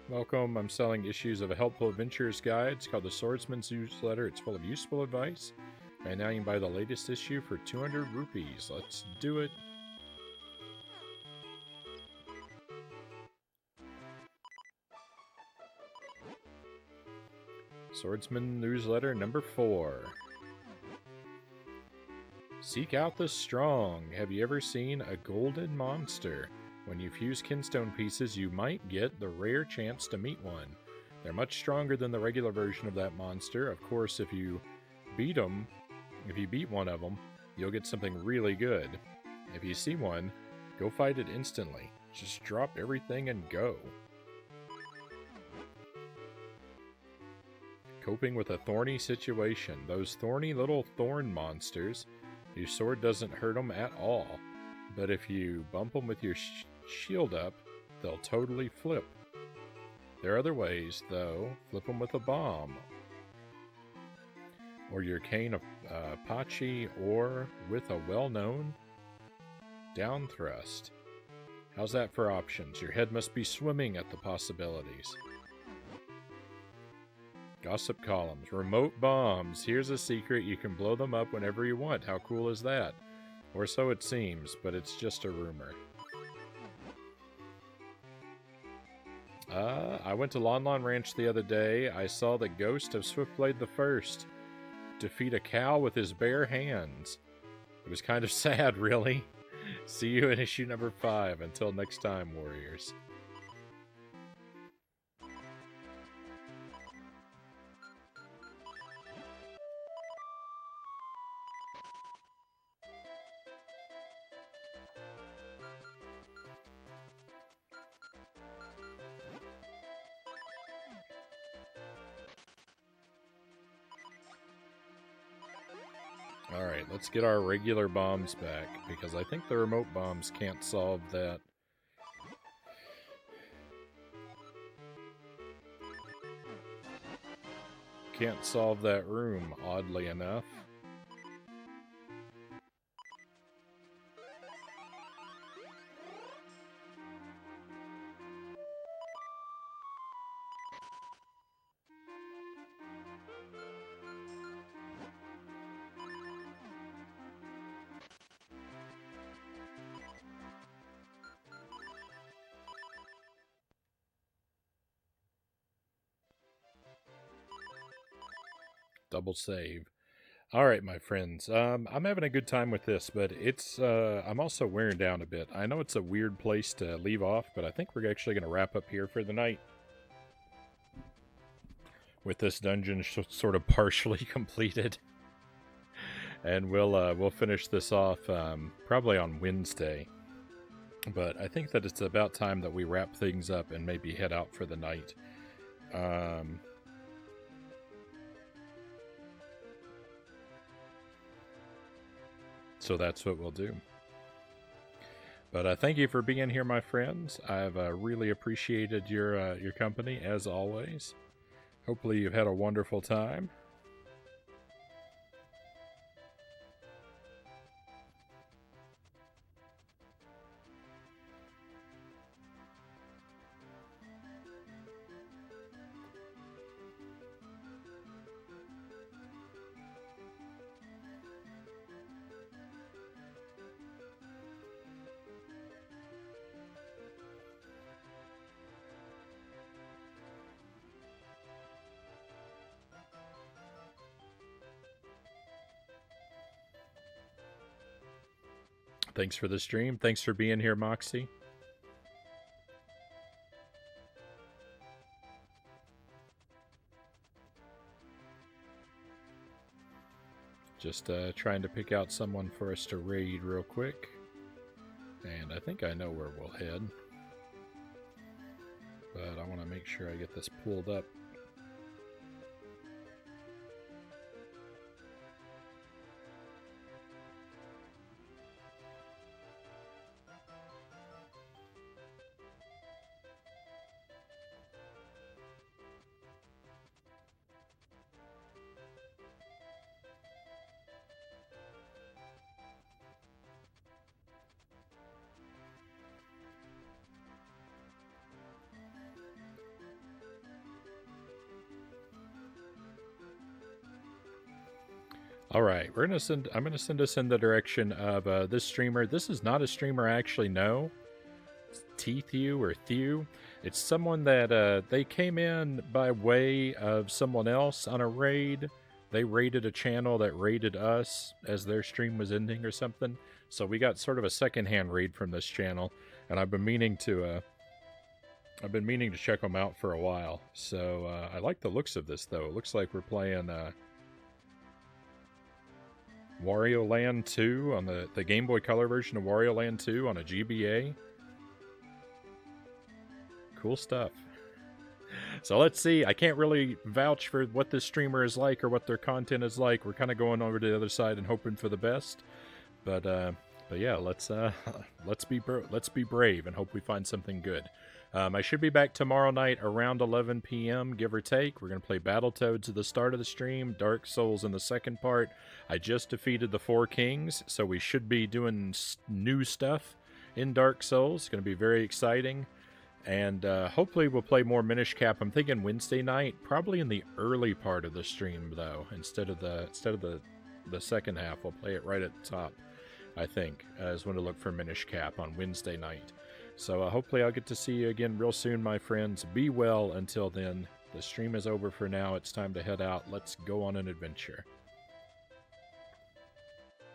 Welcome, I'm selling issues of a helpful adventurer's guide. It's called the Swordsman's Newsletter. It's full of useful advice. And now you can buy the latest issue for 200 rupees. Let's do it. Swordsman Newsletter number 4. Seek out the strong. Have you ever seen a golden monster? When you fuse kinstone pieces, you might get the rare chance to meet one. They're much stronger than the regular version of that monster. Of course, if you beat one of them, you'll get something really good. If you see one, go fight it instantly. Just drop everything and go. Coping with a thorny situation. Those thorny little thorn monsters, your sword doesn't hurt them at all. But if you bump them with your shield up, they'll totally flip. There are other ways, though. Flip them with a bomb. Or your cane of Pachi, or with a well-known down thrust. How's that for options? Your head must be swimming at the possibilities. Gossip columns. Remote bombs. Here's a secret. You can blow them up whenever you want. How cool is that? Or so it seems, but it's just a rumor. I went to Lon Lon Ranch the other day. I saw the ghost of Swiftblade the First defeat a cow with his bare hands. It was kind of sad, really. See you in issue number 5. Until next time, warriors. Alright, let's get our regular bombs back, because I think the remote bombs can't solve that. Can't solve that room, oddly enough. Double save. Alright, my friends. I'm having a good time with this, but it's I'm also wearing down a bit. I know it's a weird place to leave off, but I think we're actually going to wrap up here for the night. With this dungeon sort of partially completed. And we'll finish this off probably on Wednesday. But I think that it's about time that we wrap things up and maybe head out for the night. So that's what we'll do. But thank you for being here, my friends. I've really appreciated your company, as always. Hopefully you've had a wonderful time. Thanks for the stream. Thanks for being here, Moxie. Just trying to pick out someone for us to raid real quick. And I think I know where we'll head. But I want to make sure I get this pulled up. All right, I'm gonna send us in the direction of this streamer. This is not a streamer I actually know. It's Thew or Thew. It's someone that they came in by way of someone else on a raid. They raided a channel that raided us as their stream was ending or something. So we got sort of a secondhand raid from this channel, and I've been meaning to check them out for a while. So I like the looks of this though. It looks like we're playing Wario Land 2 on the Game Boy Color version of Wario Land 2 on a GBA. Cool stuff. So let's see. I can't really vouch for what this streamer is like or what their content is like. We're kind of going over to the other side and hoping for the best. But yeah, let's be brave and hope we find something good. I should be back tomorrow night around 11 p.m., give or take. We're going to play Battletoads at the start of the stream, Dark Souls in the second part. I just defeated the 4 kings, so we should be doing new stuff in Dark Souls. It's going to be very exciting. And hopefully we'll play more Minish Cap. I'm thinking Wednesday night, probably in the early part of the stream, though. Instead of the second half, we'll play it right at the top, I think, as when to look for Minish Cap on Wednesday night. So hopefully I'll get to see you again real soon, my friends. Be well until then. The stream is over for now. It's time to head out. Let's go on an adventure.